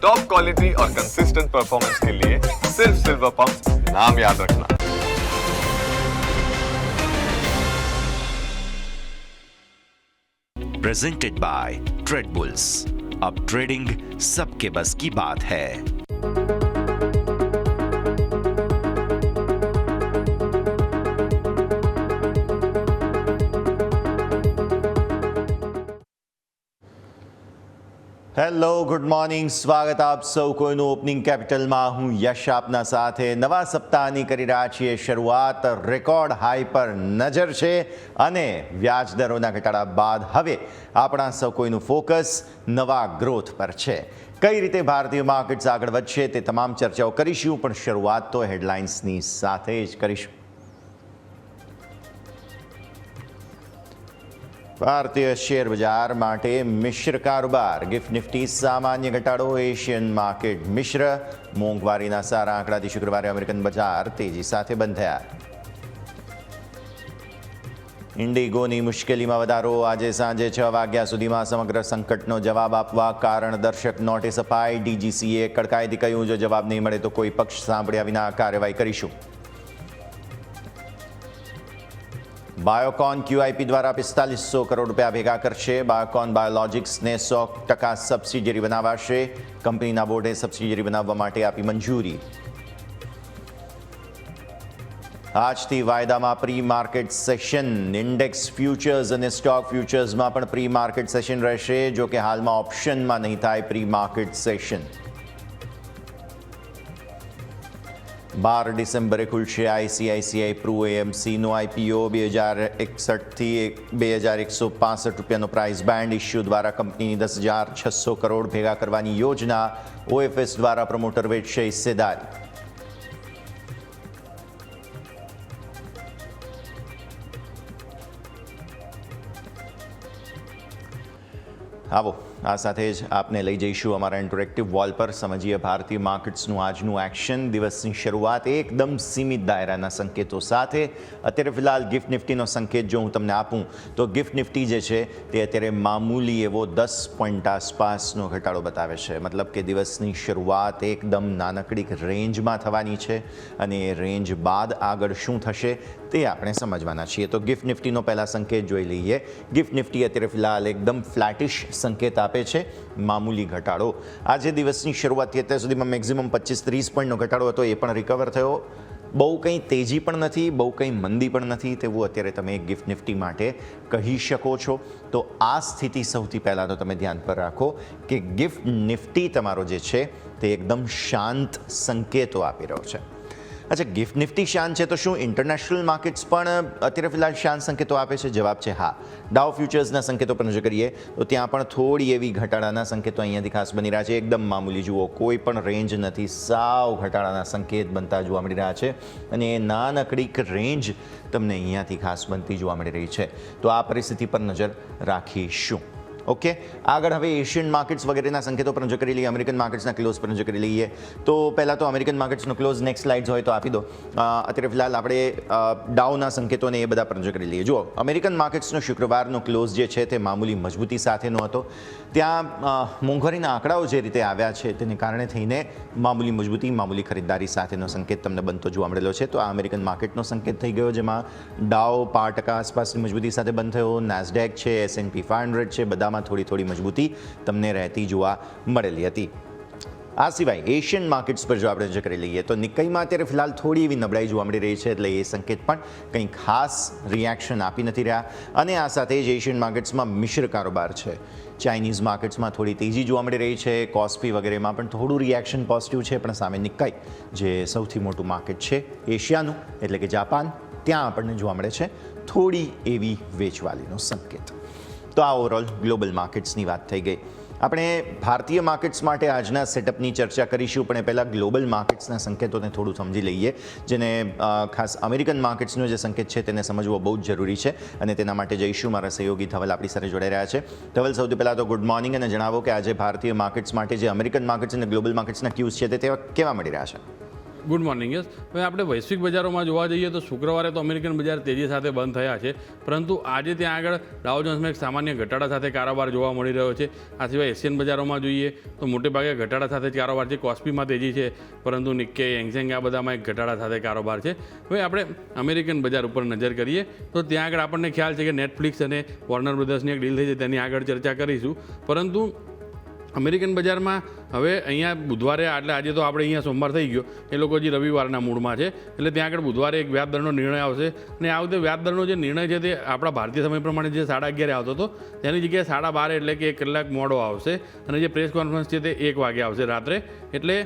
Top quality और consistent performance के लिए सिर्फ सिल्वर पंप नाम याद रखना। Presented by trade bulls. अब ट्रेडिंग सबके बस की बात है। હેલો ગુડ મોર્નિંગ, સ્વાગત આપ સૌ કોઈનું ઓપનિંગ કેપિટલમાં. હું યશ આપના સાથે નવા સપ્તાહની કરી રહ્યા છીએ શરૂઆત. રેકોર્ડ હાઈ પર નજર છે અને વ્યાજ દરોના ઘટાડા બાદ હવે આપણા સૌ કોઈનું ફોકસ નવા ગ્રોથ પર છે. કઈ રીતે ભારતીય માર્કેટ્સ આગળ વધશે તે તમામ ચર્ચાઓ કરીશું, પણ શરૂઆત તો હેડલાઇન્સની સાથે જ કરીશું. ભારતીય શેર બજાર માટે મિશ્ર કારોબાર. ગિફ્ટ નિફ્ટી સામાન્ય ઘટાડો, એશિયન માર્કેટ મિશ્ર. મોંઘવારીના સારા આંકડાથી શુક્રવારે અમેરિકન બજાર તેજી સાથે બંધ થયા. ઇન્ડિગોની મુશ્કેલીમાં વધારો. આજે સાંજે 6 વાગ્યા સુધીમાં સમગ્ર સંકટનો જવાબ આપવા કારણ દર્શક નોટિસ અપાઈ. ડીજીસીએ કડકાઈથી કહ્યું, જો જવાબ નહીં મળે તો કોઈ પક્ષ સાંભળ્યા વિના કાર્યવાહી કરીશું. બાયોકોન ક્યુઆઈપી દ્વારા 4500 કરોડ રૂપિયા ભેગા કરશે. બાયોકોન બાયોલોજિક્સને 100% સબસિડિયરી બનાવાશે. કંપનીના બોર્ડે સબસિડિયરી બનાવવા માટે આપી મંજૂરી. આજથી વાયદામાં pre market session. Index futures અને સ્ટોક ફ્યુચર્સમાં પણ પ્રી માર્કેટ સેશન રહેશે, જો કે હાલમાં ઓપ્શનમાં નહીં થાય પ્રી માર્કેટ સેશન. 12 ડિસેમ્બરે ખુલશે આઈસીઆઈસીઆઈ પ્રો એએમસીનો આઈપીઓ. 2061થી 2165 રૂપિયાનો પ્રાઇસ બેન્ડ. ઇશ્યુ દ્વારા કંપનીની 10,600 કરોડ ભેગા કરવાની યોજના. ઓએફએસ દ્વારા પ્રમોટર વેચશે હિસ્સેદારી. આવો આ સાથે જ આપને લઈ જઈશું અમારા ઇન્ટરેક્ટિવ વોલ પર. સમજીએ ભારતીય માર્કેટ્સનું આજનું એક્શન. દિવસની શરૂઆત એકદમ સીમિત દાયરાના સંકેતો સાથે. અત્યારે ફિલહાલ ગિફ્ટ નિફ્ટીનો સંકેત જો હું તમને આપું તો ગિફ્ટ નિફ્ટી જે છે તે અત્યારે મામૂલી એવો 10 પોઈન્ટ આસપાસનો ઘટાડો બતાવે છે. મતલબ કે દિવસની શરૂઆત એકદમ નાનકડી રેન્જમાં થવાની છે અને એ રેન્જ બાદ આગળ શું થશે તે આપણે સમજવાના છીએ. તો ગિફ્ટ નિફ્ટીનો પહેલા સંકેત જોઈ લઈએ. ગિફ્ટ નિફ્ટી અત્યારે ફિલહાલ એકદમ ફ્લેટિશ સંકેત આપે છે, મામૂલી ઘટાડો. આજે દિવસની શરૂઆતથી અત્યાર સુધીમાં મેક્સિમમ 25-30 પોઈન્ટનો ઘટાડો હતો, એ પણ રિકવર થયો. બહુ કંઈ તેજી પણ નથી, બહુ કંઈ મંદી પણ નથી, તેવું અત્યારે તમે ગિફ્ટ નિફ્ટી માટે કહી શકો છો. તો આ સ્થિતિ સૌથી પહેલાં તો તમે ધ્યાન પર રાખો કે ગિફ્ટ નિફ્ટી તમારો જે છે તે એકદમ શાંત સંકેતો આપી રહ્યો છે. અચ્છા, ગિફ્ટ નિફ્ટી શાંત છે તો શું ઇન્ટરનેશનલ માર્કેટ્સ પણ અત્યારે ફિલહાલ શાંત સંકેતો આપે છે? જવાબ છે હા. ડાઉ ફ્યુચર્સના સંકેતો પર નજર કરીએ તો ત્યાં પણ થોડી એવી ઘટાડાના સંકેતો અહીંયાથી ખાસ બની રહ્યા છે. એકદમ મામૂલી જુઓ, કોઈ પણ રેન્જ નથી, સાવ ઘટાડાના સંકેત બનતા જોવા મળી રહ્યા છે અને એ નાનકડી રેન્જ તમને અહીંયાથી ખાસ બનતી જોવા મળી રહી છે. તો આ પરિસ્થિતિ પર નજર રાખીશું. ઓકે, આગળ હવે એશિયન માર્કેટ્સ વગેરેના સંકેતો પર નજર કરી લઈએ. અમેરિકન માર્કેટ્સના ક્લોઝ પર નજર કરી લઈએ. તો પહેલાં તો અમેરિકન માર્કેટ્સનો ક્લોઝ નેક્સ્ટ સ્લાઇડ્સ હોય તો આપી દો. અત્યારે ફિલહાલ આપણે ડાઉના સંકેતોને એ બધા પર નજર કરી લઈએ. જુઓ, અમેરિકન માર્કેટ્સનો શુક્રવારનો ક્લોઝ જે છે તે મામૂલી મજબૂતી સાથેનો હતો. ત્યાં મોંઘવારીના આંકડાઓ જે રીતે આવ્યા છે તેને કારણે થઈને મામૂલી મજબૂતી, મામૂલી ખરીદદારી સાથેનો સંકેત તમને બનતો જોવા મળેલો છે. તો આ અમેરિકન માર્કેટનો સંકેત થઈ ગયો, જેમાં ડાઉ 5% આસપાસની મજબૂતી સાથે બંધ થયો. નાસ્ડેક છે, S&P 500 છે, બધામાં થોડી મજબૂતી તમને રહેતી જોવા મળેલી હતી. આ સિવાય એશિયન માર્કેટ્સ પર જો આપણે નજર કરી લઈએ તો નિક્કઈમાં અત્યારે ફિલહાલ થોડી એવી નબળાઈ જોવા મળી રહી છે, એટલે એ સંકેત પણ કંઈ ખાસ રિએક્શન આપી નથી રહ્યા. અને આ સાથે જ એશિયન માર્કેટ્સમાં મિશ્ર કારોબાર છે. ચાઇનીઝ માર્કેટ્સમાં થોડી તેજી જોવા મળી રહી છે. કોસ્પી વગેરેમાં પણ થોડું રિએક્શન પોઝિટિવ છે, પણ સામે નિક્કાઈ જે સૌથી મોટું માર્કેટ છે એશિયાનું એટલે કે જાપાન, ત્યાં આપણને જોવા મળે છે થોડી એવી વેચવાલીનો સંકેત. તો આ ઓવરઓલ ગ્લોબલ માર્કેટ્સની વાત થઈ ગઈ. આપણે ભારતીય માર્કેટ્સ માટે આજના સેટઅપની ચર્ચા કરીશું, પણ એ પહેલાં ગ્લોબલ માર્કેટ્સના સંકેતોને થોડું સમજી લઈએ, જેને ખાસ અમેરિકન માર્કેટ્સનો જે સંકેત છે તેને સમજવો બહુ જ જરૂરી છે અને તેના માટે જઈશું. મારા સહયોગી ધવલ આપણી સાથે જોડાઈ રહ્યા છે. ધવલ, સૌથી પહેલાં તો ગુડ મોર્નિંગ અને જણાવો કે આજે ભારતીય માર્કેટ્સ માટે જે અમેરિકન માર્કેટ્સ અને ગ્લોબલ માર્કેટ્સના ક્યુઝ છે તે કેવા મળી રહ્યા છે? Good morning. યસ, હવે આપણે વૈશ્વિક બજારોમાં જોવા જઈએ તો શુક્રવારે તો અમેરિકન બજાર તેજી સાથે બંધ થયા છે, પરંતુ આજે ત્યાં આગળ ડાઉ જોન્સમાં એક સામાન્ય ઘટાડા સાથે કારોબાર જોવા મળી રહ્યો છે. આ સિવાય એશિયન બજારોમાં જોઈએ તો મોટેભાગે ઘટાડા સાથે જ કારોબાર છે. કોસ્પીમાં તેજી છે, પરંતુ નિક્કે, હેંગસેંગ આ બધામાં એક ઘટાડા સાથે કારોબાર છે. હવે આપણે અમેરિકન બજાર ઉપર નજર કરીએ તો ત્યાં આગળ આપણને ખ્યાલ છે કે નેટફ્લિક્સ અને વોર્નર બ્રધર્સની એક ડીલ થઈ છે, તેની આગળ ચર્ચા કરીશું. પરંતુ અમેરિકન બજારમાં હવે અહીંયા બુધવારે, એટલે આજે તો આપણે અહીંયા સોમવાર થઈ ગયો, એ લોકો હજી રવિવારના મૂડમાં છે, એટલે ત્યાં આગળ બુધવારે એક વ્યાજદરનો નિર્ણય આવશે. અને આ વખતે વ્યાજદરનો જે નિર્ણય છે તે આપણા ભારતીય સમય પ્રમાણે જે 11:30 આવતો હતો તેની જગ્યાએ 12:30 એટલે કે 1 કલાક મોડો આવશે. અને જે પ્રેસ કોન્ફરન્સ છે તે 1 વાગે આવશે રાત્રે. એટલે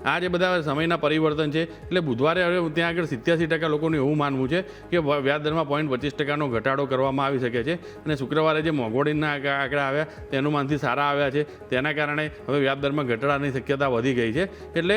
આ જે બધા સમયના પરિવર્તન છે, એટલે બુધવારે હવે ત્યાં આગળ 87% લોકોનું એવું માનવું છે કે વ્યાજદરમાં 0.25% ઘટાડો કરવામાં આવી શકે છે. અને શુક્રવારે જે મોંઘવારીના આંકડા આવ્યા તેનું માનથી સારા આવ્યા છે, તેના કારણે હવે વ્યાજદરમાં ઘટાડાની શક્યતા વધી ગઈ છે. એટલે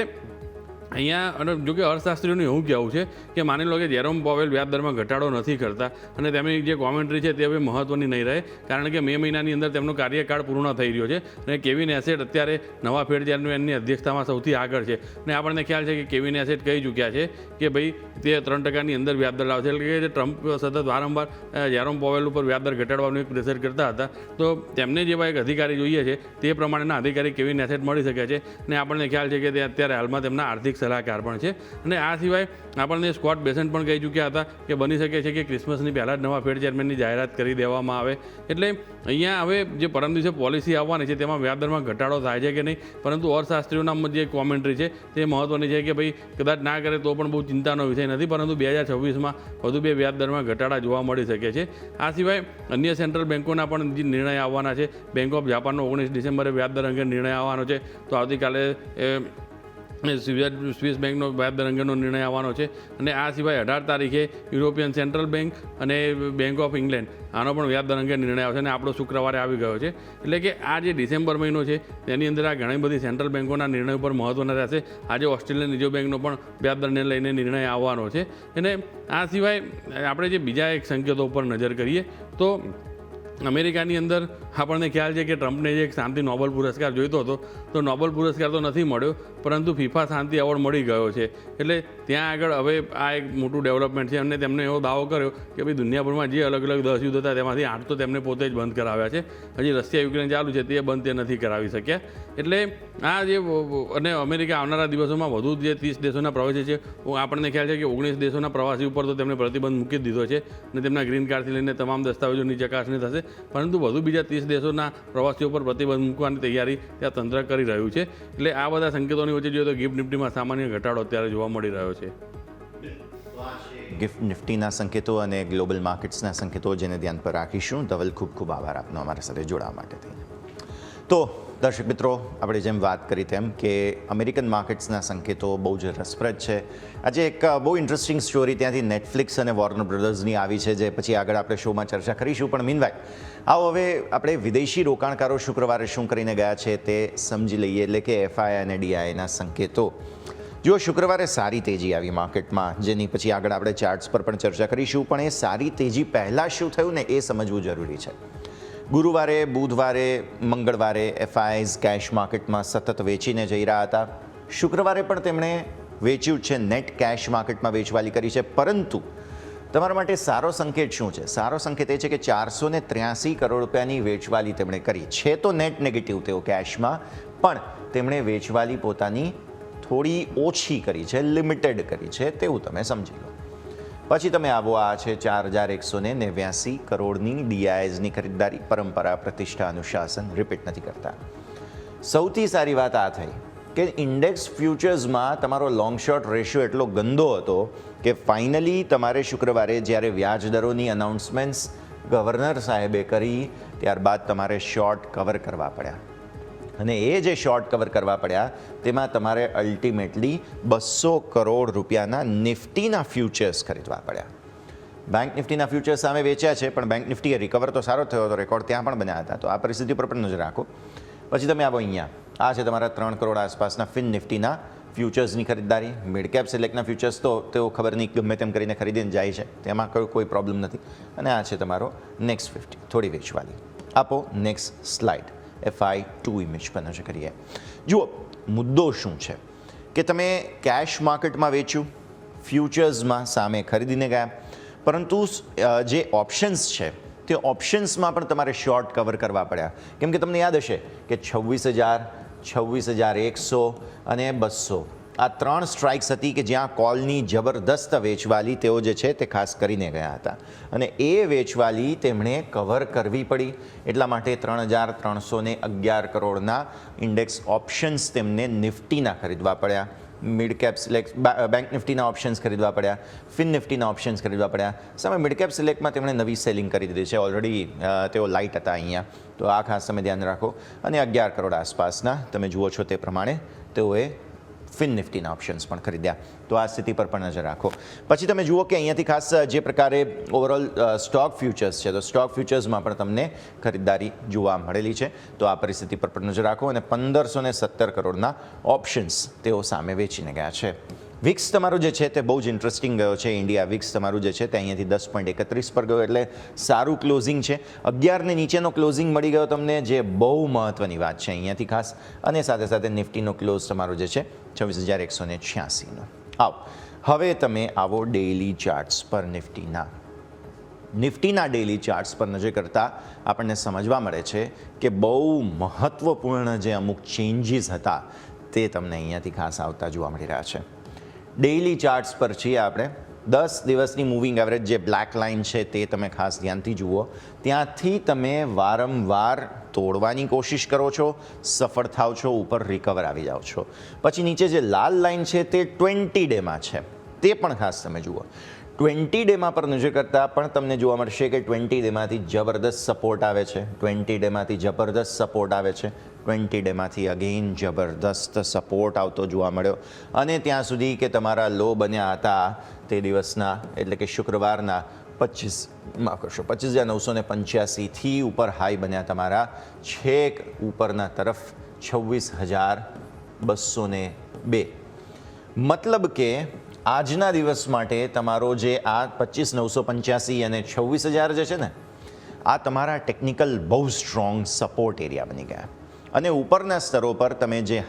અહીંયા અને જોકે અર્થશાસ્ત્રીઓનું એવું કહેવું છે કે માની લો કે જેરોમ પોવેલ વ્યાજદરમાં ઘટાડો નથી કરતા અને તેમની જે કોમેન્ટ્રી છે તે હવે મહત્ત્વની નહીં રહે, કારણ કે મે મહિનાની અંદર તેમનો કાર્યકાળ પૂર્ણ થઈ રહ્યો છે. અને કેવિન એસેટ અત્યારે નવા ફેડ ચેરમેનની અધ્યક્ષતામાં સૌથી આગળ છે. અને આપણને ખ્યાલ છે કે કેવિન એસેટ કહી ચૂક્યા છે કે ભાઈ તે 3%ની અંદર વ્યાજદર લાવશે. એટલે કે જે ટ્રમ્પ સતત વારંવાર જેરોમ પોવેલ ઉપર વ્યાજદર ઘટાડવાનું એક પ્રેશર કરતા હતા, તો તેમને જેવા એક અધિકારી જોઈએ છે તે પ્રમાણેના અધિકારી કેવિન એસેટ મળી શકે છે. અને આપણને ખ્યાલ છે કે તે અત્યારે હાલમાં તેમના આર્થિક સલાહકાર પણ છે. અને આ સિવાય આપણને સ્કોટ બેસન્ટ પણ કહી ચૂક્યા હતા કે બની શકે છે કે ક્રિસમસની પહેલાં જ નવા ફેડ ચેરમેનની જાહેરાત કરી દેવામાં આવે. એટલે અહીંયા હવે જે પરમ દિવસે પોલિસી આવવાની છે તેમાં વ્યાજદરમાં ઘટાડો થાય છે કે નહીં, પરંતુ અર્થશાસ્ત્રીઓના જે કોમેન્ટ્રી છે તે મહત્ત્વની છે કે ભાઈ કદાચ ના કરે તો પણ બહુ ચિંતાનો વિષય નથી, પરંતુ 2026માં વધુ 2 વ્યાજદરમાં ઘટાડા જોવા મળી શકે છે. આ સિવાય અન્ય સેન્ટ્રલ બેન્કોના પણ જે નિર્ણય આવવાના છે. બેંક ઓફ જાપાનનો 19 ડિસેમ્બરે વ્યાજદર અંગે નિર્ણય આવવાનો છે, તો આવતીકાલે સ્વિસ બેંકનો વ્યાજદર અંગેનો નિર્ણય આવવાનો છે. અને આ સિવાય 18 તારીખે યુરોપિયન સેન્ટ્રલ બેંક અને બેંક ઓફ ઇંગ્લેન્ડ આનો પણ વ્યાજદર અંગે નિર્ણય આવશે. અને આપણો શુક્રવારે આવી ગયો છે. એટલે કે આ જે ડિસેમ્બર મહિનો છે તેની અંદર આ ઘણી બધી સેન્ટ્રલ બેંકોના નિર્ણય ઉપર મહત્ત્વના રહેશે. આજે ઓસ્ટ્રેલિયન રિઝર્વ બેંકનો પણ વ્યાજદરને લઈને નિર્ણય આવવાનો છે. અને આ સિવાય આપણે જે બીજા એક સંકેતો ઉપર નજર કરીએ તો અમેરિકાની અંદર આપણને ખ્યાલ છે કે ટ્રમ્પને જે એક શાંતિ નોબેલ પુરસ્કાર જોઈતો હતો, તો નોબેલ પુરસ્કાર તો નથી મળ્યો, પરંતુ ફીફા શાંતિ એવોર્ડ મળી ગયો છે. એટલે ત્યાં આગળ હવે આ એક મોટું ડેવલપમેન્ટ છે. અને તેમણે એવો દાવો કર્યો કે ભાઈ દુનિયાભરમાં જે અલગ અલગ 10 યુદ્ધ હતા તેમાંથી 8 તો તેમને પોતે જ બંધ કરાવ્યા છે. હજી રશિયા યુક્રેન ચાલુ છે તે બંધ તે નથી કરાવી શક્યા. એટલે આ જે અને અમેરિકા આવનારા દિવસોમાં વધુ જે 30 દેશોના પ્રવાસી છે, આપણને ખ્યાલ છે કે 19 દેશોના પ્રવાસી ઉપર તો તેમણે પ્રતિબંધ મૂકી દીધો છે અને તેમના ગ્રીન કાર્ડથી લઈને તમામ દસ્તાવેજોની ચકાસણી થશે, પરંતુ વધુ બીજા 30 દેશોના પ્રવાસીઓ પર પ્રતિબંધ મૂકવાની તૈયારી ત્યાં તંત્ર કરી રહ્યું છે. એટલે આ બધા સંકેતોની વચ્ચે જોઈએ તો ગિફ્ટ નિફ્ટીમાં સામાન્ય ઘટાડો અત્યારે જોવા મળી રહ્યો છે. ગિફ્ટ નિફ્ટીના સંકેતો અને ગ્લોબલ માર્કેટ્સના સંકેતો જેને ધ્યાન પર રાખીશું. ધવલ, ખૂબ ખૂબ આભાર આપનો અમારા સાથે જોડાવા માટે થઈને. તો દર્શક મિત્રો, આપણે જેમ વાત કરી તેમ કે અમેરિકન માર્કેટ્સના સંકેતો બહુ જ રસપ્રદ છે. આજે એક બહુ ઇન્ટરેસ્ટિંગ સ્ટોરી ત્યાંથી નેટફ્લિક્સ અને વોર્નર બ્રધર્સની આવી છે, જે પછી આગળ આપણે શોમાં ચર્ચા કરીશું. પણ મીનવાઇલ આવો હવે આપણે વિદેશી રોકાણકારો શુક્રવારે શું કરીને ગયા છે તે સમજી લઈએ. એટલે કે એફઆઈ અને ડીઆઈના સંકેતો. જો શુક્રવારે સારી તેજી આવી માર્કેટમાં, જેની પછી આગળ આપણે ચાર્ટ્સ પર પણ ચર્ચા કરીશું, પણ એ સારી તેજી પહેલાં શું થયું ને એ સમજવું જરૂરી છે. ગુરુવારે, બુધવારે, મંગળવારે એફઆઈઝ કેશ માર્કેટમાં સતત વેચીને જઈ રહ્યા હતા. શુક્રવારે પણ તેમણે વેચ્યું છે, નેટ કેશ માર્કેટમાં વેચવાલી કરી છે. પરંતુ તમારા માટે સારો સંકેત શું છે? સારો સંકેત એ છે કે 483 કરોડ રૂપિયાની વેચવાલી તેમણે કરી છે. તો નેટ નેગેટિવ તેઓ કેશમાં, પણ તેમણે વેચવાલી પોતાની થોડી ઓછી કરી છે, લિમિટેડ કરી છે, તેવું તમે સમજી લો. પછી તમે આવો, આ છે 4189 કરોડની ડીઆઈએસની ખરીદદારી. પરંપરા, પ્રતિષ્ઠા, અનુશાસન, રિપીટ નથી કરતા. સૌથી સારી વાત આ થઈ કે ઇન્ડેક્સ ફ્યુચર્સમાં તમારો લોંગ શોર્ટ રેશિયો એટલો ગંદો હતો કે ફાઇનલી તમારે શુક્રવારે જ્યારે વ્યાજ દરોની અનાઉન્સમેન્ટ્સ ગવર્નર સાહેબે કરી, ત્યારબાદ તમારે શોર્ટ કવર કરવા પડ્યા. અને એ જે શોર્ટ કવર કરવા પડ્યા તેમાં તમારે અલ્ટિમેટલી 200 કરોડ રૂપિયાના નિફ્ટીના ફ્યુચર્સ ખરીદવા પડ્યા. બેંક નિફ્ટીના ફ્યુચર્સ સામે વેચ્યા છે, પણ બેંક નિફ્ટીએ રિકવર તો સારો થયો હતો, રેકોર્ડ ત્યાં પણ બન્યા હતા. તો આ પરિસ્થિતિ પર પણ નજર રાખો. પછી તમે આવો અહીંયા, આ છે તમારા 3 કરોડ આસપાસના ફિન નિફ્ટીના ફ્યુચર્સની ખરીદદારી. મિડ કેપ સિલેક્ટના ફ્યુચર્સ તો તેઓ ખબર નહીં ગમે તેમ કરીને ખરીદીને જાય છે, તેમાં કોઈ પ્રોબ્લેમ નથી. અને આ છે તમારો નેક્સ્ટ 50, થોડી વેચવાલી. આપો નેક્સ્ટ સ્લાઇડ. FI2 ઇમેજ પર નજર કરીએ. જુઓ મુદ્દો શું છે કે તમે કેશ માર્કેટમાં વેચ્યું, ફ્યુચર્સમાં સામે ખરીદીને ગયા, પરંતુ જે ઓપ્શન્સ છે તે ઓપ્શન્સમાં પણ તમારે શોર્ટ કવર કરવા પડ્યા. કેમ કે તમને યાદ હશે કે 26,000, 26,100 અને 200 આ 3 સ્ટ્રાઇક્સ હતી કે જ્યાં કોલની જબરદસ્ત વેચવાલી તેઓ જે છે તે ખાસ કરીને ગયા હતા અને એ વેચવાલી તેમણે કવર કરવી પડી. એટલા માટે 3,311 કરોડના ઇન્ડેક્સ ઓપ્શન્સ તેમને નિફ્ટીના ખરીદવા પડ્યા, મિડ કેપ સિલેક્ટ બેંક નિફ્ટીના ઓપ્શન્સ ખરીદવા પડ્યા, ફિન નિફ્ટીના ઓપ્શન્સ ખરીદવા પડ્યા. સામે મિડ કેપ સિલેક્ટમાં તેમણે નવી સેલિંગ કરી દીધી છે, ઓલરેડી તેઓ લાઇટ હતા અહીંયા, તો આ ખાસ તમે ધ્યાન રાખો. અને 11 કરોડ આસપાસના તમે જુઓ છો તે પ્રમાણે તેઓએ ફિન નિફ્ટીના ઓપ્શન્સ પણ ખરીદ્યા. તો આ સ્થિતિ પર પણ નજર રાખો. પછી તમે જુઓ કે અહીંયાથી ખાસ જે પ્રકારે ઓવરઓલ સ્ટોક ફ્યુચર્સ છે, તો સ્ટોક ફ્યુચર્સમાં પણ તમને ખરીદદારી જોવા મળેલી છે. તો આ પરિસ્થિતિ પર પણ નજર રાખો. અને 1,517 કરોડના ઓપ્શન્સ તેઓ સામે વેચીને ગયા છે. વિક્સ તમારું જે છે તે બહુ જ ઇન્ટરેસ્ટિંગ ગયો છે. ઇન્ડિયા વિક્સ તમારું જે છે તે અહીંયાથી 10.31 પર ગયો, એટલે સારું ક્લોઝિંગ છે. 11 નીચેનો ક્લોઝિંગ મળી ગયો તમને, જે બહુ મહત્વની વાત છે અહીંયાથી ખાસ. અને સાથે સાથે નિફ્ટીનો ક્લોઝ તમારો જે છે 26,186નો. આવો હવે તમે આવો ડેઇલી ચાર્ટ્સ પર નિફ્ટીના ડેઇલી ચાર્ટ્સ પર નજર કરતાં આપણને સમજવા મળે છે કે બહુ મહત્વપૂર્ણ જે અમુક ચેન્જીસ હતા તે તમને અહીંયાથી ખાસ આવતા જોવા મળી રહ્યા છે. ડેઇલી ચાર્ટ્સ પર છીએ આપણે. 10 દિવસની મૂવિંગ એવરેજ જે બ્લેક લાઇન છે તે તમે ખાસ ધ્યાનથી જુઓ. ત્યાંથી તમે વારંવાર તોડવાની કોશિશ કરો છો, સફળ થાવ છો, ઉપર રિકવર આવી જાઓ છો. પછી નીચે જે લાલ લાઇન છે તે 20 ડેમાં છે, તે પણ ખાસ તમે જુઓ. 20 ડેમાં પર નજર કરતાં પણ તમને જોવા મળશે કે 20 ડેમાંથી જબરદસ્ત સપોર્ટ આવે છે, 20 ડેમાંથી જબરદસ્ત સપોર્ટ આવે છે, 20 ડેમાંથી અગેન જબરદસ્ત સપોર્ટ આવતો જોવા મળ્યો. અને ત્યાં સુધી કે તમારા લો બન્યા હતા તે દિવસના, એટલે કે શુક્રવારના 25,985થી ઉપર હાઈ બન્યા તમારા છેક ઉપરના તરફ 26,202. મતલબ કે આજના દિવસ માટે તમારો જે આ 25,985 અને 26,000 જે છે ને, આ તમારા ટેકનિકલ બહુ સ્ટ્રોંગ સપોર્ટ એરિયા બની ગયા. અને ઉપરના સ્તરો પર તમે જે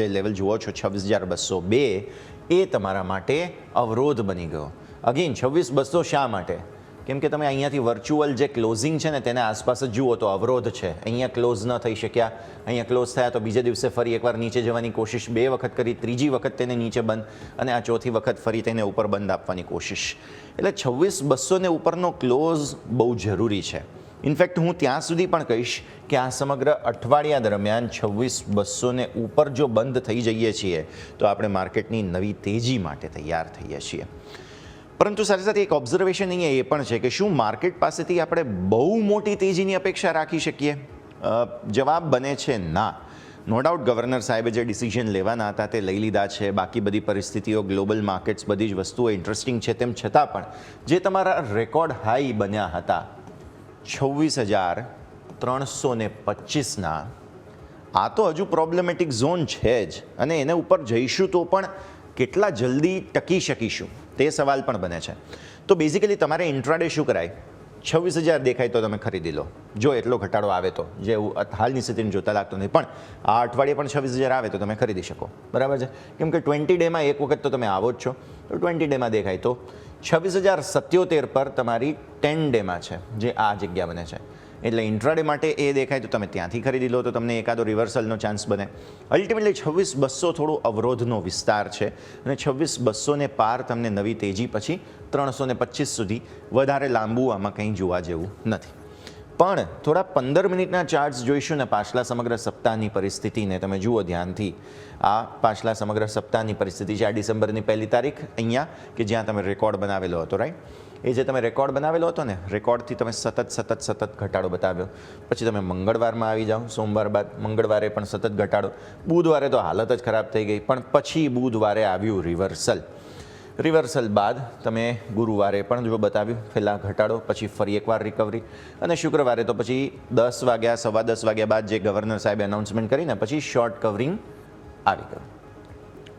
લેવલ જુઓ છો 26,202 એ તમારા માટે અવરોધ બની ગયો. અગેન 26,200 શા માટે? કેમ કે તમે અહીંયાથી વર્ચ્યુઅલ જે ક્લોઝિંગ છે ને તેને આસપાસ જ જુઓ તો અવરોધ છે. અહીંયા ક્લોઝ ન થઈ શક્યા, અહીંયા ક્લોઝ થયા તો બીજે દિવસે ફરી એકવાર નીચે જવાની કોશિશ 2 વખત કરી, ત્રીજી વખત તેને નીચે બંધ, અને આ ચોથી વખત ફરી તેને ઉપર બંધ આપવાની કોશિશ. એટલે 26,200 ને ઉપરનો ક્લોઝ બહુ જરૂરી છે. ઇનફેક્ટ હું ત્યાં સુધી પણ કહીશ કે આ સમગ્ર અઠવાડિયા દરમિયાન 26,200 ને ઉપર જો બંધ થઈ જઈએ છીએ તો આપણે માર્કેટની નવી તેજી માટે તૈયાર થઈએ છીએ. પરંતુ સાથે સાથે એક ઓબ્ઝર્વેશન અહીંયા એ પણ છે કે શું માર્કેટ પાસેથી આપણે બહુ મોટી તેજીની અપેક્ષા રાખી શકીએ? જવાબ બને છે ના. નો ડાઉટ ગવર્નર સાહેબે જે ડિસિઝન લેવાના હતા તે લઈ લીધા છે. બાકી બધી પરિસ્થિતિઓ, ગ્લોબલ માર્કેટ્સ, બધી જ વસ્તુઓ ઇન્ટરેસ્ટિંગ છે. તેમ છતાં પણ જે તમારા રેકોર્ડ હાઈ બન્યા હતા 26,325ના, આ તો હજુ પ્રોબ્લેમેટિક ઝોન છે જ. અને એને ઉપર જઈશું તો પણ કેટલા જલ્દી ટકી શકીશું તે સવાલ પણ બને છે. તો બેઝિકલી તમારે ઇન્ટ્રાડે શું કરાય? 26,000 દેખાય તો તમે ખરીદી લો, જો એટલો ઘટાડો આવે તો, જે હાલની સ્થિતિને જોતા લાગતો નહીં. પણ આ અઠવાડિયે પણ 26,000 આવે તો તમે ખરીદી શકો, બરાબર છે. કેમ કે 20 ડેમાં એક વખત તો તમે આવો જ છો, તો 20 ડેમાં દેખાય તો 26,077 પર તમારી 10 ડેમાં છે, જે આ જગ્યા બને છે. એટલે ઇન્ટ્રાડે માટે એ દેખાય તો તમે ત્યાંથી ખરીદી લો તો તમને એકાદો રિવર્સલનો ચાન્સ બને. અલ્ટિમેટલી 26,200 થોડો અવરોધનો વિસ્તાર છે અને 26,200 ને પાર તમને નવી તેજી પછી 325 સુધી વધારે લાંબુ આમાં કંઈ જોવા જેવું નથી. પણ થોડા 15 મિનિટના ચાર્ટ્સ જોઈશું ને પાછલા સમગ્ર સપ્તાહની પરિસ્થિતિને તમે જુઓ ધ્યાનથી. આ પાછલા સમગ્ર સપ્તાહની પરિસ્થિતિ છે. આ ડિસેમ્બરની 1 તારીખ અહીંયા કે જ્યાં તમે રેકોર્ડ બનાવેલો હતો, રાઈટ? એ જે તમે રેકોર્ડ બનાવેલો હતો ને, રેકોર્ડથી તમે સતત ઘટાડો બતાવ્યો. પછી તમે મંગળવારમાં આવી જાઓ, સોમવાર બાદ મંગળવારે પણ સતત ઘટાડો, બુધવારે તો હાલત જ ખરાબ થઈ ગઈ. પણ પછી બુધવારે આવ્યું રિવર્સલ બાદ તમે ગુરુવારે પણ જો બતાવ્યું પહેલાં ઘટાડો, પછી ફરી એકવાર રિકવરી, અને શુક્રવારે તો પછી 10 વાગ્યા, 10:15 વાગ્યા બાદ જે ગવર્નર સાહેબે અનાઉન્સમેન્ટ કરીને પછી શોર્ટ કવરિંગ આવી ગયું.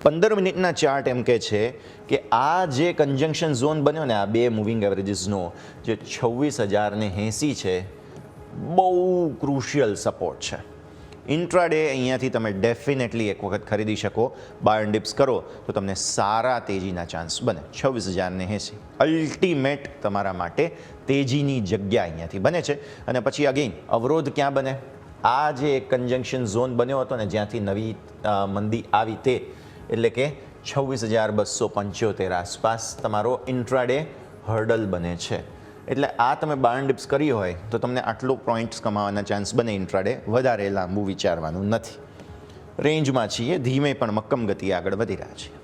15 મિનિટના ચાર્ટ એમ કહે છે કે આ જે કન્જંક્શન ઝોન બન્યો ને, આ બે મૂવિંગ એવરેજીસનો જે 26,080 છે, બહુ ક્રુશિયલ સપોર્ટ છે. ઇન્ટ્રાડે અહીંયાથી તમે ડેફિનેટલી એક વખત ખરીદી શકો. બાય એન્ડ ડિપ્સ કરો તો તમને સારા તેજીના ચાન્સ બને. 26,080 અલ્ટિમેટ તમારા માટે તેજીની જગ્યા અહીંયાથી બને છે. અને પછી અગેઇન અવરોધ ક્યાં બને? આ જે એક કન્જંક્શન ઝોન બન્યો હતો ને જ્યાંથી નવી મંદી આવી તે, એટલે કે 26,275 આસપાસ તમારો ઇન્ટ્રાડે હર્ડલ બને છે. એટલે આ તમે બાય એન્ડ ડિપ્સ કરી હોય તો તમને આટલો પોઈન્ટ્સ કમાવાના ચાન્સ બને ઇન્ટ્રાડે. વધારે લાંબુ વિચારવાનું નથી. રેન્જમાં છીએ, ધીમે પણ મક્કમ ગતિએ આગળ વધી રહ્યા છીએ.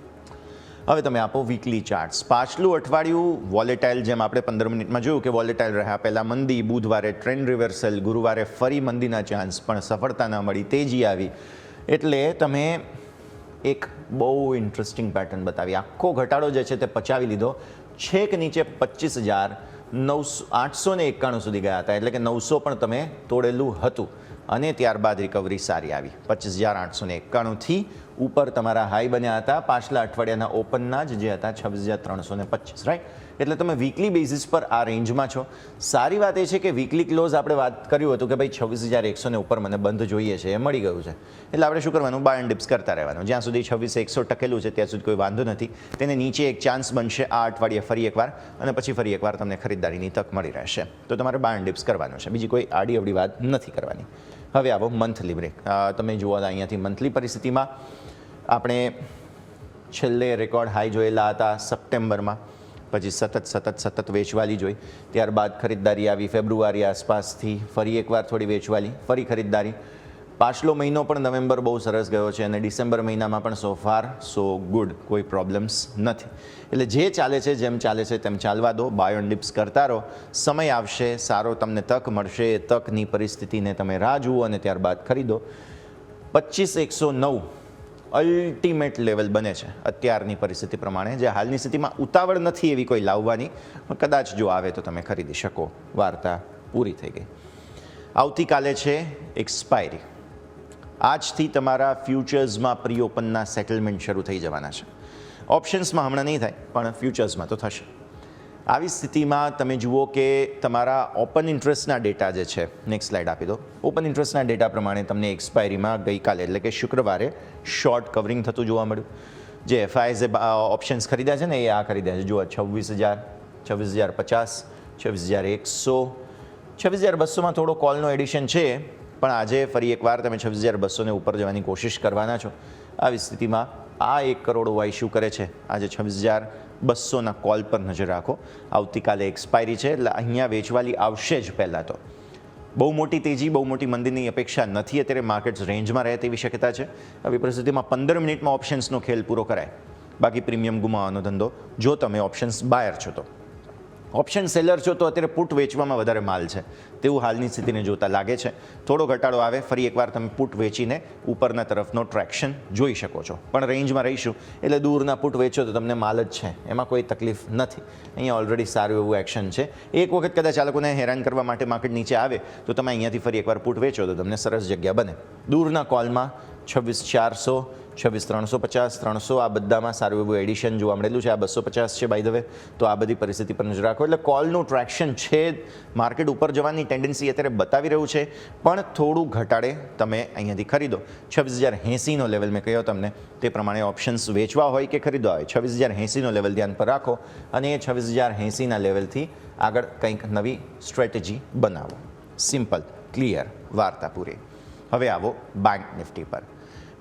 હવે તમે આપો વીકલી ચાર્ટ્સ. પાછલું અઠવાડિયું વોલેટાઇલ, જેમ આપણે 15 મિનિટમાં જોયું કે વોલેટાઇલ રહ્યા. પહેલાં મંદી, બુધવારે ટ્રેન્ડ રિવર્સલ, ગુરુવારે ફરી મંદીના ચાન્સ, પણ સફળતા ન મળી, તેજી આવી. એટલે તમે એક બહુ ઇન્ટરેસ્ટિંગ પેટર્ન બતાવી. આખો ઘટાડો જે છે તે પચાવી લીધો. છેક નીચે 25,891 સુધી ગયા હતા, એટલે કે 900 પણ તમે તોડેલું હતું. અને ત્યારબાદ રિકવરી સારી આવી. 25,891થી ઉપર તમારા હાઈ બન્યા હતા પાછલા અઠવાડિયાના ઓપનના જ, જે હતા 26,325, રાઈટ. એટલે તમે વીકલી બેઝિસ પર આ રેન્જમાં છો. સારી વાત એ છે કે વીકલી ક્લોઝ આપણે વાત કર્યું હતું કે ભાઈ 26,100 ઉપર મને બંધ જોઈએ છે, એ મળી ગયું છે. એટલે આપણે શું કરવાનું? બાય એન્ડ ડિપ્સ કરતા રહેવાનું. જ્યાં સુધી 26,100 ટકેલું છે ત્યાં સુધી કોઈ વાંધો નથી. તેને નીચે એક ચાન્સ બનશે આ અઠવાડિયે ફરી એકવાર, અને પછી ફરી એકવાર તમને ખરીદદારીની તક મળી રહેશે. તો તમારે બાય એન્ડ ડિપ્સ કરવાનું છે. બીજી કોઈ આડી અવડી વાત નથી કરવાની. હવે આવો મંથલી બ્રેક. તમે જુઓ અહીંયાથી મંથલી પરિસ્થિતિમાં આપણે છેલ્લે રેકોર્ડ હાઈ જોયેલા હતા સપ્ટેમ્બરમાં, પછી સતત વેચવાલી જોઈ. ત્યારબાદ ખરીદદારી આવી ફેબ્રુઆરી આસપાસથી, ફરી એકવાર થોડી વેચવાલી, ફરી ખરીદદારી. પાછલો મહિનો પણ નવેમ્બર બહુ સરસ ગયો છે, અને ડિસેમ્બર મહિનામાં પણ સો ફાર સો ગુડ, કોઈ પ્રોબ્લેમ્સ નથી. એટલે જે ચાલે છે, જેમ ચાલે છે તેમ ચાલવા દો. બાય એન્ડ ડિપ્સ કરતા રહો. સમય આવશે, સારો તમને તક મળશે. એ તકની પરિસ્થિતિને તમે રાહ જુઓ અને ત્યારબાદ ખરીદો. 25,109 અલ્ટિમેટ લેવલ બને છે અત્યારની પરિસ્થિતિ પ્રમાણે. જે હાલની સ્થિતિમાં ઉતાવળ નથી એવી કોઈ લાવવાની, પણ કદાચ જો આવે તો તમે ખરીદી શકો. વાર્તા પૂરી થઈ ગઈ. આવતીકાલે છે એક્સપાયરી. આજથી તમારા ફ્યુચર્સમાં પ્રી ઓપનના સેટલમેન્ટ શરૂ થઈ જવાના છે. ઓપ્શન્સમાં હમણાં નહીં થાય, પણ ફ્યુચર્સમાં તો થશે. આવી સ્થિતિમાં તમે જુઓ કે તમારા ઓપન ઇન્ટરેસ્ટના ડેટા જે છે, નેક્સ્ટ સ્લાઇડ આપી દો. ઓપન ઇન્ટરેસ્ટના ડેટા પ્રમાણે તમને એક્સપાયરીમાં ગઈકાલે એટલે કે શુક્રવારે શોર્ટ કવરિંગ થતું જોવા મળ્યું. જે એફઆઈએસે ઓપ્શન્સ ખરીદ્યા છે ને એ આ ખરીદ્યા છે. જુઓ 26,000, 26,050, 26,100, 26,200માં થોડો કોલનો એડિશન છે, પણ આજે ફરી એકવાર તમે 26,200ને ઉપર જવાની કોશિશ કરવાના છો. આવી સ્થિતિમાં આ 1 કરોડ વાય શું કરે છે? આજે 26,200ના કોલ પર નજર રાખો. આવતીકાલે એક્સપાયરી છે, એટલે અહીંયા વેચવાલી આવશે જ. પહેલાં તો બહુ મોટી તેજી, બહુ મોટી મંદીની અપેક્ષા નથી. અત્યારે માર્કેટ્સ રેન્જમાં રહે તેવી શક્યતા છે. આવી પરિસ્થિતિમાં 15 મિનિટમાં ઓપ્શન્સનો ખેલ પૂરો કરાય. બાકી પ્રીમિયમ ગુમાવવાનો ધંધો જો તમે ઓપ્શન્સ બાયર છો તો. ઓપ્શન સેલર છો તો અત્યારે પુટ વેચવામાં વધારે માલ છે તેવું હાલની સ્થિતિને જોતા લાગે છે. થોડો ઘટાડો આવે ફરી એકવાર તમે પુટ વેચીને ઉપરના તરફનો ટ્રેક્શન જોઈ શકો છો. પણ રેન્જમાં રહીશું એટલે દૂરના પુટ વેચો તો તમને માલ જ છે, એમાં કોઈ તકલીફ નથી. અહીંયા ઓલરેડી સારું એવું એક્શન છે. એક વખત કદાચ આ લોકોને હેરાન કરવા માટે માર્કેટ નીચે આવે તો તમે અહીંયાથી ફરી એકવાર પુટ વેચો તો તમને સરસ જગ્યા બને. દૂરના કોલમાં 26,400, 26,350, 300 આ બધામાં સારું એવું એડિશન જોવા મળેલું છે. આ 250 છે બાય ધ વે. તો આ બધી પરિસ્થિતિ પર નજર રાખો. એટલે કોલનું ટ્રેક્શન છે, માર્કેટ ઉપર જવાની ટેન્ડન્સી અત્યારે બતાવી રહ્યું છે, પણ થોડું ઘટાડે તમે અહીંયાથી ખરીદો. 26,080નો લેવલ મેં કહ્યો તમને, તે પ્રમાણે ઓપ્શન્સ વેચવા હોય કે ખરીદવા હોય 26,080નો લેવલ ધ્યાન પર રાખો, અને એ 26,080ના લેવલથી આગળ કંઈક નવી સ્ટ્રેટેજી બનાવો. સિમ્પલ, ક્લિયર, વાર્તા પૂરી. હવે આવો બેંક નિફ્ટી પર.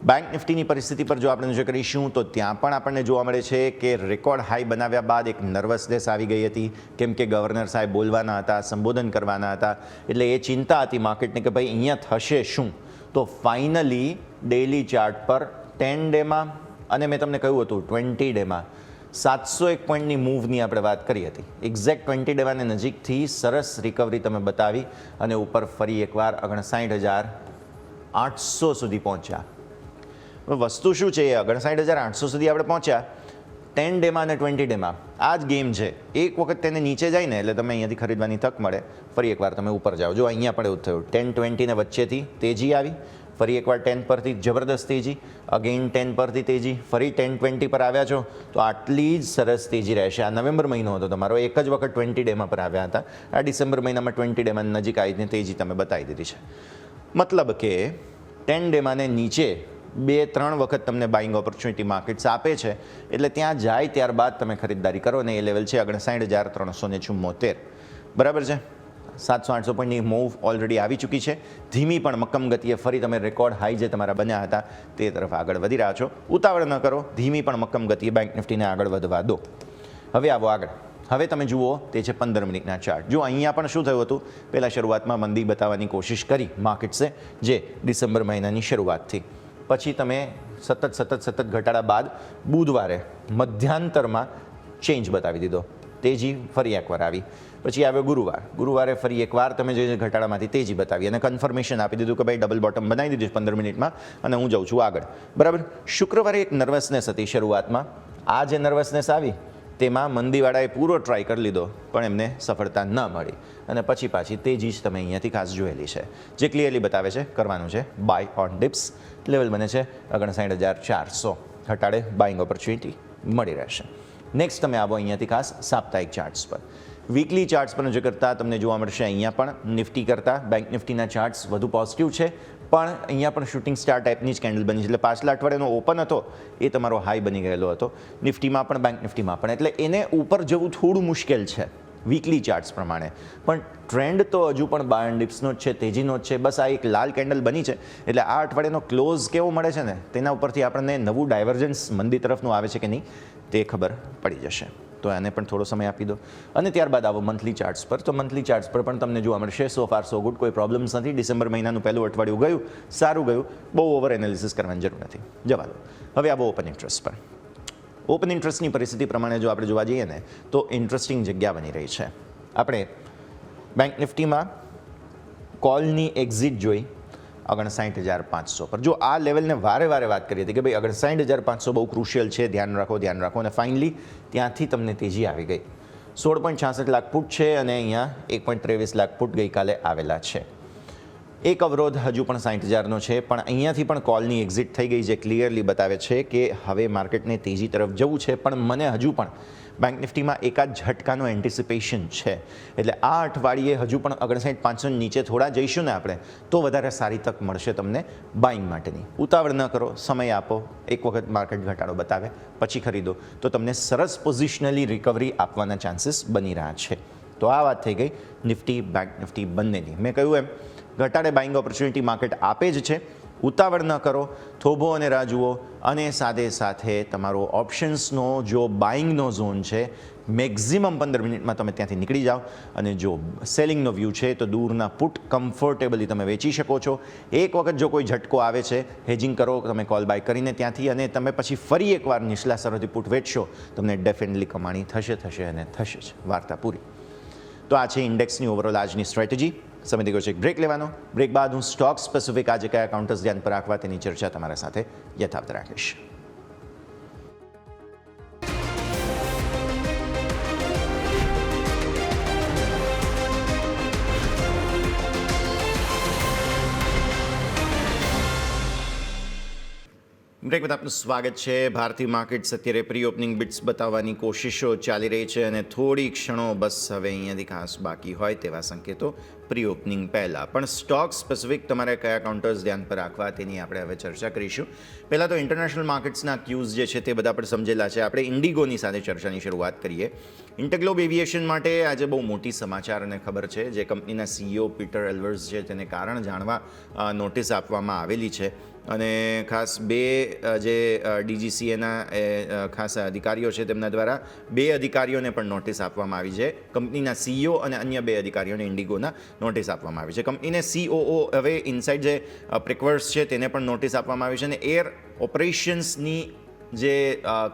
બેંક નિફ્ટીની પરિસ્થિતિ પર જો આપણે નજર કરીશું તો ત્યાં પણ આપણને જોવા મળે છે કે રેકોર્ડ હાઈ બનાવ્યા બાદ એક નર્વસનેસ આવી ગઈ હતી, કેમ કે ગવર્નર સાહેબ બોલવાના હતા, સંબોધન કરવાના હતા. એટલે એ ચિંતા હતી માર્કેટને કે ભાઈ અહીંયા થશે શું. તો ફાઇનલી ડેઇલી ચાર્ટ પર 10 ડેમાં અને મેં તમને કહ્યું હતું 20 ડેમાં 701 પોઈન્ટની મૂવની આપણે વાત કરી હતી. એક્ઝેક્ટ 20 ડેવાને નજીકથી સરસ રિકવરી તમે બતાવી અને ઉપર ફરી એકવાર 59,800 સુધી પહોંચ્યા. વસ્તુ શું છે? 59,800 સુધી આપણે પહોંચ્યા 10 ડેમાં અને 20 ડેમાં. આ જ ગેમ છે. એક વખત તેને નીચે જાય ને એટલે તમે અહીંયાથી ખરીદવાની તક મળે, ફરી એકવાર તમે ઉપર જાઓ. જો અહીંયા પણ એવું થયું, 10-20ને વચ્ચેથી તેજી આવી, ફરી એકવાર 10 પરથી જબરદસ્ત તેજી, અગેઇન 10 પરથી તેજી, ફરી 10-20 પર આવ્યા છો તો આટલી જ સરસ તેજી રહેશે. આ નવેમ્બર મહિનો હતો તમારો, એક જ વખત 20 ડેમાં પર આવ્યા હતા. આ ડિસેમ્બર મહિનામાં 20 ડેમાં નજીક આવીને તેજી તમે બતાવી દીધી છે. મતલબ કે 10 ડેમાં ને નીચે 2-3 વખત તમને બાઇંગ ઓપોર્ચ્યુનિટી માર્કેટ્સ આપે છે, એટલે ત્યાં જાય ત્યારબાદ તમે ખરીદદારી કરો અને એ લેવલ છે 59,374. બરાબર છે. 700-800 પોઈન્ટની મૂવ ઓલરેડી આવી ચૂકી છે. ધીમી પણ મક્કમ ગતિએ ફરી તમે રેકોર્ડ હાઈ જે તમારા બન્યા હતા તે તરફ આગળ વધી રહ્યા છો. ઉતાવળ ન કરો, ધીમી પણ મક્કમ ગતિએ બેંક નિફ્ટીને આગળ વધવા દો. હવે આવો આગળ. હવે તમે જુઓ તે છે 15 મિનિટના ચાર્ટ. જો અહીંયા પણ શું થયું હતું, પહેલાં શરૂઆતમાં મંદી બતાવવાની કોશિશ કરી માર્કેટ્સે, જે ડિસેમ્બર મહિનાની શરૂઆતથી. પછી તમે સતત ઘટાડા બાદ બુધવારે મધ્યાંતરમાં ચેન્જ બતાવી દીધો. તેજી ફરી એકવાર આવી. પછી આવ્યો ગુરુવારે ફરી એકવાર તમે જે ઘટાડામાંથી તેજી બતાવી અને કન્ફર્મેશન આપી દીધું કે ભાઈ ડબલ બોટમ બનાવી દીધું 15 મિનિટમાં અને હું જાઉં છું આગળ. બરાબર. શુક્રવારે એક નર્વસનેસ હતી શરૂઆતમાં. આ જે નર્વસનેસ આવી તેમાં મંદીવાળાએ પૂરો ટ્રાય કરી લીધો, પણ એમને સફળતા ન મળી અને પછી પાછી તેજી જ તમે અહીંયાથી ખાસ જોયેલી છે, જે ક્લિયરલી બતાવે છે કરવાનું છે બાય ઓન ડિપ્સ. લેવલ બને છે 59,400. ઘટાડે બાઇંગ ઓપોર્ચ્યુનિટી મળી રહેશે. નેક્સ્ટ તમે આવો અહીંયાથી ખાસ સાપ્તાહિક ચાર્ટ્સ પર. વીકલી ચાર્ટ્સ પર નજર કરતાં તમને જોવા મળશે અહીંયા પણ નિફ્ટી કરતાં બેંક નિફ્ટીના ચાર્ટ્સ વધુ પોઝિટિવ છે, પણ અહીંયા પણ શૂટિંગ સ્ટાર ટાઈપની જ કેન્ડલ બની છે. એટલે પાછલા અઠવાડિયાનો ઓપન હતો એ તમારો હાઈ બની ગયેલો હતો નિફ્ટીમાં પણ બેંક નિફ્ટીમાં પણ, એટલે એને ઉપર જવું થોડું મુશ્કેલ છે વીકલી ચાર્ટ્સ પ્રમાણે. પણ ટ્રેન્ડ તો હજુ પણ બાય એન્ડ ડિપ્સનો જ છે, તેજીનો જ છે. બસ આ એક લાલ કેન્ડલ બની છે એટલે આ અઠવાડિયાનો ક્લોઝ કેવો મળે છે ને તેના ઉપરથી આપણને નવું ડાયવર્જન્સ મંદી તરફનું આવે છે કે નહીં તે ખબર પડી જશે. તો આને પણ થોડો સમય આપી દો અને ત્યારબાદ આવો મંથલી ચાર્ટ્સ પર. તો મંથલી ચાર્ટ્સ પર પણ તમને જોવા મળશે સો ફાર સો ગુડ, કોઈ પ્રોબ્લેમ્સ નથી. ડિસેમ્બર મહિનાનું પહેલું અઠવાડિયું ગયું, સારું ગયું, બહુ ઓવર એનાલિસિસ કરવાની જરૂર નથી, જવા દો. હવે આવો ઓપન ઇન્ટરેસ્ટ પર. ઓપન ઇન્ટરેસ્ટની પરિસ્થિતિ પ્રમાણે જો આપણે જોવા જઈએ ને તો ઇન્ટરેસ્ટિંગ જગ્યા બની રહી છે. આપણે બેંક નિફ્ટીમાં કોલની એક્ઝિટ જોઈ 59,500 પર. જો આ લેવલને વારે વાત કરી હતી કે ભાઈ 59,500 બહુ ક્રુશિયલ છે, ધ્યાન રાખો. અને ફાઇનલી ત્યાંથી તમને તેજી આવી ગઈ. 16.66 લાખ ફૂટ છે અને અહીંયા 1.23 લાખ ફૂટ ગઈકાલે આવેલા છે. એક અવરોધ હજુ પણ 60,000નો છે, પણ અહીંયાથી પણ કોલની એક્ઝિટ થઈ ગઈ, જે ક્લિયરલી બતાવે છે કે હવે માર્કેટને તેજી તરફ જવું છે. પણ મને હજુ પણ બેંક નિફ્ટીમાં એકાદ ઝટકાનો એન્ટિસિપેશન છે. એટલે આ અઠવાડિયે હજુ પણ 59,500 નીચે થોડા જઈશું ને આપણે તો વધારે સારી તક મળશે તમને બાઇંગ માટેની. ઉતાવળ ન કરો, સમય આપો. એક વખત માર્કેટ ઘટાડો બતાવે પછી ખરીદો તો તમને સરસ પોઝિશનલી રિકવરી આપવાના ચાન્સીસ બની રહ્યા છે. તો આ વાત થઈ ગઈ નિફ્ટી બેંક નિફ્ટી બંનેની. મેં કહ્યું એમ ઘટાડે બાઇંગ ઓપોર્ચ્યુનિટી માર્કેટ આપે જ છે. ઉતાવળ ન કરો, થોભો અને રાહ જુઓ અને સાથે તમારો ઓપ્શન્સનો જો બાઇંગનો ઝોન છે મેક્ઝિમમ 15 મિનિટમાં તમે ત્યાંથી નીકળી જાઓ અને જો સેલિંગનો વ્યૂ છે તો દૂરના પુટ કમ્ફર્ટેબલી તમે વેચી શકો છો. એક વખત જો કોઈ ઝટકો આવે છે હેજિંગ કરો તમે કોલ બાય કરીને ત્યાંથી અને તમે પછી ફરી એકવાર નીચલા સ્તરેથી પુટ વેચશો, તમને ડેફિનેટલી કમાણી થશે અને થશે જ. વાર્તા પૂરી. તો આ છે ઇન્ડેક્સની ઓવરઓલ આજની સ્ટ્રેટેજી. સમય થઈ ગયો છે એક બ્રેક લેવાનો. બ્રેક બાદ હું સ્ટોક સ્પેસિફિક આજે કયા કાઉન્ટર્સ ધ્યાન પર રાખવા તેની ચર્ચા તમારા સાથે યથાવત રાખીશ. બ્રેક બાદ આપનું સ્વાગત છે. ભારતીય માર્કેટ્સ અત્યારે પ્રી ઓપનિંગ બિટ્સ બતાવવાની કોશિશો ચાલી રહી છે અને થોડી ક્ષણો બસ હવે અહીંયાથી ખાસ બાકી હોય તેવા સંકેતો પ્રી ઓપનિંગ પહેલાં. પણ સ્ટોક સ્પેસિફિક તમારે કયા કાઉન્ટર્સ ધ્યાન પર રાખવા તેની આપણે હવે ચર્ચા કરીશું. પહેલાં તો ઇન્ટરનેશનલ માર્કેટ્સના ક્યુઝ જે છે તે બધા આપણે સમજેલા છે. આપણે ઇન્ડિગોની સાથે ચર્ચાની શરૂઆત કરીએ. ઇન્ટરગ્લોબ એવિએશન માટે આજે બહુ મોટી સમાચાર અને ખબર છે. જે કંપનીના CEO પીટર એલ્વર્સ છે તેને કારણ જાણવા નોટિસ આપવામાં આવેલી છે અને ખાસ બે જે DGCAના ખાસ અધિકારીઓ છે તેમના દ્વારા 2 અધિકારીઓને પણ નોટિસ આપવામાં આવી છે. કંપનીના CEO અને અન્ય 2 અધિકારીઓને ઇન્ડિગોના નોટિસ આપવામાં આવી છે. કંપનીને COO હવે ઇનસાઇડ જે પ્રિક્વર્સ છે તેને પણ નોટિસ આપવામાં આવી છે અને એર ઓપરેશન્સની જે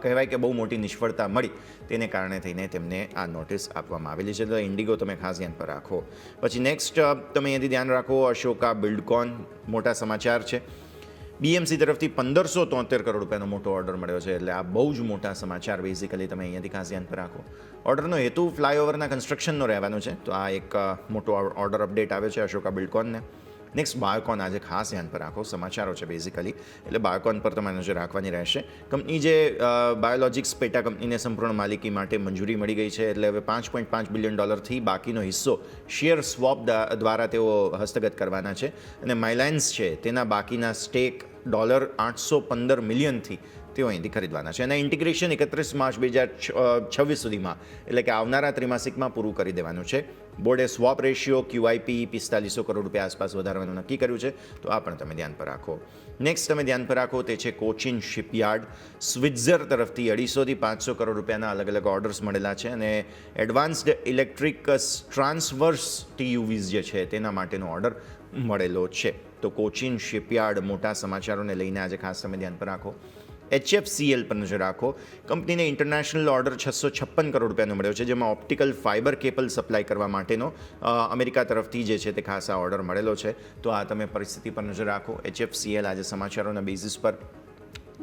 કહેવાય કે બહુ મોટી નિષ્ફળતા મળી તેને કારણે થઈને તેમને આ નોટિસ આપવામાં આવેલી છે. તો ઇન્ડિગો તમે ખાસ ધ્યાન પર રાખો. પછી નેક્સ્ટ તમે અહીંયાથી ધ્યાન રાખો અશોકા બિલ્ડકોન. મોટા સમાચાર છે. BMC તરફથી 1573 કરોડ રૂપિયાનો મોટો ઓર્ડર મળ્યો છે. એટલે આ બહુ જ મોટા સમાચાર બેઝિકલી તમે અહીંયાથી ખાસ ધ્યાન પર રાખો. ઓર્ડરનો હેતુ ફ્લાયઓવરના કન્સ્ટ્રક્શનનો રહેવાનો છે. તો આ એક મોટો ઓર્ડર અપડેટ આવ્યો છે અશોકા બિલ્ડકોનને. નેક્સ્ટ બાયોકોન આજે ખાસ ધ્યાન પર રાખો, સમાચારો છે બેઝિકલી, એટલે બાયોકોન પર તમારે નજર રાખવાની રહેશે. કંપની જે બાયોલોજિક્સ પેટા કંપનીને સંપૂર્ણ માલિકી માટે મંજૂરી મળી ગઈ છે, એટલે હવે $5.5 બિલિયન બાકીનો હિસ્સો શેર સ્વોપ દ્વારા તેઓ હસ્તગત કરવાના છે. અને માઇલાઇન્સ છે તેના બાકીના સ્ટેક $815 મિલિયનથી તેઓ અહીંથી ખરીદવાના છે. અને ઇન્ટિગ્રેશન 31 માર્ચ 2026 સુધીમાં, એટલે કે આવનારા ત્રિમાસિકમાં પૂરું કરી દેવાનું છે. બોર્ડે સ્વોપ રેશિયો QIP $4500 કરોડ આસપાસ વધારવાનું નક્કી કર્યું છે, તો આ પણ તમે ધ્યાન પર રાખો. નેક્સ્ટ તમે ધ્યાન પર રાખો તે છે કોચિન શિપયાર્ડ. સ્વિટ્ઝર તરફથી 250 થી 500 કરોડ રૂપિયાના અલગ અલગ ઓર્ડર્સ મળેલા છે, અને એડવાન્સ્ડ ઇલેક્ટ્રિક ટ્રાન્સવર્સ TUVs જે છે તેના માટેનો ઓર્ડર મળેલો છે. તો કોચિન શિપયાર્ડ મોટા સમાચારોને લઈને આજે ખાસ તમે ધ્યાન પર રાખો. HFCL પર નજર રાખો. કંપનીને ઇન્ટરનેશનલ ઓર્ડર 656 કરોડ રૂપિયાનો મળ્યો છે, જેમાં ઓપ્ટિકલ ફાઇબર કેબલ સપ્લાય કરવા માટેનો અમેરિકા તરફથી જે છે તે ખાસ આ ઓર્ડર મળેલો છે. તો આ તમે પરિસ્થિતિ પર નજર રાખો. HFCL આજે સમાચારોના બેઝિસ પર.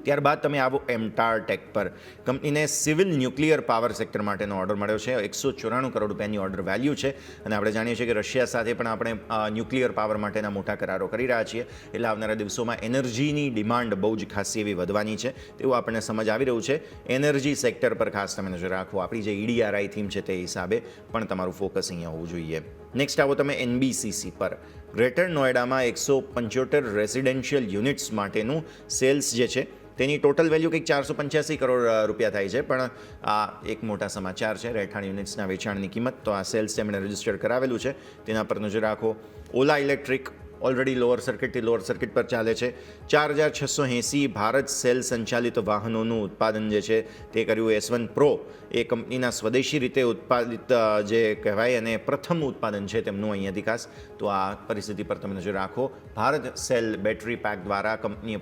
ત્યારબાદ તમે આવો એમટાર ટેક પર. કંપનીને સિવિલ ન્યુક્લિયર પાવર સેક્ટર માટેનો ઓર્ડર મળ્યો છે. 194 કરોડ રૂપિયાની ઓર્ડર વેલ્યુ છે, અને આપણે જાણીએ છીએ કે રશિયા સાથે પણ આપણે ન્યુક્લિયર પાવર માટેના મોટા કરારો કરી રહ્યા છીએ, એટલે આવનારા દિવસોમાં એનર્જીની ડિમાન્ડ બહુ જ ખાસી એવી વધવાની છે તેવું આપણને સમજ આવી રહ્યું છે. એનર્જી સેક્ટર પર ખાસ તમે નજર રાખો. આપણી જે EDRI થીમ છે તે હિસાબે પણ તમારું ફોકસ અહીંયા હોવું જોઈએ. નેક્સ્ટ આવો તમે NBCC પર. ગ્રેટર નોઈડામાં 175 રેસિડેન્શિયલ યુનિટ્સ માટેનું સેલ્સ જે છે તેની ટોટલ વેલ્યુ કંઈક 485 કરોડ રૂપિયા થાય છે, પણ આ એક મોટા સમાચાર છે. રહેઠાણ યુનિટ્સના વેચાણની કિંમત, તો આ સેલ્સ તેમણે રજિસ્ટર કરાવેલું છે, તેના પર નજર રાખો. ઓલા ઇલેક્ટ્રિક ઓલરેડી લોઅર સર્કિટથી લોઅર સર્કિટ પર ચાલે છે. 4680 ભારત સેલ સંચાલિત વાહનોનું ઉત્પાદન જે છે તે કર્યું S1 Pro. એ કંપનીના સ્વદેશી રીતે ઉત્પાદિત જે કહેવાય અને પ્રથમ ઉત્પાદન છે તેમનું અહીંયાથી ખાસ. તો આ પરિસ્થિતિ પર તમે નજર રાખો. ભારત સેલ બેટરી પેક દ્વારા કંપનીએ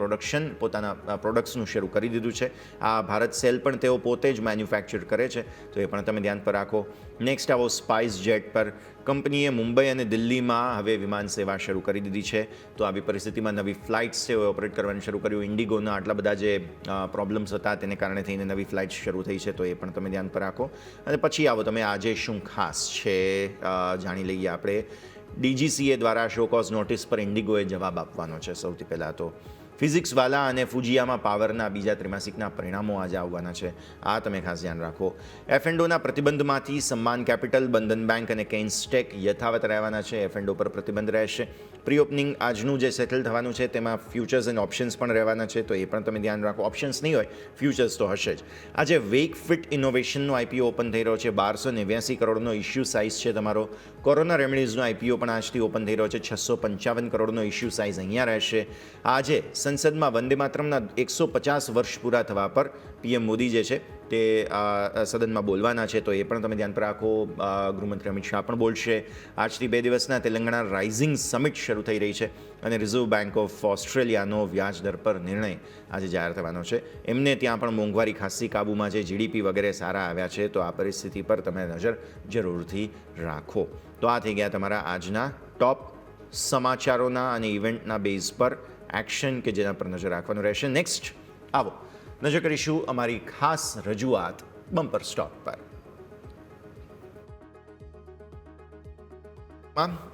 પોતાના પ્રોડક્ટ્સનું શરૂ કરી દીધું છે. આ ભારત સેલ પણ તેઓ પોતે જ મેન્યુફેક્ચર કરે છે, તો એ પણ તમે ધ્યાન પર રાખો. નેક્સ્ટ આવો સ્પાઇસ જેટ પર. કંપનીએ મુંબઈ અને દિલ્હીમાં હવે વિમાન સેવા શરૂ કરી દીધી છે, તો આવી પરિસ્થિતિમાં નવી ફ્લાઇટ્સ છે ઓપરેટ કરવાનું શરૂ કર્યું. ઇન્ડિગોના આટલા બધા જે પ્રોબ્લેમ્સ હતા તેને કારણે થઈને નવી ફ્લાઇટ્સ શરૂ થઈ છે, તો એ પણ તમે ધ્યાન પર રાખો. અને પછી આવો તમે આજે શું ખાસ છે જાણી લઈએ આપણે. DGCA દ્વારા શો કોઝ નોટિસ પર ઇન્ડિગોએ જવાબ આપવાનો છે. સૌથી પહેલાં તો ફિઝિક્સવાલા અને ફુજિયામા પાવરના બીજા ત્રિમાસિકના પરિણામો આજે આવવાના છે, આ તમે ખાસ ધ્યાન રાખો. F&Oના પ્રતિબંધમાંથી સમ્માન કેપિટલ, બંધન બેંક અને કેઇન્સટેક યથાવત રહેવાના છે. F&O પર પ્રતિબંધ રહેશે. પ્રી ઓપનિંગ આજનું જે સેટલ થવાનું છે તેમાં ફ્યુચર્સ એન્ડ ઓપ્શન્સ પણ રહેવાના છે, તો એ પણ તમે ધ્યાન રાખો. ઓપ્શન્સ નહીં હોય, ફ્યુચર્સ તો હશે જ. આજે વેકફિટ ઇનોવેશનનો IPO ઓપન થઈ રહ્યો છે. 1289 કરોડનો ઇશ્યુ સાઇઝ છે તમારો. કોરોના રેમેડીઝનો IPO પણ આજથી ઓપન થઈ રહ્યો છે. 655 કરોડનો ઇશ્યુ સાઇઝ અહીંયા રહેશે. આજે સંસદમાં વંદે માતરમના 150 વર્ષ પૂરા થવા પર PM મોદી જે છે તે સદનમાં બોલવાના છે, તો એ પણ તમે ધ્યાન પર રાખો. ગૃહમંત્રી અમિત શાહ પણ બોલશે. આજથી 2 દિવસના તેલંગાણા રાઇઝિંગ સમિટ શરૂ થઈ રહી છે, અને રિઝર્વ બેંક ઓફ ઓસ્ટ્રેલિયાનો વ્યાજ દર પર નિર્ણય આજે જાહેર થવાનો છે. એમને ત્યાં પણ મોંઘવારી ખાસી કાબૂમાં છે, GDP વગેરે સારા આવ્યા છે, તો આ પરિસ્થિતિ પર તમે નજર જરૂરથી રાખો. તો આ થઈ ગયા તમારા આજના ટોપ સમાચારોના અને ઇવેન્ટના બેઝ પર એક્શન કે જેના પર નજર રાખવાનું રહેશે. નેક્સ્ટ આવો નજર કરીશું અમારી ખાસ રજૂઆત બમ્પર સ્ટોક પર.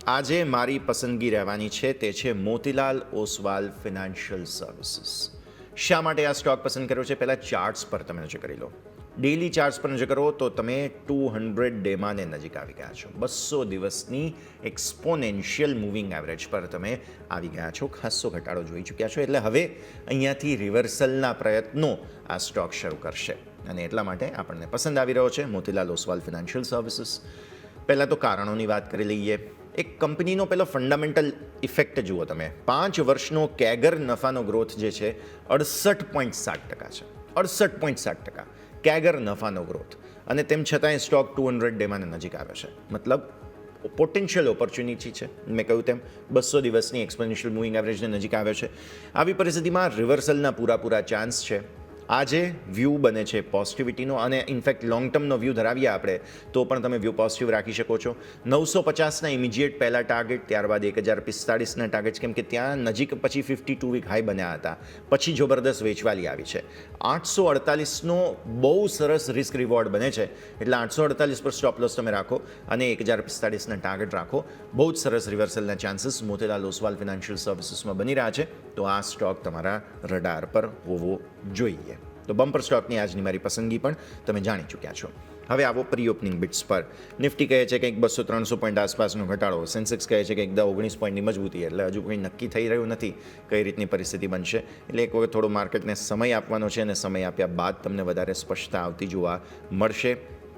આજે મારી પસંદગી રહેવાની છે તે છે મોતીલાલ ઓસવાલ ફિનાન્શિયલ સર્વિસીસ. શા માટે આ સ્ટોક પસંદ કર્યો છે? પહેલાં ચાર્ટ્સ પર તમે નજર કરી લો. ડેઇલી ચાર્ટ્સ પર નજર કરો તો તમે 200 ડેમાંને નજીક આવી ગયા છો. 200 દિવસની એક્સપોનેન્શિયલ મૂવિંગ એવરેજ પર તમે આવી ગયા છો. ખાસો ઘટાડો જોઈ ચૂક્યા છો, એટલે હવે અહીંયાથી રિવર્સલના પ્રયત્નો આ સ્ટોક શરૂ કરશે, અને એટલા માટે આપણને પસંદ આવી રહ્યો છે મોતીલાલ ઓસવાલ ફિનાન્શિયલ સર્વિસીસ. પહેલાં તો કારણોની વાત કરી લઈએ. એક કંપનીનો પેલો ફંડામેન્ટલ ઇફેક્ટ જુઓ તમે. 5 વર્ષનો કેગર નફાનો ગ્રોથ જે છે 68.7% છે. 68.7% કેગર નફાનો ગ્રોથ, અને તેમ છતાંય સ્ટોક 200 ડેમાં નજીક આવે છે. મતલબ પોટેન્શિયલ ઓપોર્ચ્યુનિટી છે. મેં કહ્યું તેમ 200 દિવસની એક્સપોનેન્શિયલ મૂવિંગ એવરેજને નજીક આવ્યો છે. આવી પરિસ્થિતિમાં રિવર્સલના પૂરા ચાન્સ છે. આજે વ્યૂ બને છે પોઝિટિવિટીનો, અને ઇનફેક્ટ લોંગ ટર્મનો વ્યૂ ધરાવીએ આપણે તો પણ તમે વ્યૂ પોઝિટિવ રાખી શકો છો. 950ના ઇમિડિયેટ પહેલા ટાર્ગેટ, ત્યારબાદ 1045ના ટાર્ગેટ, કેમ કે ત્યાં નજીક પછી 52 વીક હાઈ બન્યા હતા, પછી જબરદસ્ત વેચવાલી આવી છે. 848નો બહુ સરસ રિસ્ક રિવોર્ડ બને છે, એટલે 848 પર સ્ટોપ લોસ તમે રાખો અને 1045ના ટાર્ગેટ રાખો. બહુ જ સરસ રિવર્સલના ચાન્સીસ મોતીલાલ ઓસવાલ ફિનાન્શિયલ સર્વિસીસમાં બની રહ્યા છે, તો આ સ્ટોક તમારા રડાર પર હોવો જોઈએ. તો બમ્પર સ્ટોકની આજની મારી પસંદગી પણ તમે જાણી ચૂક્યા છો. હવે આવો પ્રી ઓપનિંગ બિટ્સ પર. નિફ્ટી કહે છે કંઈક 200-300 પોઈન્ટ આસપાસનો ઘટાડો, સેન્સેક્સ કહે છે કંઈક 19 પોઈન્ટની મજબૂતી, એટલે હજુ કંઈ નક્કી થઈ રહ્યું નથી કઈ રીતની પરિસ્થિતિ બનશે. એટલે એક વખત થોડો માર્કેટને સમય આપવાનો છે, અને સમય આપ્યા બાદ તમને વધારે સ્પષ્ટતા આવતી જોવા મળશે.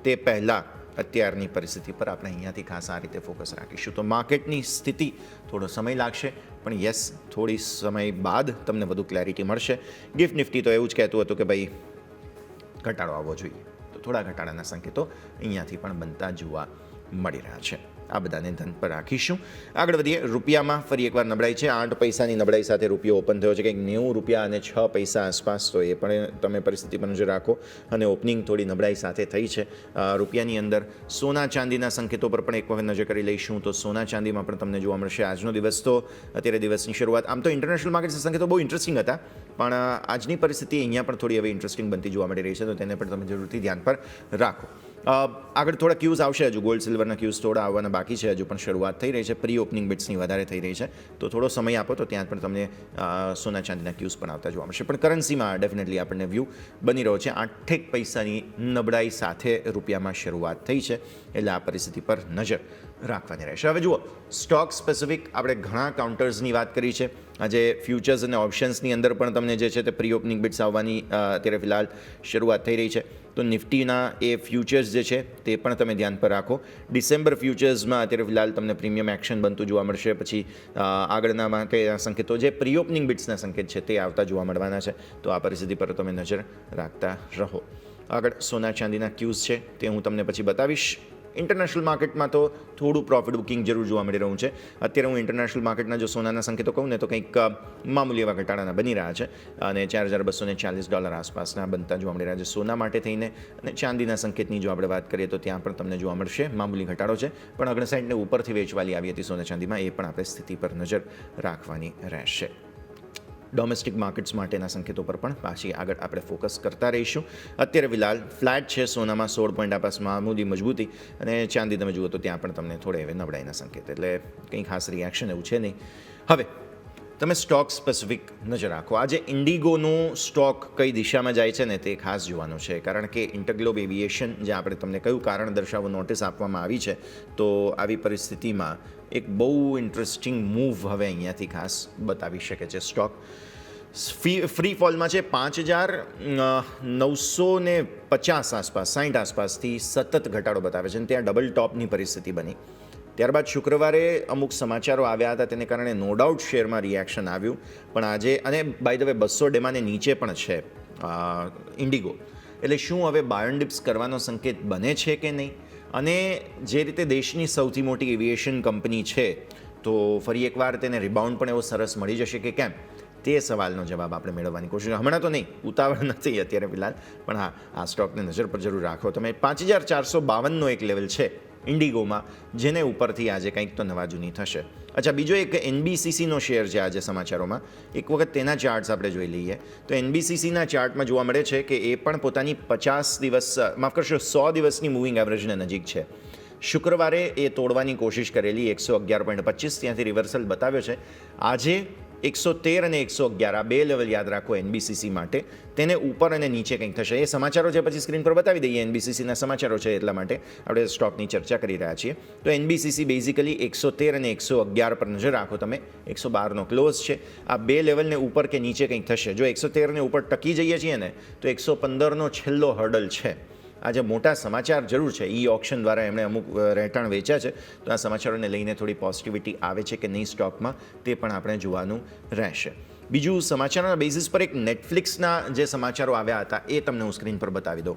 તે પહેલાં અત્યારની પરિસ્થિતિ પર આપણે અહીંયાથી ખાસ આ રીતે ફોકસ રાખીશું. તો માર્કેટની સ્થિતિ થોડો સમય લાગશે, પણ યસ, થોડી સમય બાદ તમને વધુ ક્લેરિટી મળશે. ગિફ્ટ નિફ્ટી તો એવું જ કહેતું હતું કે ભાઈ ઘટાડો આવવો જોઈએ, તો થોડા ઘટાડાના સંકેતો અહીંયાથી પણ બનતા જોવા મળી રહ્યા છે. આ બધાને ધન પર રાખીશું. આગળ વધીએ. રૂપિયામાં ફરી એકવાર નબળાઈ છે. 8 પૈસાની નબળાઈ સાથે રૂપિયો ઓપન થયો છે, કંઈક 90 રૂપિયા અને 6 પૈસા આસપાસ, તો એ પણ તમે પરિસ્થિતિ પર નજર રાખો. અને ઓપનિંગ થોડી નબળાઈ સાથે થઈ છે રૂપિયાની અંદર. સોના ચાંદીના સંકેતો પર પણ એક વખત નજર કરી લઈશું. તો સોના ચાંદીમાં પણ તમને જોવા મળશે આજનો દિવસ, તો અત્યારે દિવસની શરૂઆત આમ તો ઇન્ટરનેશનલ માર્કેટના સંકેતો બહુ ઇન્ટરેસ્ટિંગ હતા, પણ આજની પરિસ્થિતિ અહીંયા પણ થોડી હવે ઇન્ટરેસ્ટિંગ બનતી જોવા મળી રહી છે, તો તેને પણ તમે જરૂરથી ધ્યાન પર રાખો. આગળ થોડા ક્યુઝ આવશે, હજુ ગોલ્ડ સિલ્વરના ક્યુઝ થોડા આવવાના બાકી છે, હજુ પણ શરૂઆત થઈ રહી છે. પ્રી ઓપનિંગ બિટ્સની વધારે થઈ રહી છે, તો થોડો સમય આપો તો ત્યાં પણ તમને સોના ચાંદીના ક્યુઝ પણ આવતા જોવા મળશે. પણ કરન્સીમાં ડેફિનેટલી આપણને વ્યૂ બની રહ્યો છે. 8 પૈસાની નબળાઈ સાથે રૂપિયામાં શરૂઆત થઈ છે, એટલે આ પરિસ્થિતિ પર નજર રાખવાની રહેશે. હવે જુઓ, સ્ટોક સ્પેસિફિક આપણે ઘણા કાઉન્ટર્સની વાત કરી છે. આજે ફ્યુચર્સ અને ઓપ્શન્સની અંદર પણ તમને જે છે તે પ્રી ઓપનિંગ બિટ્સ આવવાની અત્યારે ફિલહાલ શરૂઆત થઈ રહી છે. તો નિફ્ટીના એ ફ્યુચર્સ જે છે તે પણ તમે ધ્યાન પર રાખો. ડિસેમ્બર ફ્યુચર્સમાં અત્યારે ફિલહાલ તમને પ્રીમિયમ એક્શન બનતું જોવા મળશે. પછી આગળના માટે સંકેતો જે પ્રી ઓપનિંગ બિટ્સના સંકેત છે તે આવતા જોવા મળવાના છે, તો આ પરિસ્થિતિ પર તમે નજર રાખતા રહો. આગળ સોના ચાંદીના ક્યુઝ છે તે હું તમને પછી બતાવીશ. ઇન્ટરનેશનલ માર્કેટમાં તો થોડું પ્રોફિટ બુકિંગ જરૂર જોવા મળી રહ્યું છે. અત્યારે હું ઇન્ટરનેશનલ માર્કેટના જો સોનાના સંકેતો કહું ને તો કંઈક મામૂલી એવા ઘટાડાના બની રહ્યા છે, અને $4,240 આસપાસના બનતા જોવા મળી રહ્યા છે સોના માટે થઈને. અને ચાંદીના સંકેતની જો આપણે વાત કરીએ તો ત્યાં પણ તમને જોવા મળશે મામૂલી ઘટાડો છે, પણ અગ્ર સાઈડને ઉપરથી વેચવાલી આવી હતી સોના ચાંદીમાં, એ પણ આપણે સ્થિતિ પર નજર રાખવાની રહેશે. ડોમેસ્ટિક માર્કેટ્સ માટેના સંકેતો પર પણ પાછી આગળ આપણે ફોકસ કરતા રહીશું. અત્યારે ફિલહાલ ફ્લેટ છે સોનામાં 16 પોઈન્ટ આસપાસમાં મામૂલી મજબૂતી, અને ચાંદી તમે જુઓ તો ત્યાં પણ તમને થોડે હવે નબળાઈના સંકેત, એટલે કંઈ ખાસ રિએક્શન એવું છે નહીં. હવે તમે સ્ટોક સ્પેસિફિક નજર રાખો. આજે ઇન્ડિગોનું સ્ટોક કઈ દિશામાં જાય છે ને તે ખાસ જોવાનું છે, કારણ કે ઇન્ટરગ્લોબ એવિએશન જે આપણે તમને કયું કારણ દર્શાવો નોટિસ આપવામાં આવી છે, તો આવી પરિસ્થિતિમાં એક બહુ ઇન્ટરેસ્ટિંગ મૂવ હવે અહીંયાથી ખાસ બતાવી શકે છે સ્ટોક. ફ્રી ફોલમાં છે 5,950 આસપાસ, 60 આસપાસથી સતત ઘટાડો બતાવે છે, અને ત્યાં ડબલ ટોપની પરિસ્થિતિ બની. ત્યારબાદ શુક્રવારે અમુક સમાચારો આવ્યા હતા, તેને કારણે નો ડાઉટ શેરમાં રિએક્શન આવ્યું. પણ આજે, અને બાય ધ વે 200 ડેમાને નીચે પણ છે ઇન્ડિગો, એટલે શું હવે બાય એન્ડ ડિપ્સ કરવાનો સંકેત બને છે કે નહીં? અને જે રીતે દેશની સૌથી મોટી એવિએશન કંપની છે, તો ફરી એકવાર તેને રિબાઉન્ડ પણ એવો સરસ મળી જશે કે કેમ, તે સવાલનો જવાબ આપણે મેળવવાની કોશિશ. હમણાં તો નહીં, ઉતાવળ નથી અત્યારે ફિલહાલ, પણ હા, આ સ્ટોકને નજર પર જરૂર રાખો તમે. 5,452નો એક લેવલ છે ઇન્ડિગોમાં, જેને ઉપરથી આજે કંઈક તો નવા જૂની થશે. અચ્છા, બીજો એક NBCCનો શેર છે આજે સમાચારોમાં, એક વખત તેના ચાર્ટ્સ આપણે જોઈ લઈએ. તો NBCCના ચાર્ટમાં જોવા મળે છે કે એ પણ પોતાની 50 દિવસ, માફ કરશો 100 દિવસની મૂવિંગ એવરેજને નજીક છે. શુક્રવારે એ તોડવાની કોશિશ કરેલી 111.25, ત્યાંથી રિવર્સલ બતાવ્યો છે. આજે 113 અને 111 આ બે લેવલ યાદ રાખો NBCC માટે, તેને ઉપર અને નીચે કંઈક થશે. એ સમાચારો છે પછી સ્ક્રીન પર બતાવી દઈએ. NBCCના સમાચારો છે એટલા માટે આપણે સ્ટોકની ચર્ચા કરી રહ્યા છીએ. તો NBCC બેઝિકલી 113 અને 111 પર નજર રાખો તમે. 112નો ક્લોઝ છે. આ બે લેવલને ઉપર કે નીચે કંઈક થશે. જો 113ને ઉપર ટકી જઈએ છીએ ને તો 115નો છેલ્લો હર્ડલ છે. આજે મોટા સમાચાર જરૂર છે. ઈ ઓક્શન દ્વારા એમણે અમુક રહેઠાણ વેચ્યા છે, તો આ સમાચારોને લઈને થોડી પોઝિટિવિટી આવે છે કે નહીં સ્ટોકમાં, તે પણ આપણે જોવાનું રહેશે. બીજું સમાચારોના બેઝિસ પર એક નેટફ્લિક્સના જે સમાચારો આવ્યા હતા એ તમને હું સ્ક્રીન પર બતાવી દઉં.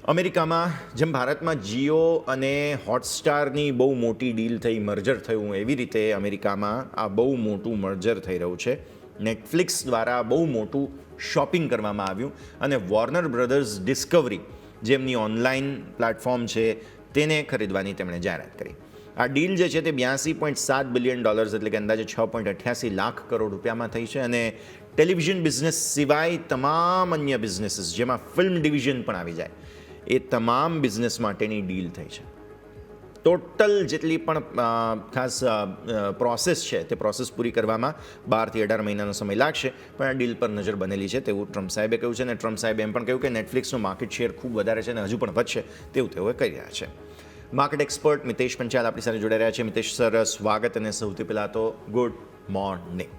અમેરિકામાં જેમ ભારતમાં જીઓ અને હોટસ્ટારની બહુ મોટી ડીલ થઈ, મર્જર થયું, એવી રીતે અમેરિકામાં આ બહુ મોટું મર્જર થઈ રહ્યું છે નેટફ્લિક્સ દ્વારા બહુ મોટું શોપિંગ કરવામાં આવ્યું અને વોર્નર બ્રધર્સ ડિસ્કવરી જેમની ઓનલાઈન પ્લેટફોર્મ છે તેને ખરીદવાની તેમણે જાહેરાત કરી. આ ડીલ જે છે તે $82.7 બિલિયન એટલે કે અંદાજે 6.88 લાખ કરોડ રૂપિયામાં થઈ છે અને ટેલિવિઝન બિઝનેસ સિવાય તમામ અન્ય બિઝનેસીસ જેમાં ફિલ્મ ડિવિઝન પણ આવી જાય એ તમામ બિઝનેસ માટેની ડીલ થઈ છે. ટોટલ જેટલી પણ ખાસ પ્રોસેસ છે તે પ્રોસેસ પૂરી કરવામાં 12 થી 18 મહિનાનો સમય લાગશે, પણ આ ડીલ પર નજર બનેલી છે તેવું ટ્રમ્પ સાહેબે કહ્યું છે. અને ટ્રમ્પ સાહેબે એમ પણ કહ્યું કે નેટફ્લિક્સનું માર્કેટ શેર ખૂબ વધારે છે અને હજુ પણ વધશે તેવું તેઓ કહી રહ્યા છે. માર્કેટ એક્સપર્ટ મિતેશ પંચાલ આપણી સાથે જોડાઈ રહ્યા છે. મિતેશ સર, સ્વાગત અને સૌથી પહેલાં તો ગુડ મોર્નિંગ.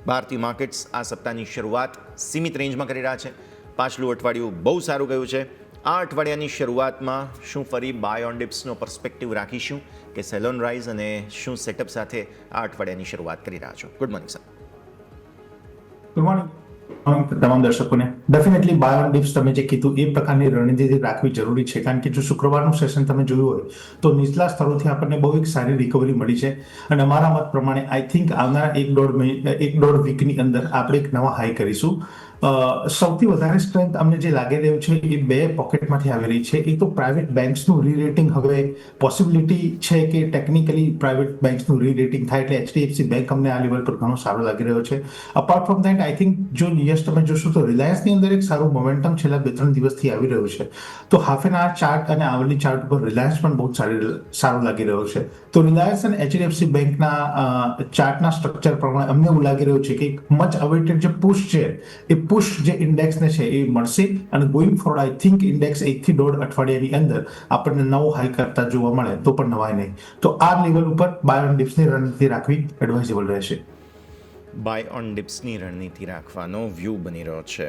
ભારતીય માર્કેટ્સ આ સપ્તાહની શરૂઆત સીમિત રેન્જમાં કરી રહ્યા છે. પાછલું અઠવાડિયું બહુ સારું ગયું છે. આ અઠવાડિયાની શરૂઆતમાં શું ફરી બાય ઓન ડિપ્સનો પર્સપેક્ટિવ રાખીશું કે સેલ ઓન રાઇઝ, અને શું સેટઅપ સાથે આ અઠવાડિયાની શરૂઆત કરી રહ્યા છો? Good morning sir. Good morning તમામ દર્શકોને. ડેફિનેટલી બાય ઓન ડિપ્સ તમે જે કીધું એ પ્રકારની રણનીતિ રાખવી જરૂરી છે, કારણ કે જો શુક્રવારનું સેશન તમે જોયું હોય તો નીચલા સ્તરોથી આપણને બહુ એક સારી રિકવરી મળી છે અને અમારા મત પ્રમાણે આઈ થિંક આવનારા એક દોઢ વીકની અંદર આપણે એક નવા હાઈ કરીશું. સૌથી વધારે સ્ટ્રેન્થ અમને જે લાગી રહ્યું છે એ બે પોકેટમાંથી આવી રહી છે. એક તો પ્રાઇવેટ બેન્ક્સનું રીરેટિંગ હવે પોસિબિલિટી છે કે ટેકનિકલી પ્રાઇવેટ બેન્ક્સનું રીરેટિંગ થાય, એટલે HDFC બેંક અમને આ લેવલ પર ઘણો સારો લાગી રહ્યો છે. Apart from that I think જો યસ તમે જોશો તો રિલાયન્સની અંદર એક સારું મોમેન્ટમ છેલ્લા 2-3 દિવસથી આવી રહ્યું છે. તો હાફ એન આવર ચાર્ટ અને આવરની ચાર્ટ ઉપર રિલાયન્સ પણ બહુ સારું લાગી રહ્યો છે. તો રિલાયન્સ અને HDFC બેંકના ચાર્ટના સ્ટ્રક્ચર પ્રમાણે અમને એવું લાગી રહ્યું છે કે એક મચ અવેટેડ જે પુશ છે એ પુશ જે ઇન્ડેક્સને છે એ મળશે અને going forward I think index 1 થી 1.5 અઠવાડિયાની અંદર આપણને નવો હાઈ કરતા જોવા મળે તો પણ નવાય નહીં. તો આ લેવલ ઉપર બાય ઓન ડિપ્સની રણનીતિ રાખવી એડવાઇઝેબલ રહેશે. બાય ઓન ડિપ્સની રણનીતિ રાખવાનો વ્યૂ બની રહ્યો છે.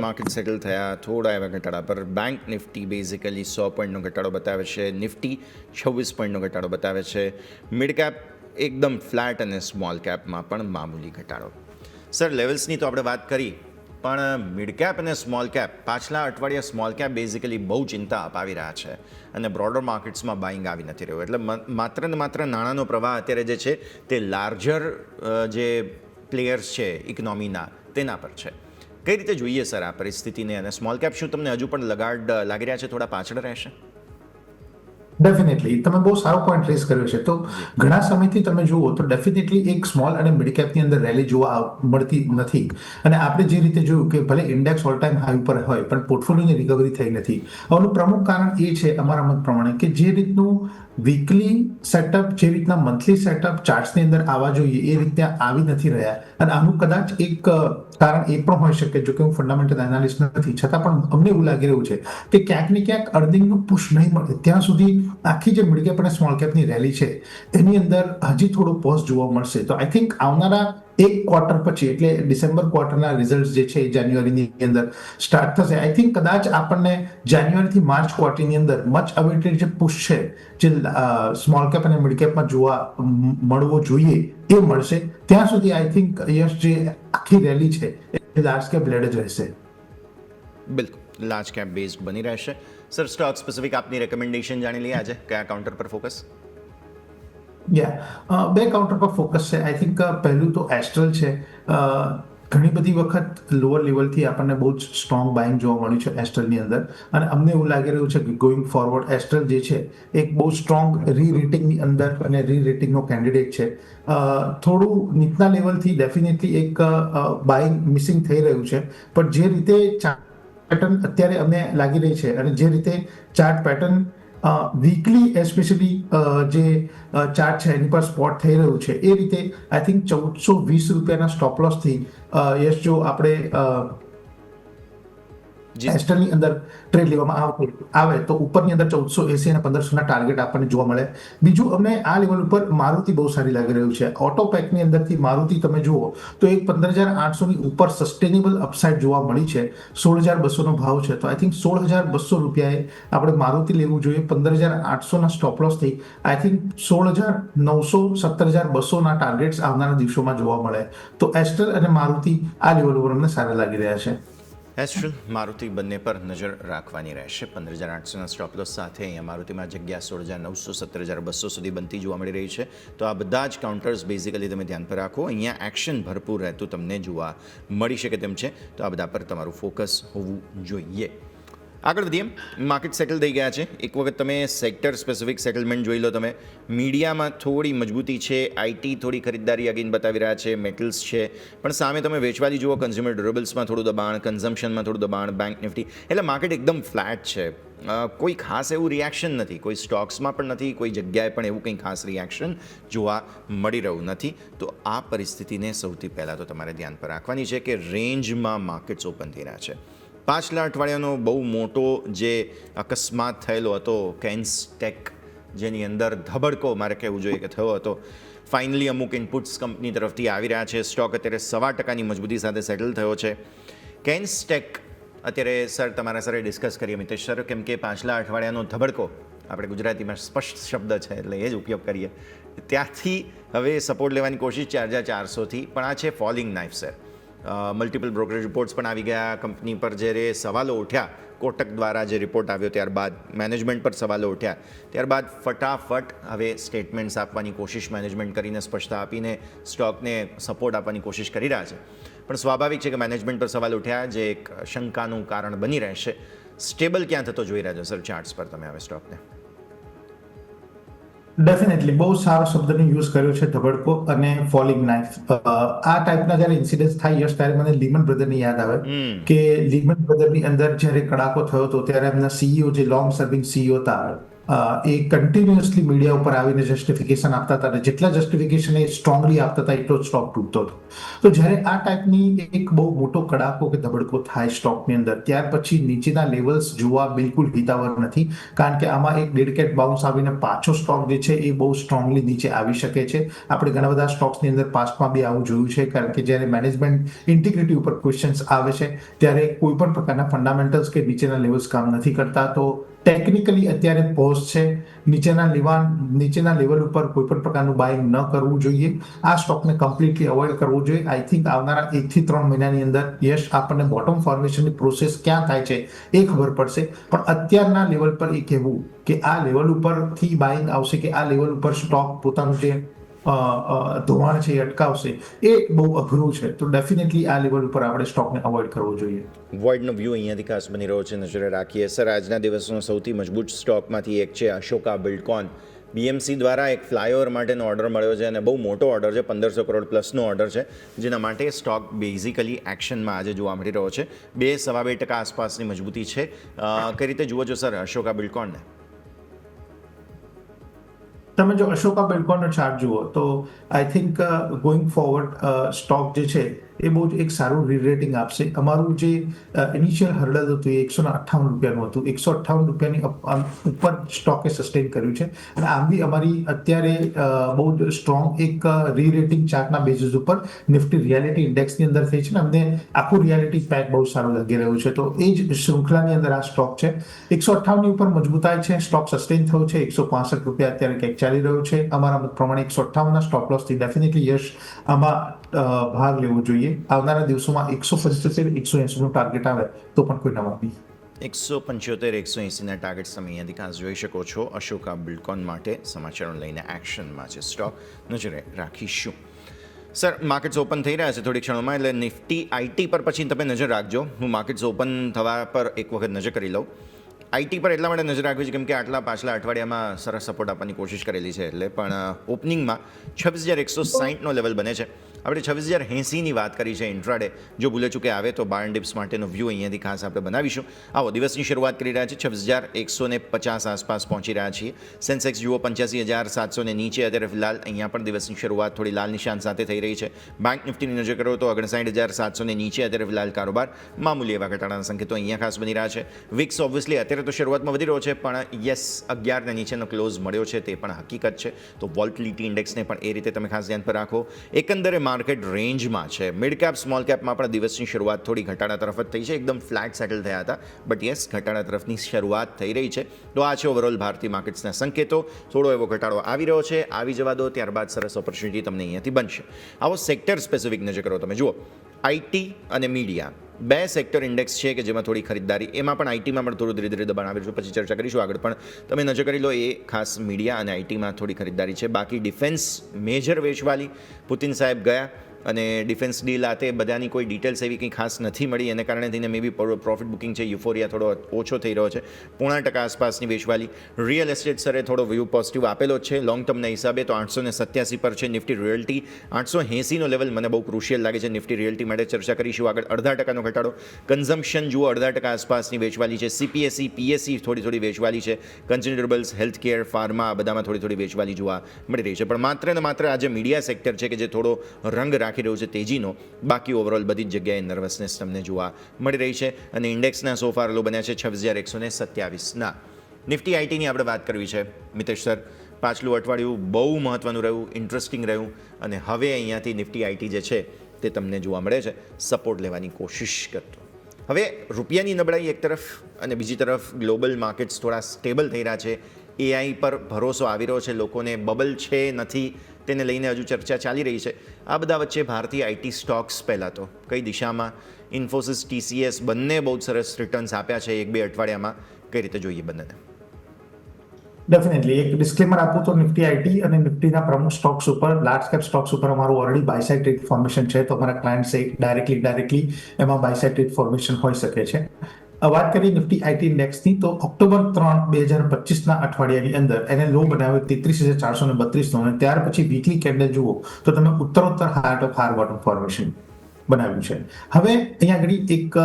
માર્કેટ સેટલ થયા થોડા એવા ઘટાડા પર. બેંક નિફ્ટી બેઝિકલી 100 પોઈન્ટનો ઘટાડો બતાવે છે. નિફ્ટી 26 પોઈન્ટનો ઘટાડો બતાવે છે. મિડ કેપ એકદમ ફ્લેટ અને સ્મોલ કેપમાં પણ મામૂલી ઘટાડો. સર, લેવલ્સની તો આપણે વાત કરી, પણ મિડ કેપ અને સ્મોલ કેપ પાછલા અઠવાડિયા સ્મોલ કેપ બેઝિકલી બહુ ચિંતા અપાવી રહ્યા છે અને બ્રોડર માર્કેટ્સમાં બાઇંગ આવી નથી રહ્યું. એટલે માત્ર ને માત્ર નાણાંનો પ્રવાહ અત્યારે જે છે તે લાર્જર જે પ્લેયર્સ છે ઇકોનોમીના તેના પર છે. કઈ રીતે જોઈએ સર આ પરિસ્થિતિને? અને સ્મોલ કેપ શું તમને હજુ પણ લગાડ લાગી રહ્યા છે થોડા પાછળ રહેશે? ડેફિનેટલી તમે બહુ સારો પોઈન્ટ રેઝ કર્યો છે. તો ઘણા સમયથી તમે જુઓ તો ડેફિનેટલી એક સ્મોલ અને મિડ કેપની અંદર રેલી જોવા મળતી નથી. અને આપણે જે રીતે જોયું કે ભલે ઇન્ડેક્સ ઓલ ટાઈમ હાઈ ઉપર હોય પણ પોર્ટફોલિયોની રિકવરી થઈ નથી. આનું પ્રમુખ કારણ એ છે અમારા મત પ્રમાણે કે જે રીતનું વીકલી સેટઅપ, જે રીતના મંથલી સેટઅપ ચાર્ટ્સની અંદર આવવા જોઈએ એ રીતના આવી નથી રહ્યા. અને આનું કદાચ એક કારણ એ પણ હોઈ શકે, જો કે હું ફંડામેન્ટલ એનાલિસ્ટ નથી, છતાં પણ અમને એવું લાગી રહ્યું છે કે ક્યાંક ને ક્યાંક અર્નિંગનું પુશ નહીં મળે ત્યાં સુધી આખી જે મિડ કેપ અને સ્મોલ કેપની રેલી છે એની અંદર હજી થોડો પોઝ જોવા મળશે. તો આઈ થિંક આવનારા એક ક્વાર્ટર પછી એટલે ડિસેમ્બર ક્વાર્ટરના રિઝલ્ટ જે છે એ જાન્યુઆરીની અંદર સ્ટાર્ટ થશે. આઈ થિંક કદાચ આપણને જાન્યુઆરીથી માર્ચ ક્વાર્ટરની અંદર મચ અવેટેડ જે પુશ છે જે સ્મોલ કેપ અને મિડ કેપમાં જોવા મળવો જોઈએ એ મળશે. ત્યાં સુધી આઈ થિંક યસ જે આખી રેલી છે એ લાર્જ કેપ લેડ જ રહેશે. બિલકુલ લાર્જ કેપ બેઝડ બની રહેશે. સર, સ્ટોક સ્પેસિફિક આપની રેકમેન્ડેશન જાણી લઈએ આજે. કયા કાઉન્ટર પર ફોકસ? બે કાઉન્ટર પર ફોકસ છે. આઈ થિંક પહેલું તો એસ્ટ્રલ છે. ઘણી બધી વખત લોઅર લેવલથી આપણને બહુ જ સ્ટ્રોંગ બાઇંગ જોવા મળ્યું છે એસ્ટ્રલની અંદર અને અમને એવું લાગી રહ્યું છે કે ગોઈંગ ફોરવર્ડ એસ્ટ્રલ જે છે એક બહુ સ્ટ્રોંગ રીરેટિંગની અંદર અને રીરેટિંગનો કેન્ડિડેટ છે. થોડું નીચના લેવલથી ડેફિનેટલી એક બાઇંગ મિસિંગ થઈ રહ્યું છે, પણ જે રીતે પેટર્ન અત્યારે અમને લાગી રહી છે અને જે રીતે ચાર્ટ પેટર્ન વીકલી એસ્પેશિયલી જે ચાર્ટ છે એની પર સ્પોટ થઈ રહ્યું છે એ રીતે આઈ થિંક 1420 રૂપિયાના સ્ટોપ લોસથી યસ જો આપણે એસ્ટરની અંદર ટ્રેડ લેવામાં આવે તો ઉપરની અંદર 1480 અને 1500 ટાર્ગેટ આપણને જોવા મળે. બીજું અમને આ લેવલ ઉપર મારુતિ બહુ સારી લાગી રહ્યું છે. ઓટોપેકની અંદરથી મારુતિ તમે જુઓ તો એક 15,800ની ઉપર સસ્ટેનેબલ અપસાઇડ જોવા મળી છે. 16,200નો ભાવ છે, તો આઈ થિંક 16,200 રૂપિયાએ આપણે મારુતિ લેવું જોઈએ. 15,800ના સ્ટોપ લોસથી આઈ થિંક 16,900 17,200ના ટાર્ગેટ્સ આવનારા દિવસોમાં જોવા મળે. તો એસ્ટર અને મારુતિ આ લેવલ ઉપર અમને સારા લાગી રહ્યા છે. એસ્ટ્રલ મારુતિ બંને પર નજર રાખવાની રહેશે. 15,800ના સ્ટોપ લોસ સાથે અહીંયા મારુતિમાં જગ્યા 16,900 17,200 સુધી બનતી જોવા મળી રહી છે. તો આ બધા જ કાઉન્ટર્સ બેઝિકલી તમે ધ્યાન પર રાખો. અહીંયા એક્શન ભરપૂર રહેતું તમને જોવા મળી શકે તેમ છે. તો આ બધા પર તમારું ફોકસ હોવું જોઈએ. આગળ વધીએ. માર્કેટ સેટલ થઈ ગયા છે. એક વખત તમે સેક્ટર સ્પેસિફિક સેટલમેન્ટ જોઈ લો. તમે મીડિયામાં થોડી મજબૂતી છે, આઈટી થોડી ખરીદદારી અગેન બતાવી રહ્યા છે, મેટલ્સ છે, પણ સામે તમે વેચવાલી જુઓ, કન્ઝ્યુમર ડ્યુરેબલ્સમાં થોડું દબાણ, કન્ઝમ્પશનમાં થોડું દબાણ, બેંક નિફ્ટી, એટલે માર્કેટ એકદમ ફ્લેટ છે. કોઈ ખાસ એવું રિએક્શન નથી, કોઈ સ્ટોક્સમાં પણ નથી, કોઈ જગ્યાએ પણ એવું કંઈ ખાસ રિએક્શન જોવા મળી રહ્યું નથી. તો આ પરિસ્થિતિને સૌથી પહેલાં તો તમારે ધ્યાન પર રાખવાની છે કે રેન્જમાં માર્કેટ્સ ઓપન થઈ રહ્યા છે. પાછલા અઠવાડિયાનો બહુ મોટો જે અકસ્માત થયેલો હતો, કેન્સટેક, જેની અંદર ધબડકો મારે કહેવું જોઈએ કે થયો હતો, ફાઇનલી અમુક ઇનપુટ્સ કંપની તરફથી આવી રહ્યા છે. સ્ટોક અત્યારે 1.25% મજબૂતી સાથે સેટલ થયો છે. કેન્સટેક અત્યારે સર તમારા સરે ડિસ્કસ કરીએ મિતેશ સર, કેમ કે પાછલા અઠવાડિયાનો ધબડકો આપણે ગુજરાતીમાં સ્પષ્ટ શબ્દ છે એટલે એ જ ઉપયોગ કરીએ. ત્યાંથી હવે સપોર્ટ લેવાની કોશિશ 4,400થી, પણ આ છે falling knife sir. Multiple brokerage reports પણ આવી ગયા કંપની પર. જ્યારે સવાલો ઉઠ્યા કોટક દ્વારા જે રિપોર્ટ આવ્યો ત્યારબાદ મેનેજમેન્ટ પર સવાલો ઉઠ્યા, ત્યારબાદ ફટાફટ હવે સ્ટેટમેન્ટ્સ આપવાની કોશિશ મેનેજમેન્ટ કરીને, સ્પષ્ટતા આપીને સ્ટોકને સપોર્ટ આપવાની કોશિશ કરી રહ્યા છે. પણ સ્વાભાવિક છે કે મેનેજમેન્ટ પર સવાલ ઉઠ્યા જે એક શંકાનું કારણ બની રહેશે. સ્ટેબલ ક્યાં થતો જોઈ રહ્યા છો સર ચાર્ટ્સ પર તમે હવે સ્ટોકને? ડેફિનેટલી બહુ સારો શબ્દનો યુઝ કર્યો છે, ધબડકો અને ફોલિંગ નાઇફ. આ ટાઈપના જ્યારે ઇન્સિડન્સ થાય યશ, ત્યારે મને લીમન બ્રધરની યાદ આવે કે લીમન બ્રધરની અંદર જ્યારે કડાકો થયો હતો ત્યારે એમના સીઈઓ, જે લોંગ સર્વિંગ સીઈઓ હતા, એ કન્ટિન્યુઅસલી મીડિયા ઉપર આવીને જસ્ટિફિકેશન આપતા હતા, અને જેટલા જસ્ટિફિકેશન એ સ્ટ્રોંગલી આપતા હતા એટલો સ્ટોક તૂટતો હતો. તો જ્યારે આ ટાઈપની એક બહુ મોટો કડાકો કે ધબડકો થાય સ્ટોકની અંદર, ત્યાર પછી નીચેના લેવલ્સ જોવા બિલકુલ હિતાવહ નથી, કારણ કે આમાં એક ડેડ બાઉન્સ આવીને પાછો સ્ટોક જે છે એ બહુ સ્ટ્રોંગલી નીચે આવી શકે છે. આપણે ઘણા બધા સ્ટોક્સની અંદર પાસ્ટમાં બી આવું જોયું છે, કારણ કે જ્યારે મેનેજમેન્ટ ઇન્ટિગ્રિટી ઉપર ક્વેશ્ચન્સ આવે છે ત્યારે કોઈ પણ પ્રકારના ફંડામેન્ટલ્સ કે નીચેના લેવલ્સ કામ નથી કરતા. તો ટેકનિકલી અત્યારે પોઝ છે. નીચેના લેવલ ઉપર કોઈ પણ પ્રકારનું બાઇંગ ન કરવું જોઈએ. આ સ્ટોકને કમ્પ્લીટલી અવોઇડ કરવું જોઈએ. આઈ થિંક આવનારા 1 થી 3 મહિનાની અંદર યશ આપણને બોટમ ફોર્મેશનની પ્રોસેસ ક્યાં થાય છે એ ખબર પડશે. પણ અત્યારના લેવલ પર એ કહેવું કે આ લેવલ ઉપરથી બાઇંગ આવશે કે આ લેવલ ઉપર સ્ટોક પોતાનું જે ધોવાણ છે એ અટકાવશે, એ બહુ અઘરું છે. તો ડેફિનેટલી આ લેવલ ઉપર આપણે સ્ટોકને અવોઇડ કરવો જોઈએ. વોઇડનો વ્યૂ અહીંયાથી ખાસ બની રહ્યો છે, નજરે રાખીએ. સર, આજના દિવસનો સૌથી મજબૂત સ્ટોકમાંથી એક છે અશોકા બિલ્ડકોન. બીએમસી દ્વારા એક ફ્લાયઓવર માટેનો ઓર્ડર મળ્યો છે અને બહુ મોટો ઓર્ડર છે, 1,500 કરોડ પ્લસનો ઓર્ડર છે, જેના માટે સ્ટોક બેઝિકલી એક્શનમાં આજે જોવા મળી રહ્યો છે. 2-2.5% આસપાસની મજબૂતી છે. કઈ રીતે જુઓ છો સર અશોકા બિલ્ડકોનને? તમે જો અશોકા બિલ્ડકોનનો ચાર્ટ જુઓ તો I think going forward stock જે છે એ બહુ જ એક સારું રીરેટિંગ આપશે. અમારું જે ઇનિશિયલ હર્ડલ હતું એ 158 રૂપિયાનું હતું. 158 રૂપિયાની ઉપર સ્ટોકે સસ્ટેન કર્યું છે, અને આમ બી અમારી અત્યારે બહુ જ સ્ટ્રોંગ એક રીરેટિંગ ચાર્ટના બેઝિસ ઉપર નિફ્ટી રિયાલિટી ઇન્ડેક્સની અંદર થઈ છે, ને અમને આખું રિયાલિટી પેક બહુ સારું લાગી રહ્યું છે. તો એ જ શૃંખલાની અંદર આ સ્ટોક છે. 158ની ઉપર મજબૂતાઈ છે, સ્ટોક સસ્ટેન થયો છે. 165 રૂપિયા અત્યારે ક્યાંક ચાલી રહ્યું છે. અમારા મત પ્રમાણે 158ના સ્ટોપ લોસથી ડેફિનેટલી યશ આમાં ભાગ લેવો જોઈએ. આવનારા દિવસોમાં 175-180નું ટાર્ગેટ આવે તો પણ કોઈ નવા નહીં. 175-180ના ટાર્ગેટ્સ તમે અહીંયાથી ખાસ જોઈ શકો છો. અશોકા બિલ્ડકોન માટે સમાચારો લઈને એક્શનમાં છે સ્ટોક, નજરે રાખીશું. સર, માર્કેટ્સ ઓપન થઈ રહ્યા છે થોડી ક્ષણોમાં, એટલે નિફ્ટી આઈટી પર પછી તમે નજર રાખજો. હું માર્કેટ્સ ઓપન થવા પર એક વખત નજર કરી લઉં. આઈટી પર એટલા માટે નજર રાખવી છે કેમ કે આટલા પાછલા અઠવાડિયામાં સરસ સપોર્ટ આપવાની કોશિશ કરેલી છે, એટલે પણ ઓપનિંગમાં 26,160નો લેવલ બને છે. આપણે 26,080ની વાત કરી છે ઇન્ટ્રાડે. જો ભૂલે ચૂકે આવે તો બાર ડિપ્સ માટેનો વ્યૂ અહીંયાથી ખાસ આપણે બનાવીશું. આવો દિવસની શરૂઆત કરી રહ્યા છીએ 26,150 આસપાસ પહોંચી રહ્યા છીએ. સેન્સેક્સ જુઓ 85,700ને નીચે અત્યારે ફિલહાલ. અહીંયા પણ દિવસની શરૂઆત થોડી લાલ નિશાન સાથે થઈ રહી છે. બેંક નિફ્ટીની નજર કરો તો 59,700ને નીચે અત્યારે ફિલહાલ કારોબાર. મામૂલી એવા ઘટાડાના સંકેતો અહીંયા ખાસ બની રહ્યા છે. વિક્સ ઓબ્વિયસલી અત્યારે તો શરૂઆતમાં વધી રહ્યો છે, પણ યસ 11ને નીચેનો ક્લોઝ મળ્યો છે તે પણ હકીકત છે. તો વોલ્ટિલિટી ઇન્ડેક્સને પણ એ રીતે તમે ખાસ ધ્યાન પર રાખો. એકંદરે માર્કેટ રેન્જમાં છે. મિડ કેપ સ્મોલ કેપમાં પણ દિવસની શરૂઆત થોડી ઘટાડા તરફ જ થઈ છે. એકદમ ફ્લેટ સેટલ થયા હતા, બટ યસ ઘટાડા તરફની શરૂઆત થઈ રહી છે. તો આ છે ઓવરઓલ ભારતીય માર્કેટ્સના સંકેતો. થોડો એવો ઘટાડો આવી રહ્યો છે, આવી જવા દો, ત્યારબાદ સરસ ઓપોર્ચ્યુનિટી તમને અહીંયાથી બનશે. આવો સેક્ટર સ્પેસિફિક નજર કરો તમે જુઓ. આઈટી અને મીડિયા બે સેક્ટર ઇન્ડેક્સ છે કે જેમાં થોડી ખરીદદારી, એમાં પણ આઈટીમાં પણ થોડું ધીરે ધીરે દબાણ આવ્યું છે, પછી ચર્ચા કરીશું આગળ, પણ તમે નજર કરી લો એ ખાસ મીડિયા અને આઈટીમાં થોડી ખરીદદારી છે. બાકી ડિફેન્સ મેજર વેચવાલી, પુતિન સાહેબ ગયા અને ડિફેન્સ ડીલ આ તે બધાની કોઈ ડિટેલ્સ એવી કંઈ ખાસ નથી મળી, એને કારણે થઈને મે બી પ્રોફિટ બુકિંગ છે, યુફોરિયા થોડો ઓછો થઈ રહ્યો છે, 0.5% આસપાસની વેચવાલી. રિયલ એસ્ટેટ સરે થોડો વ્યૂ પોઝિટિવ આપેલો છે લોંગ ટર્મના હિસાબે, તો 887 પર છે. નિફ્ટી રિયલ્ટી 880નો લેવલ મને બહુ ક્રુશિયલ લાગે છે. નિફ્ટી રિયલ્ટી માટે ચર્ચા કરીશું આગળ. 0.5% ઘટાડો. કન્ઝમ્પશન જુઓ 0.5% આસપાસની વેચવાલી છે. સીપીએસઈ પીએસઈ થોડી વેચવાલી છે. કન્ઝ્યુમરેબલ્સ, હેલ્થ કેર, ફાર્મા આ બધામાં થોડી વેચવાલી જોવા મળી રહી છે. પણ માત્ર ને માત્ર આજે મીડિયા સેક્ટર છે કે જે થોડો રંગ રાખી રહ્યું છે તેજીનો. બાકી ઓવરઓલ બધી જ જગ્યાએ નર્વસનેસ તમને જોવા મળી રહી છે અને ઇન્ડેક્સના સોફાર લો બન્યા છે 26,127ના. નિફ્ટી આઈટીની આપણે વાત કરવી છે મિતેશ સર. પાછલું અઠવાડિયું બહુ મહત્વનું રહ્યું, ઇન્ટરેસ્ટિંગ રહ્યું અને હવે અહીંયાથી નિફ્ટી આઈટી જે છે તે તમને જોવા મળે છે સપોર્ટ લેવાની કોશિશ કરતો. હવે રૂપિયાની નબળાઈ એક તરફ અને બીજી તરફ ગ્લોબલ માર્કેટ્સ થોડા સ્ટેબલ થઈ રહ્યા છે. એઆઈ પર ભરોસો આવી રહ્યો છે લોકોને, બબલ છે નથી તેને લઈને હજુ ચર્ચા ચાલી રહી છે. આ બધા વચ્ચે ભારતીય આઈટી સ્ટોક્સ પહેલાં તો કઈ દિશામાં? ઇન્ફોસિસ, ટીસીએસ બંને બહુ સરસ રિટર્ન્સ આપ્યા છે 1-2 અઠવાડિયામાં. કઈ રીતે જોઈએ બંનેને? ડેફિનેટલી એક ડિસ્ક્લેમર આપું તો નિફ્ટી આઈટી અને નિફ્ટીના પ્રમુખ સ્ટોક્સ ઉપર, લાર્જ કેપ સ્ટોક્સ ઉપર અમારું already buy side trade formation છે, તો અમારા ક્લાયન્ટ્સ ડાયરેક્ટલી એમાં બાય સાઇડ ટ્રેડ ફોર્મેશન હોઈ શકે છે. વાત કરીએ નિફ્ટી આઈટી ઇન્ડેક્સની તો ઓક્ટોબર 3, 2025ના અઠવાડિયાની અંદર એને લો બનાવ્યો 33,432નો અને ત્યાર પછી વીકલી કેન્ડલ જુઓ તો તમે ઉત્તરોત્તર હાર્ટ ઓફ હાર બોટમ ફોર્મેશન બનાવ્યું છે. હવે અહીંયા આગળ એક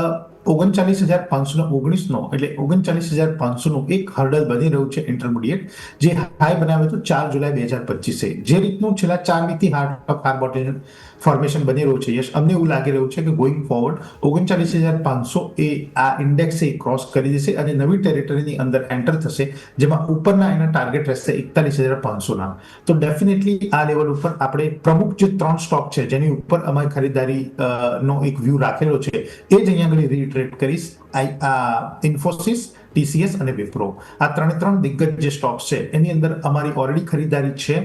39,519નો એટલે 39,500નું એક હર્ડલ બની રહ્યું છે ઇન્ટરમીડિયેટ, જે હાઈ બનાવ્યો હતો 4 જુલાઈ 2025. જે રીતનું છેલ્લા 4 વીકથી હાર્ટ ઓફ હાર બોટમ ફોર્મેશન બની રહ્યું છે, યસ અમને એવું લાગી રહ્યું છે કે ગોઈંગ ફોરવર્ડ 39,500 એ આ ઇન્ડેક્સે ક્રોસ કરી દેશે અને નવી ટેરિટરીની અંદર એન્ટર થશે, જેમાં ઉપરના એના ટાર્ગેટ રહેશે 41,500ના. તો ડેફિનેટલી આ લેવલ ઉપર આપણે પ્રમુખ જે 3 સ્ટોક છે જેની ઉપર અમારી ખરીદારી નો એક વ્યૂ રાખેલો છે એ જ અહીંયા આગળ રીટ્રેડ કરીશ. ઇન્ફોસિસ, ટીસીએસ અને વિપ્રો આ 3 દિગ્ગજ જે સ્ટોક્સ છે એની અંદર અમારી ઓલરેડી ખરીદારી છે.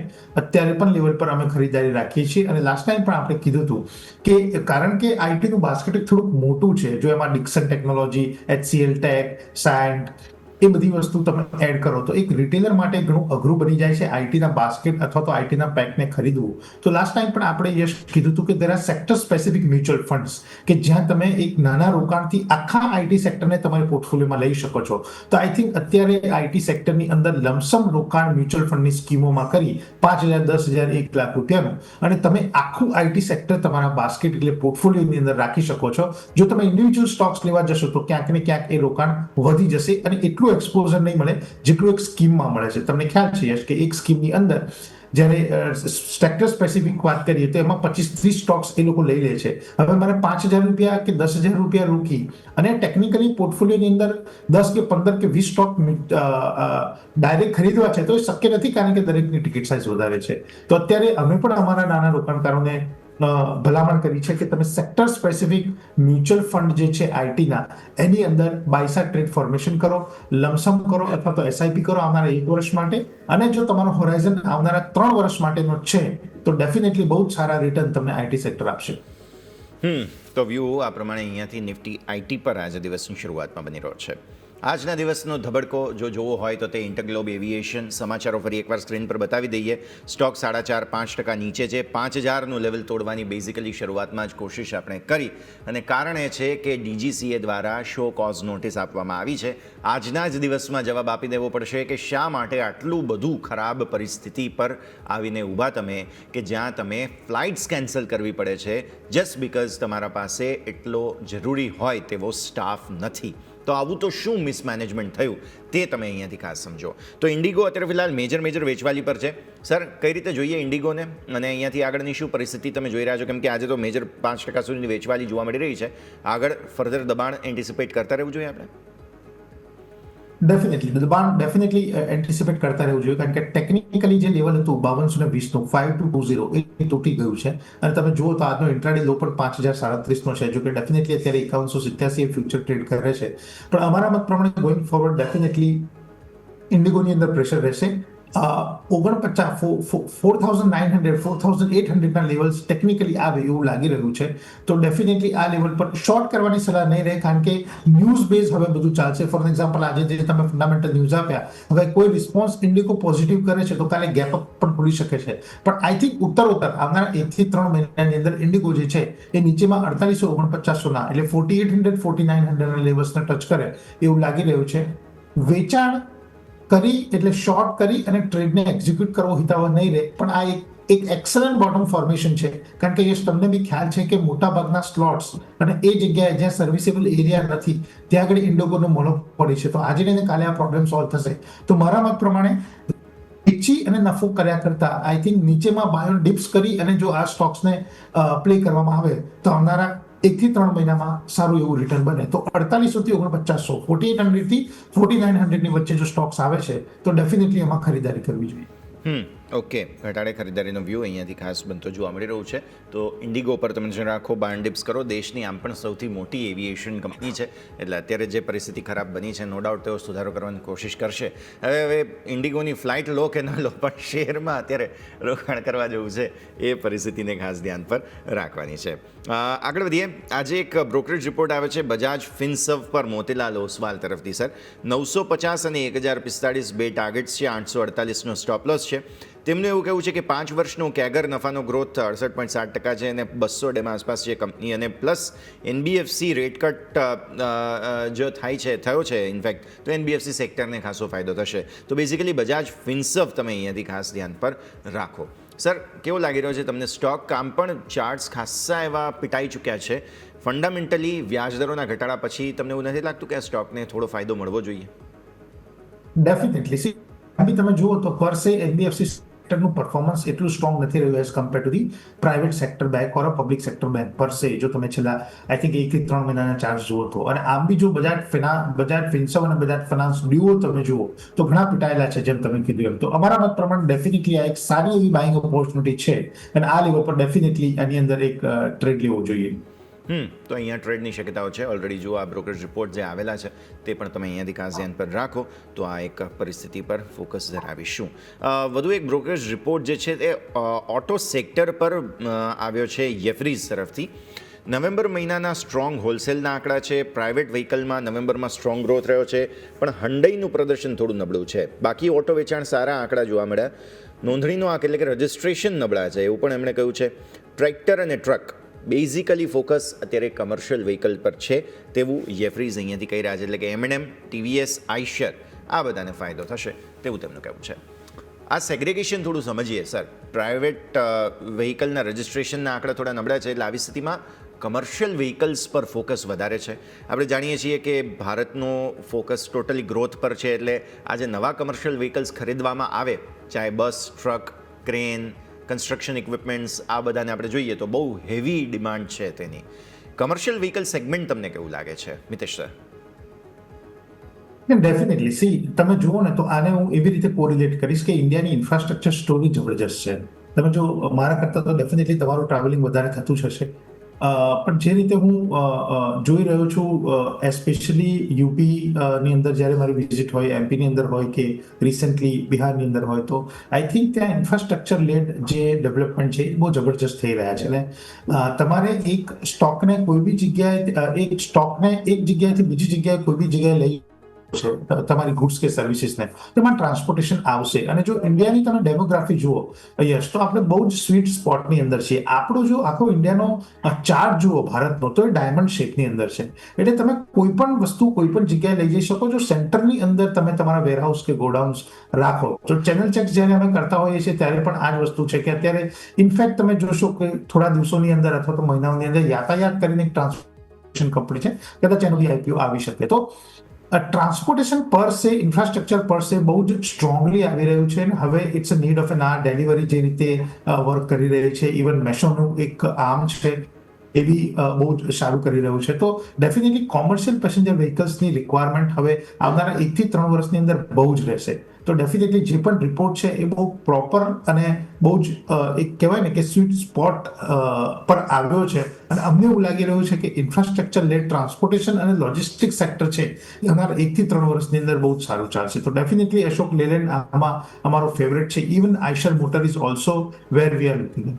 અત્યારે પણ લેવલ પર અમે ખરીદારી રાખીએ છીએ અને લાસ્ટ ટાઈમ પણ આપણે કીધું હતું કે કારણ કે આઈટીનું બાસ્કેટ થોડુંક મોટું છે, જો એમાં Dixon technology, HCL tech, Cyient એ બધી વસ્તુ તમે એડ કરો તો એક રિટેલર માટે ઘણું અઘરું બની જાય છે આઈટીના બાસ્કેટ અથવા તો આઈટીના પેકને ખરીદવું. તો લાસ્ટ ટાઈમ પણ આપણે યશ કીધું હતું કે there are sector specific mutual funds કે જ્યાં તમે એક નાના રોકાણથી આખા આઈટી સેક્ટરને તમારી પોર્ટફોલિયોમાં લઈ શકો છો. તો આઈ થિંક અત્યારે આઈટી સેક્ટરની અંદર લમસમ રોકાણ મ્યુચ્યુઅલ ફંડની સ્કીમોમાં કરી 5,000, 10,000, 1 લાખ રૂપિયાનું અને તમે આખું આઈટી સેક્ટર તમારા બાસ્કેટ એટલે પોર્ટફોલિયોની અંદર રાખી શકો છો. જો તમે ઇન્ડિવિજ્યુઅલ સ્ટોક્સ લેવા જશો તો ક્યાંક ને ક્યાંક એ રોકાણ વધી જશે અને એટલું એક્સપોઝર નહીં મળે જેટલું એક સ્કીમમાં મળે છે. તમને ખ્યાલ છે યશ કે એક સ્કીમની અંદર જ્યારે સેક્ટર સ્પેસિફિક વાત કરીએ તો એમાં 25-30 સ્ટોક્સ એ લોકો લઈ લે છે. હવે મને 5,000 રૂપિયા કે 10,000 રૂપિયા રોકી અને ટેકનિકલી પોર્ટફોલિયોની અંદર 10 કે 15 કે 20 સ્ટોક ડાયરેક્ટ ખરીદવા છે તો એ શક્ય નથી, કારણ કે દરેકની ટિકિટ સાઇઝ વધારે છે. તો અત્યારે અમે પણ અમારા નાના રોકાણકારોને ભલામણ કરી છે કે તમે સેક્ટર સ્પેસિફિક મ્યુચ્યુઅલ ફંડ જે છે આઈટીના એની અંદર બાયસાઇડ ટ્રેડ ફોર્મેશન કરો, લમસમ કરો અથવા તો એસઆઈપી કરો આવનારા 1 વર્ષ માટે, અને જો તમારો હોરાઇઝન આવનારા 3 વર્ષ માટેનો છે તો ડેફિનેટલી બહુ જ સારા રિટર્ન તમને આઈટી સેક્ટર આપશે. તો વ્યૂ આ પ્રમાણે અહીંયાથી નિફ્ટી આઈટી પર આજે દિવસની શરૂઆતમાં બની રહ્યો છે. આજના દિવસનો ધબડકો જો જોવો હોય તો તે ઇન્ટરગ્લોબ એવિએશન. સમાચારો ફરી એકવાર સ્ક્રીન પર બતાવી દઈએ. સ્ટોક 4.5% નીચે છે. 5,000નું લેવલ તોડવાની બેઝિકલી શરૂઆતમાં જ કોશિશ આપણે કરી અને કારણ એ છે કે ડીજીસીએ દ્વારા શો કોઝ નોટિસ આપવામાં આવી છે. આજના જ દિવસમાં જવાબ આપી દેવો પડશે કે શા માટે આટલું બધું ખરાબ પરિસ્થિતિ પર આવીને ઊભા તમે કે જ્યાં તમે ફ્લાઇટ્સ કેન્સલ કરવી પડે છે જસ્ટ બિકોઝ તમારા પાસે એટલો જરૂરી હોય તેવો સ્ટાફ નથી. તો આવું તો શું મિસમેનેજમેન્ટ થયું તે તમે અહીંયાથી ખાસ સમજો. તો ઇન્ડિગો અત્યારે ફિલહાલ મેજર વેચવાલી પર છે. સર કઈ રીતે જોઈએ ઇન્ડિગોને અને અહીંયાથી આગળની શું પરિસ્થિતિ તમે જોઈ રહ્યા છો? કેમ કે આજે તો મેજર 5% સુધીની વેચવાલી જોવા મળી રહી છે. આગળ ફર્ધર દબાણ એન્ટિસિપેટ કરતા રહેવું જોઈએ આપણે? ડેફિનેટલી એન્ટિસિપેટ કરતા રહેવું જોઈએ, કારણ કે ટેકનિકલી જે લેવલ હતું 5220નું 5220 એ તૂટી ગયું છે અને તમે જુઓ તો આજનો ઇન્ટ્રાડે લો પણ 5,037નો છે, જો કે ડેફિનેટલી અત્યારે 5187 એ ફ્યુચર ટ્રેડ કરે છે. પણ અમારા મત પ્રમાણે ગોઈંગ ફોરવર્ડ ડેફિનેટલી ઇન્ડિગોની અંદર પ્રેશર રહેશે $4,800 લેવલ્સ ટેકનિકલી આવે એવું લાગી રહ્યું છે. તો ડેફિનેટલી આ લેવલ પર શોર્ટ કરવાની સલાહ નહીં રહે, કારણ કે ન્યૂઝ બેઝ હવે બધું ચાલશે. ફોર એક્ઝામ્પલ, આજે જે તમે ફંડામેન્ટલ ન્યૂઝ આપ્યા, હવે કોઈ રિસ્પોન્સ ઇન્ડિગો પોઝિટિવ કરે છે તો કાલે ગેપ અપ પણ ખુલી શકે છે. પણ આઈ થિંક ઉત્તરોત્તર આવનારા 1 થી 3 મહિનાની અંદર ઇન્ડિગો જે છે એ નીચેમાં 4849 એટલે 4800-4900 લેવલ્સને ટચ કરે એવું લાગી રહ્યું છે. વેચાણ કરી એટલે શોર્ટ કરી અને ટ્રેડને એક્ઝિક્યુટ કરવો હિતાવહ નહીં રહે, પણ આ એક એક્સલન્ટ બોટમ ફોર્મેશન છે. કારણ કે યસ, તમને બી ખ્યાલ છે કે મોટાભાગના સ્લોટ્સ અને એ જગ્યાએ જ્યાં સર્વિસેબલ એરિયા નથી ત્યાં આગળ ઇન્ડિગોનો મોનોપોલી છે. તો આજે ને કાલે આ પ્રોબ્લેમ સોલ્વ થશે. તો મારા મત પ્રમાણે વેચી અને નફો કર્યા કરતા આઈ થિંક નીચેમાં બાયો ડિપ્સ કરી અને જો આ સ્ટોક્સને પ્લે કરવામાં આવે તો આવનારા 1 થી 3 મહિનામાં સારું એવું રિટર્ન બને. તો 4800 થી 4900, 4800 થી 4900 ની વચ્ચે જો સ્ટોક્સ આવે છે તો ડેફિનેટલી એમાં ખરીદારી કરવી જોઈએ. ઓકે, ઘટાડે ખરીદારીનો વ્યૂ અહીંયાથી ખાસ બનતો જોવા મળી રહ્યું છે. તો ઇન્ડિગો પર તમે જરા રાખો, બાય ડિપ્સ કરો. દેશની આમ પણ સૌથી મોટી એવિએશન કંપની છે, એટલે અત્યારે જે પરિસ્થિતિ ખરાબ બની છે, નો ડાઉટ તેઓ સુધારો કરવાની કોશિશ કરશે. હવે ઇન્ડિગોની ફ્લાઇટ લો કે ના લો, પણ શેરમાં અત્યારે રોકાણ કરવા જેવું છે એ પરિસ્થિતિને ખાસ ધ્યાન પર રાખવાની છે. આગળ વધીએ. આજે એક બ્રોકરેજ રિપોર્ટ આવે છે બજાજ ફિનસર્વ પર મોતીલાલ ઓસવાલ તરફથી. સર, 950 અને 1045 બે ટાર્ગેટ્સ છે, 848નો સ્ટોપ લોસ છે. તેમનું એવું કહેવું છે કે 5 વર્ષનો કેગર નફાનો ગ્રોથ 68.7% છે અને 200 આસપાસ છે કંપની, અને પ્લસ એનબીએફસી રેટ કટ જો થયો છે ઇનફેક્ટ, તો એનબીએફસી સેક્ટરને ખાસો ફાયદો થશે. તો બેઝિકલી બજાજ ફિનસર્વ તમે અહીંયાથી ખાસ ધ્યાન પર રાખો. સર, કેવો લાગી રહ્યો છે તમને સ્ટોક? આમ પણ ચાર્ટ્સ ખાસ્સા એવા પીટાઈ ચૂક્યા છે. ફંડામેન્ટલી વ્યાજદરોના ઘટાડા પછી તમને એવું નથી લાગતું કે આ સ્ટોકને થોડો ફાયદો મળવો જોઈએ? ડેફિનેટલી. તમે જુઓ તો પર સે એનબીએફસી સેક્ટરનું પરફોર્મન્સ એટલું સ્ટ્રોંગ નથી રહ્યું as compare to the private sector bank or public sector bank પર સે. જો તમે છેલ્લા આઈ થિંક 1 થી 3 મહિનાના ચાર્જ જુઓ તો, અને આમ બી જો બજાજ ફિનસર્વ અને બજાજ ફાઇનાન્સ ડ્યુઓ તમે જુઓ તો ઘણા પીટાયેલા છે, જેમ તમે કીધું એમ. તો અમારા મત પ્રમાણે ડેફિનેટલી આ એક સારી એવી બાઇંગ ઓપોર્ચ્યુનિટી છે, અને આ લેવલ પર ડેફિનેટલી આની અંદર એક ટ્રેડ લેવો જોઈએ. તો અહીંયા ટ્રેડની શક્યતાઓ છે. ઓલરેડી જો આ બ્રોકરેજ રિપોર્ટ જે આવેલા છે તે પણ તમે અહીંયાથી ખાસ ધ્યાન પર રાખો, તો આ એક પરિસ્થિતિ પર ફોકસ ધરાવીશું. વધુ એક બ્રોકરેજ રિપોર્ટ જે છે તે ઓટો સેક્ટર પર આવ્યો છે યેફરીઝ તરફથી. નવેમ્બર મહિનાના સ્ટ્રોંગ હોલસેલના આંકડા છે. પ્રાઇવેટ વ્હીકલમાં નવેમ્બરમાં સ્ટ્રોંગ ગ્રોથ રહ્યો છે, પણ હંડઈનું પ્રદર્શન થોડું નબળું છે. બાકી ઓટો વેચાણ સારા આંકડા જોવા મળ્યા. નોંધણીનો આંક એટલે કે રજિસ્ટ્રેશન નબળા છે એવું પણ એમણે કહ્યું છે. ટ્રેક્ટર અને ટ્રક બેઝિકલી ફોકસ અત્યારે કમર્શિયલ વ્હીકલ પર છે તેવું યેફરીઝ અહીંયાથી કહી રહ્યા છે. એટલે કે M&M, TVS, આઈશર આ બધાને ફાયદો થશે તેવું તેમનું કહેવું છે. આ સેગ્રેગેશન થોડું સમજીએ સર. પ્રાઇવેટ વ્હીકલના રજિસ્ટ્રેશનના આંકડા થોડા નબળા છે, એટલે આવી સ્થિતિમાં કમર્શિયલ વ્હીકલ્સ પર ફોકસ વધારે છે. આપણે જાણીએ છીએ કે ભારતનો ફોકસ ટોટલી ગ્રોથ પર છે, એટલે આજે નવા કમર્શિયલ વ્હીકલ્સ ખરીદવામાં આવે, ચાહે બસ, ટ્રક, ક્રેન, કન્સ્ટ્રક્શન ઇક્વિપમેન્ટ્સ, આ બધાને આપણે જોઈએ તો બહુ હેવી ડિમાન્ડ છે તેની. કમર્શિયલ વ્હીકલ સેગમેન્ટ તમને કેવું લાગે છે, મિતેશ સર? ડેફિનેટલી. સી, તમે જુઓ ને તો આને હું એવી રીતે કોરિલેટ કરીશ કે ઇન્ડિયાની ઇન્ફ્રાસ્ટ્રક્ચર સ્ટોરી જબરજસ્ત છે. તમે જો મારા કરતાં તો ડેફિનેટલી તમારું ટ્રાવેલિંગ વધારે થતું જ હશે, પણ જે રીતે હું જોઈ રહ્યો છું, એસ્પેશિયલી યુપી ની અંદર જ્યારે મારી વિઝિટ હોય, એમપીની અંદર હોય કે રિસેન્ટલી બિહારની અંદર હોય, તો આઈ થિંક ત્યાં ઇન્ફ્રાસ્ટ્રક્ચર લેડ જે ડેવલપમેન્ટ છે એ બહુ જબરજસ્ત થઈ રહ્યા છે. અને તમારે એક સ્ટોકને કોઈ બી જગ્યાએથી બીજી જગ્યાએ કોઈ બી જગ્યાએ લઈ છે તમારી ગુડ્સ કે સર્વિસીસને, તેમાં ટ્રાન્સપોર્ટેશન આવશે. અને જો ઇન્ડિયાની તમે ડેમોગ્રાફી જુઓ, યસ, તો આપણે બહુ જ સ્વીટ સ્પોટની અંદર છીએ. આપણો જો આખો ઇન્ડિયાનો ચાર્ટ જુઓ ભારતનો, તો એ ડાયમંડ શેપની અંદર છે. એટલે તમે કોઈ પણ વસ્તુ કોઈ પણ જગ્યાએ લઈ જઈ શકો. જો સેન્ટરની અંદર તમે તમારા વેરહાઉસ કે ગોડાઉન્સ રાખો, તો ચેનલ ચેક્સ જ્યારે અમે કરતા હોઈએ છીએ ત્યારે પણ આ જ વસ્તુ છે કે અત્યારે ઇનફેક્ટ તમે જોશો કે થોડા દિવસોની અંદર અથવા તો મહિનાઓની અંદર યાતાયાત કરીને એક ટ્રાન્સપોર્ટેશન કંપની છે, કદાચ એનું બી આઈપીઓ આવી શકે. તો ટ્રાન્સપોર્ટેશન પર સે, ઇન્ફ્રાસ્ટ્રક્ચર પર સે બહુ જ સ્ટ્રોંગલી આવી રહ્યું છે. અને હવે it's a need of an hour delivery જે રીતે વર્ક કરી રહી છે, ઇવન મેશોનું એક આર્મ છે એ બી બહુ જ સારું કરી રહ્યું છે. તો ડેફિનેટલી કોમર્શિયલ પેસેન્જર વ્હીકલ્સની રિક્વાયરમેન્ટ હવે આવનારા 1 થી 3 વર્ષની અંદર બહુ જ રહેશે. તો ડેફિનેટલી જે પણ રિપોર્ટ છે એ બહુ પ્રોપર અને બહુ જ એક કહેવાય ને કે સ્વીટ સ્પોટ પર આવ્યો છે. અને અમને એવું લાગી રહ્યું છે કે ઇન્ફ્રાસ્ટ્રક્ચર લેડ ટ્રાન્સપોર્ટેશન અને લોજિસ્ટિક સેક્ટર છે એ અમારા 1 થી 3 વર્ષની અંદર બહુ જ સારું ચાલશે. તો ડેફિનેટલી અશોક લેલેન્ડ આમાં અમારો ફેવરેટ છે. Even Eicher motor is also where we are looking.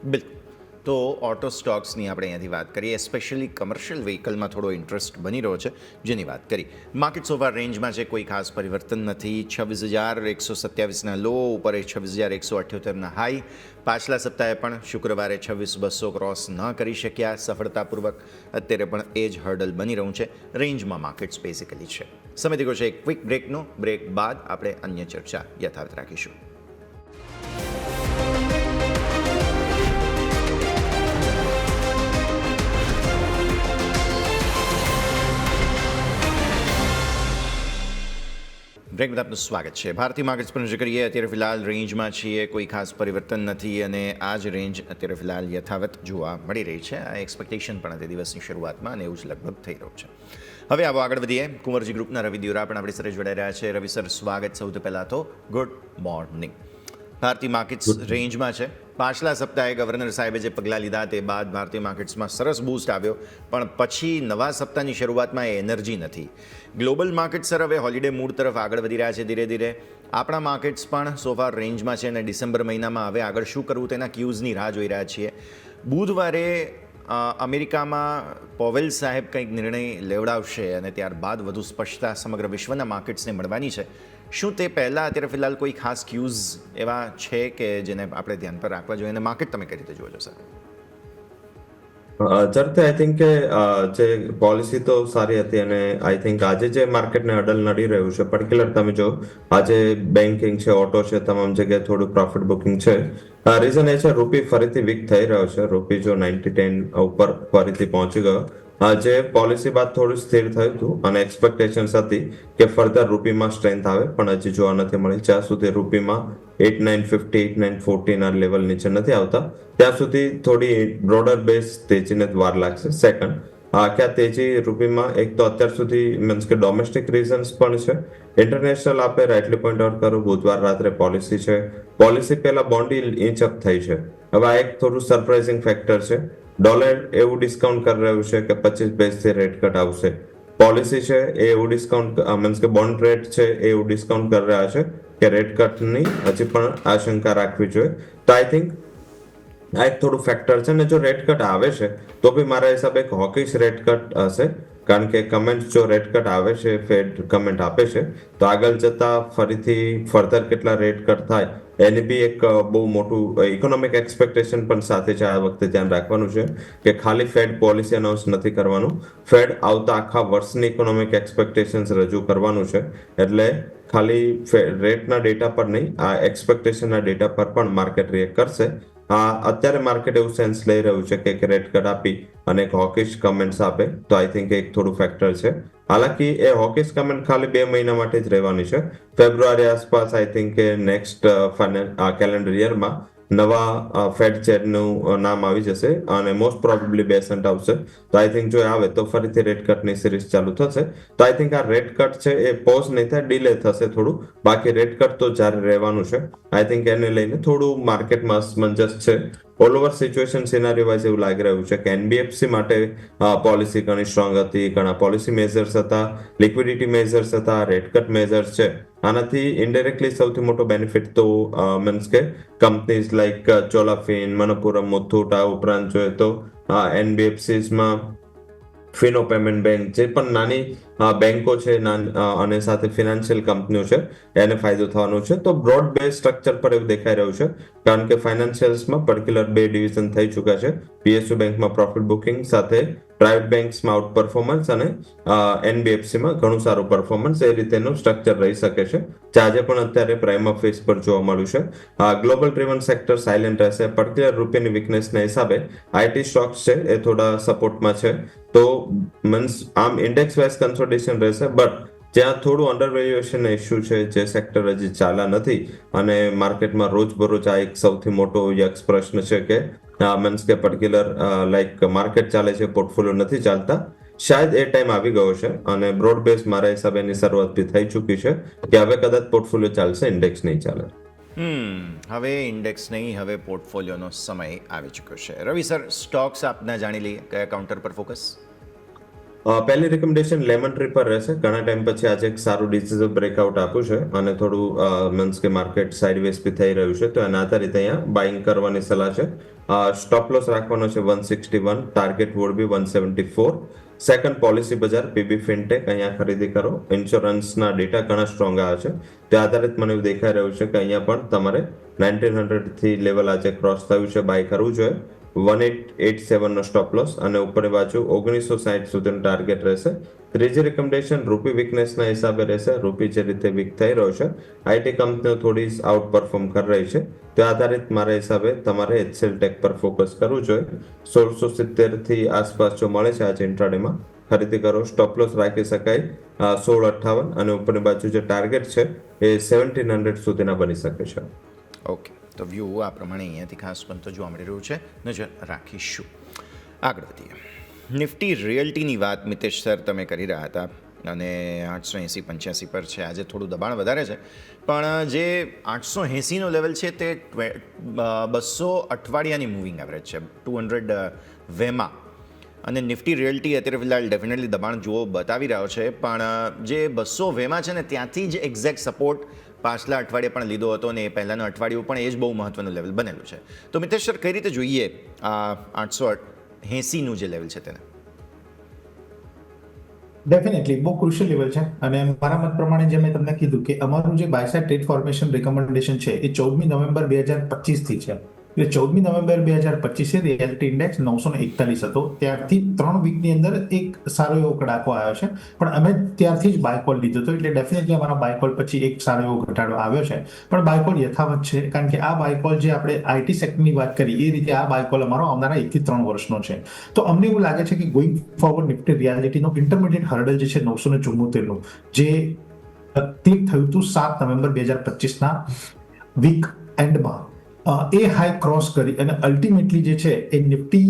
બિલકુલ. તો ઓટો સ્ટોક્સની આપણે અહીંયાથી વાત કરીએ. સ્પેશિયલી કમર્શિયલ વ્હીકલમાં થોડો ઇન્ટરેસ્ટ બની રહ્યો છે, જેની વાત કરી. માર્કેટ સોફા રેન્જમાં છે, કોઈ ખાસ પરિવર્તન નથી. 26,127ના લો ઉપર 26,178ના હાઈ. પાછલા સપ્તાહે પણ શુક્રવારે 26,200 ક્રોસ ન કરી શક્યા સફળતાપૂર્વક. અત્યારે પણ એ જ હર્ડલ બની રહ્યું છે. રેન્જમાં માર્કેટ્સ બેઝિકલી છે. સમય થઈ ગયો છે એક ક્વિક બ્રેકનો. બ્રેક બાદ આપણે અન્ય ચર્ચા યથાવત રાખીશું. બ્રેક બાદ આપનું સ્વાગત છે. ભારતીય માર્કેટ્સ પર નજર કરીએ. અત્યારે ફિલહાલ રેન્જમાં છીએ, કોઈ ખાસ પરિવર્તન નથી અને આ જ રેન્જ અત્યારે ફિલહાલ યથાવત જોવા મળી રહી છે. આ એક્સપેક્ટેશન પણ તે દિવસની શરૂઆતમાં અને એવું જ લગભગ થઈ રહ્યું છે. હવે આવો આગળ વધીએ. કુંવરજી ગ્રુપના રવિ દિયોરા પણ આપણી સાથે જોડાઈ રહ્યા છે. રવિ સર, સ્વાગત. સૌથી પહેલાં તો ગુડ મોર્નિંગ. ભારતીય માર્કેટ્સ રેન્જમાં છે. પાછલા સપ્તાહે ગવર્નર સાહેબે જે પગલાં લીધા તે બાદ ભારતીય માર્કેટ્સમાં સરસ બૂસ્ટ આવ્યો, પણ પછી નવા સપ્તાહની શરૂઆતમાં એ એનર્જી નથી. ગ્લોબલ માર્કેટ સર હવે હોલિડે મૂડ તરફ આગળ વધી રહ્યા છે ધીરે ધીરે. આપણા માર્કેટ્સ પણ સોફા રેન્જમાં છે અને ડિસેમ્બર મહિનામાં હવે આગળ શું કરવું તેના ક્યુઝની રાહ જોઈ રહ્યા છીએ. બુધવારે અમેરિકામાં પોવેલ સાહેબ કંઈક નિર્ણય લેવડાવશે અને ત્યારબાદ વધુ સ્પષ્ટતા સમગ્ર વિશ્વના માર્કેટ્સને મળવાની છે. શું તે પહેલાં અત્યારે ફિલહાલ કોઈ ખાસ ક્યુઝ એવા છે કે જેને આપણે ધ્યાન પર રાખવા જોઈએ અને માર્કેટ તમે કઈ રીતે જુઓ છો સર? ચરતે આઈ થિંક કે જે પોલિસી તો સારી હતી અને આઈ થિંક આજે જે માર્કેટને અડલ નડી રહ્યું છે, પર્ટિક્યુલર તમે જો આજે બેન્કિંગ છે, ઓટો છે, તમામ જગ્યાએ થોડું પ્રોફિટ બુકિંગ છે. રીઝન એ છે રૂપી ફરીથી વીક થઈ રહ્યો છે. રૂપી જો 90-10 ઉપર ફરીથી પહોંચી ગયો. જે પોલિસી બાદ થોડું સ્થિર થયું હતું અને એક્સપેક્ટેશન્સ હતી કે ફર્ધર રૂપીમાં સ્ટ્રેન્થ આવે, પણ હજી જોવા નથી મળી. જ્યાં સુધી રૂપીમાં 8950, 8940 ના લેવલ નીચે નથી આવતા ત્યાં સુધી થોડી બ્રોડર બેઝ તેજીને વાર લાગશે. સેકન્ડ, ક્યાં તેજી રૂપીમાં એક તો અત્યાર સુધી મીન્સ કે ડોમેસ્ટિક રીઝન્સ પણ છે. ઇન્ટરનેશનલ આપે રાઇટલી પોઈન્ટ આઉટ કરો, બુધવાર રાત્રે પોલિસી છે. પોલિસી પહેલા બોન્ડ ઇંચ અપ થઈ છે. હવે આ એક થોડું સરપ્રાઇઝિંગ ફેક્ટર છે. ડોલર એવું ડિસ્કાઉન્ટ કરી રહ્યું છે કે 25 બેઝથી રેટ કટ આવશે. પોલિસી છે એ એવું ડિસ્કાઉન્ટ મીન્સ કે બોન્ડ રેટ છે એ એવું ડિસ્કાઉન્ટ કરી રહ્યા છે કે રેટ કટની હજી પણ આશંકા રાખવી જોઈએ. તો આઈ થિંક આ એક થોડું ફેક્ટર છે. ને જો રેટ કટ આવે છે તો બી મારા હિસાબે એક હોકિશ રેટ કટ હશે, કારણ કે કમેન્ટ જો રેટ કટ આવે છે, ફેડ કમેન્ટ આપે છે, તો આગળ જતા ફરીથી ફર્ધર કેટલા રેટ કટ થાય એની બી એક બહુ મોટું ઇકોનોમિક એક્સપેક્ટેશન પણ સાથે છે. આ વખતે ધ્યાન રાખવાનું છે કે ખાલી ફેડ પોલિસી અનાઉન્સ નથી કરવાનું, ફેડ આવતા આખા વર્ષની ઇકોનોમિક એક્સપેક્ટેશન્સ રજૂ કરવાનું છે. એટલે ખાલી રેટના ડેટા પર નહીં, આ એક્સપેક્ટેશનના ડેટા પર પણ માર્કેટ રિએક્ટ કરશે. અત્યારે માર્કેટ એવું સેન્સ લઈ રહ્યું છે કે રેટ કટ આપી અને એક હોકિશ કમેન્ટ્સ આપે, તો આઈ થિંક એક થોડું ફેક્ટર છે. હાલાકી એ હોકિશ કમેન્ટ ખાલી 2 મહિના માટે જ રહેવાની છે. ફેબ્રુઆરી આસપાસ આઈ થિંક કે નેક્સ્ટ કેલેન્ડર યરમાં નવા ફેડ ચેરનું નામ આવી જશે અને મોસ્ટ પ્રોબેબલી બેસન્ટ આવશે. તો આઈ થિંક જો આવે તો ફરીથી રેટ કટની સિરીઝ ચાલુ થશે. તો આઈ થિંક આ રેટ કટ છે એ પોઝ નહીં થાય, ડિલે થશે થોડું. બાકી રેટ કટ તો જારી રહેવાનું છે. આઈ થિંક એને લઈને થોડું માર્કેટમાં અસમંજસ છે. ઓલ ઓવર સિચ્યુએશન સિનારી વાઇઝ એવું લાગી રહ્યું છે કે એનબીએફસી માટે પોલિસી ઘણી સ્ટ્રોંગ હતી, ઘણા પોલિસી મેઝર્સ હતા, લિક્વિડિટી મેઝર્સ હતા, રેટ કટ મેઝર્સ છે. આનાથી ઇન્ડાયરેક્ટલી સૌથી મોટો બેનિફિટ તો મીન્સ કે કંપનીઝ લાઈક ચોલાફિન, મનપ્પુરમ, મુથુટ, આ ઉપરાંત જોઈએ તો એનબીએફસીઝમાં ફિનો પેમેન્ટ બેંક, જે પણ નાની બેંકો છે અને સાથે ફિનાન્શિયલ કંપનીઓ છે, એને ફાયદો થવાનો છે. તો બ્રોડ બેઝ સ્ટ્રક્ચર પર એવું દેખાઈ રહ્યું છે, કારણ કે ફાઇનાન્શિયલ્સમાં પર્ટિક્યુલર 2 ડિવિઝન થઈ ચૂક્યા છે. પીએસયુ બેંકમાં પ્રોફિટ બુકિંગ સાથે પ્રાઇવેટ બેંક્સમાં આઉટ પરફોર્મન્સ અને એનબીએફસીમાં ઘણું સારું પરફોર્મન્સ, એ રીતેનું સ્ટ્રક્ચર રહી શકે છે. આજે પણ અત્યારે પ્રાઇમ ફેસ પર જોવા મળ્યું છે. ગ્લોબલ ડ્રિવન સેક્ટર સાયલેન્ટ રહેશે. પર્ટિક્યુલર રૂપિયાની વીકનેસના હિસાબે આઈટી સ્ટોક્સ છે એ થોડા સપોર્ટમાં છે. તો મીન્સ આમ ઇન્ડેક્સ વાઇઝ કન્સોલિડેશન રહેશે, બટ જ્યાં થોડું અંડરવેલ્યુએશન ઇશ્યુ છે, જે સેક્ટર હજી ચાલ્યા નથી અને માર્કેટમાં રોજબરોજ આ એક સૌથી મોટો યક્ષ પ્રશ્ન છે કે મીન્સ કે પર્ટિક્યુલર લાઈક માર્કેટ ચાલે છે, પોર્ટફોલિયો નથી ચાલતા. શાયદ એ ટાઈમ આવી ગયો છે અને બ્રોડ બેઝ મારા હિસાબે એની શરૂઆત બી થઈ ચૂકી છે કે હવે કદાચ પોર્ટફોલિયો ચાલશે, ઇન્ડેક્સ નહીં ચાલે. હવે ઇન્ડેક્સ નહીં, હવે પોર્ટફોલિયોનો સમય આવી ચૂક્યો છે. રવિ સર, સ્ટોક્સ આપના જાણી લઈએ, કયા કાઉન્ટર પર ફોકસ? પહેલી રિકમેન્ડેશન લેમન ટ્રી પર રહેશે. ઘણા ટાઈમ પછી આજે એક સારું ડિસિઝિવ બ્રેકઆઉટ આપ્યું છે અને થોડું મીન્સ કે માર્કેટ સાઇડવેઝ બી થઈ રહ્યું છે, તો એના આધારિત અહીંયા બાઇંગ કરવાની સલાહ છે. સ્ટોપ લોસ રાખવાનો છે 161, target would be 174. Second, policy બજાર, પીબી ફિનટેક, અહીંયા ખરીદી કરો. ઇન્સ્યોરન્સના ડેટા ઘણા સ્ટ્રોંગ આવ્યા છે, તે આધારિત મને એવું દેખાઈ રહ્યું છે કે અહીંયા પણ તમારે 1900 થી લેવલ આજે ક્રોસ થયું છે, બાય કરવું જોઈએ. 1887 નો સ્ટોપ લોસ અને ઉપરની બાજુ 1960 સુધીનો ટાર્ગેટ રહેશે. ત્રીજી રિકમેન્ડેશન રૂપી વીકનેસના હિસાબે રહેશે. રૂપી જે રીતે વીક થઈ રહ્યો છે, આઈટી કંપનીઓ થોડી આઉટ પરફોર્મ કરી રહી છે, તે આધારિત મારા હિસાબે તમારે એચસીએલ ટેક પર ફોકસ કરવું જોઈએ. 1670 થી આસપાસ જો મળે છે આજે ઇન્ટ્રાડેમાં, ખરીદી કરો. સ્ટોપ લોસ રાખી શકાય 1658 અને ઉપરની બાજુ જે ટાર્ગેટ છે એ 1700 સુધીના બની શકે છે. ઓકે, તો વ્યૂ આ પ્રમાણે અહીંયાથી ખાસ બનતો જોવા મળી રહ્યું છે, નજર રાખીશું. આગળ વધીએ. નિફ્ટી રિયલ્ટીની વાત મિતેશ સર તમે કરી રહ્યા હતા અને 880-85 પર છે. આજે થોડું દબાણ વધારે છે, પણ જે 880નો લેવલ છે તે 200 અઠવાડિયાની મૂવિંગ એવરેજ છે, 200 વેમાં. અને નિફ્ટી રિયલ્ટી અત્યારે ફિલહાલ ડેફિનેટલી દબાણ જુઓ બતાવી રહ્યો છે, પણ જે 200 વેમાં છે ને ત્યાંથી જ એક્ઝેક્ટ સપોર્ટ પાછલા અઠવાડિયે પણ લીધો હતો અને એ પહેલાંનું અઠવાડિયું પણ એ જ બહુ મહત્વનું લેવલ બનેલું છે. તો મિતેશ સર, કઈ રીતે જોઈએ આ 880નું જે લેવલ છે તેને? ડેફિનેટલી બહુ ક્રુશિયલ લેવલ છે અને મારા મત પ્રમાણે જે મેં તમને કીધું કે અમારું જે buy side trade formation recommendation છે એ 14મી નવેમ્બર 2025 થી છે. એટલે 14મી નવેમ્બર 2025 રિયાલિટી ઇન્ડેક્સ 941 હતો. ત્યારથી 3 વીકની અંદર એક સારો એવો કડાકો આવ્યો છે, પણ અમે ત્યારથી જ બાયકોલ લીધો હતો. એટલે ડેફિનેટલી અમારા બાયકોલ પછી એક સારો એવો ઘટાડો આવ્યો છે, પણ બાયકોલ યથાવત છે, કારણ કે આ બાયકોલ જે આપણે આઈટી સેક્ટરની વાત કરી એ રીતે આ બાયકોલ અમારો આવનારા 1 થી 3 વર્ષનો છે. તો અમને એવું લાગે છે કે ગોઈંગ ફોરવર્ડ નિફ્ટી રિયાલિટીનો ઇન્ટરમીડિયેટ હર્ડલ જે છે 974નું, જે ક્લિક થયું હતું 7 નવેમ્બર 2025ના વીક એન્ડમાં, એ હાઈ ક્રોસ કરી અને અલ્ટિમેટલી જે છે એ નિફ્ટી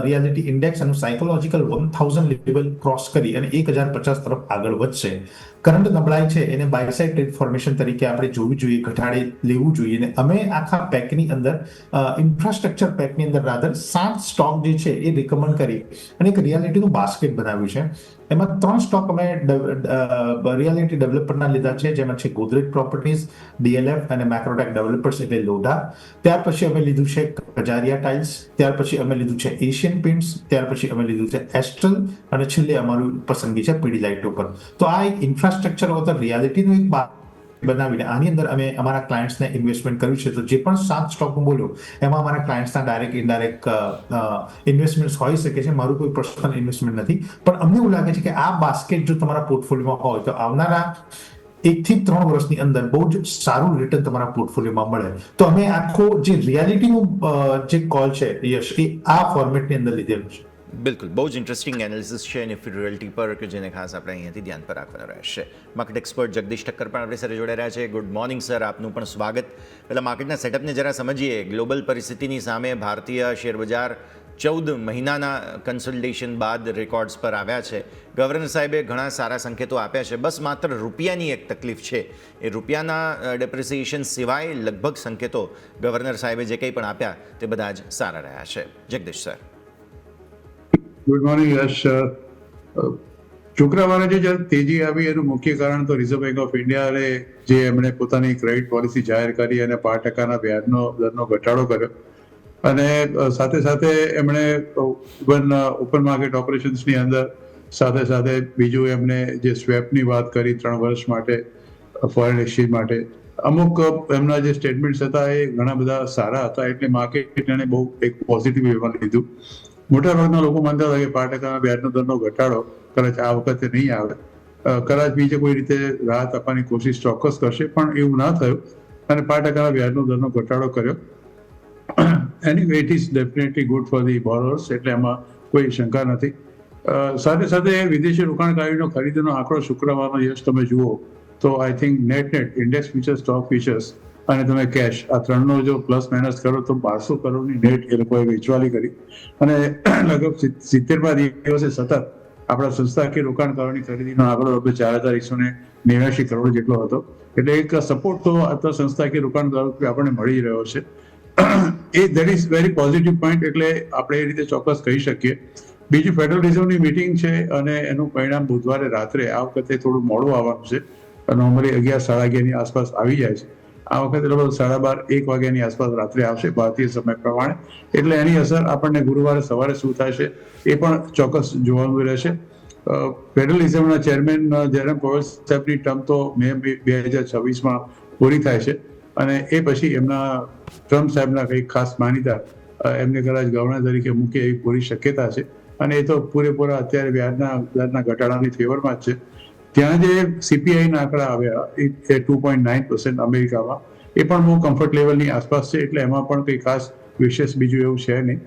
રિયાલિટી ઇન્ડેક્સ એનું સાયકોલોજીકલ 1000 લેવલ ક્રોસ કરી અને 1050 તરફ આગળ વધશે. કરંટ નબળાઈ છે એને બાય સાઇડ ટ્રેડ ફોર્મેશન તરીકે આપણે જોવું જોઈએ, ઘટાડે લેવું જોઈએ. અને અમે આખા પેકની અંદર ઇન્ફ્રાસ્ટ્રક્ચર પેકની અંદર રાધર 7 સ્ટોક જે છે એ રિકમેન્ડ કરી અને એક રિયાલિટીનું બાસ્કેટ બનાવ્યું છે. એમાં 3 સ્ટોક અમે રિયાલિટી ડેવલપરના લીધા છે, જેમાં છે ગોદરેજ પ્રોપર્ટીઝ, ડીએલએફ અને મેક્રોટેક ડેવલપર્સ એટલે લોઢા. ત્યાર પછી અમે લીધું છે કજારિયા ટાઇલ્સ, ત્યાર પછી અમે લીધું છે એશિયન પેઇન્ટ્સ, ત્યાર પછી અમે લીધું છે એસ્ટ્રલ અને છેલ્લે અમારું પસંદગી છે પીડીલાઇટ ઉપર. તો આ એક ઇન્ફ્રાસ્ટ્રક્ચર ઓર રિયાલિટીનું એક બનાવીને આની અંદર અમે અમારા ક્લાયન્ટ્સને ઇન્વેસ્ટમેન્ટ કર્યું છે. તો જે પણ 7 સ્ટોક હું બોલ્યો એમાં અમારા ક્લાયન્ટ્સના ડાયરેક્ટ ઇનડાયરેક્ટ ઇન્વેસ્ટમેન્ટ હોઈ શકે છે. મારું કોઈ પર્સનલ ઇન્વેસ્ટમેન્ટ નથી, પણ અમને એવું લાગે છે કે આ બાસ્કેટ જો તમારા પોર્ટફોલિયોમાં હોય તો આવનારા 1 થી 3 વર્ષની અંદર બહુ જ સારું રિટર્ન તમારા પોર્ટફોલિયોમાં મળે. તો અમે આખો જે રિયાલિટીનું જે કોલ છે યશ, એ આ ફોર્મેટની અંદર લીધેલું છે. બિલકુલ, બહુ જ ઇન્ટરેસ્ટિંગ એનાલિસિસ છે નિફ્ટી રિયલ્ટી પર કે જેને ખાસ આપણે અહીંયાથી ધ્યાન પર રાખવાનું રહેશે. માર્કેટ એક્સપર્ટ જગદીશ ઠક્કર પણ આપણી સાથે જોડાઈ રહ્યા છે. ગુડ મોર્નિંગ સર, આપનું પણ સ્વાગત. પહેલાં માર્કેટના સેટઅપને જરા સમજીએ. ગ્લોબલ પરિસ્થિતિની સામે ભારતીય શેરબજાર 14 મહિનાના કન્સોલિડેશન બાદ રેકોર્ડ્સ પર આવ્યા છે. ગવર્નર સાહેબે ઘણા સારા સંકેતો આપ્યા છે. બસ માત્ર રૂપિયાની એક તકલીફ છે, એ રૂપિયાના ડેપ્રિસિએશન સિવાય લગભગ સંકેતો ગવર્નર સાહેબે જે કંઈ પણ આપ્યા તે બધા જ સારા રહ્યા છે. જગદીશ સર. ગુડ મોર્નિંગ યશ. શુક્રવારે જે તેજી આવી એનું મુખ્ય કારણ તો રિઝર્વ બેંક ઓફ ઇન્ડિયાએ જે એમણે પોતાની ક્રેડિટ પોલિસી જાહેર કરી અને 5%ના વ્યાજનો દરનો ઘટાડો કર્યો અને સાથે સાથે એમણે ઇવન ઓપન માર્કેટ ઓપરેશન્સની અંદર સાથે બીજું એમણે જે સ્વેપની વાત કરી 3 વર્ષ માટે ફોરેન એક્સચેન્જ માટે. અમુક એમના જે સ્ટેટમેન્ટ્સ હતા એ ઘણા બધા સારા હતા, એટલે માર્કેટ એને બહુ એક પોઝિટિવ વેમાં લીધું. મોટાભાગના લોકો માનતા હતા કે 5%ના વ્યાજનો દરનો ઘટાડો કદાચ આ વખતે નહીં આવે, કદાચ બીજે કોઈ રીતે રાહત આપવાની કોશિશ ચોક્કસ કરશે, પણ એવું ના થયું અને 5%ના વ્યાજનો દરનો ઘટાડો કર્યો. Anyway it is definitely good for the borrowers, એટલે એમાં કોઈ શંકા નથી. સાથે વિદેશી રોકાણકારીનો ખરીદીનો આંકડો શુક્રવારનો યશ તમે જુઓ તો I think net index futures, stock futures અને તમે કેશ આ 3નો જો પ્લસ માઇનસ કરો તો 1200 કરોડની નેટ એ લોકોએ વેચવાલી કરી અને લગભગ 70મા દિવસે સતત આપણા સંસ્થાકીય રોકાણકારોની ખરીદીનો આંકડો લગભગ 4,189 કરોડ જેટલો હતો. એટલે એક સપોર્ટ તો આ સંસ્થાકીય રોકાણકારો આપણને મળી રહ્યો છે. એ that is very positive point. એટલે આપણે એ રીતે ચોક્કસ કહી શકીએ. બીજું, ફેડરલ રિઝર્વની મીટિંગ છે અને એનું પરિણામ બુધવારે રાત્રે આ વખતે થોડું મોડું આવવાનું છે. નોર્મલી 11-11:30 આસપાસ આવી જાય છે. આ વખતે લગભગ 12:30-1 વાગ્યાની આસપાસ રાત્રે આવશે ભારતીય સમય પ્રમાણે. એટલે એની અસર આપણને ગુરુવારે સવારે શું થાય છે એ પણ ચોક્કસ જોવાનું રહેશે. ફેડરલ રિઝર્વના ચેરમેન જેરમ પાવેલ સાહેબની ટર્મ તો મે 2026માં પૂરી થાય છે અને એ પછી એમના ટ્રમ્પ સાહેબના કંઈક ખાસ માનીતા એમને કદાચ ગવર્નર તરીકે મૂકે એવી પૂરી શક્યતા છે. અને એ તો પૂરેપૂરા અત્યારે વ્યાજના દરના ઘટાડાની ફેવરમાં જ છે. ત્યાં જે CPI ના આંકડા આવ્યા એ 2.9% અમેરિકામાં, એ પણ બહુ કમ્ફર્ટ લેવલની આસપાસ છે. એટલે એમાં પણ કંઈ ખાસ વિશેષ બીજું એવું છે નહીં.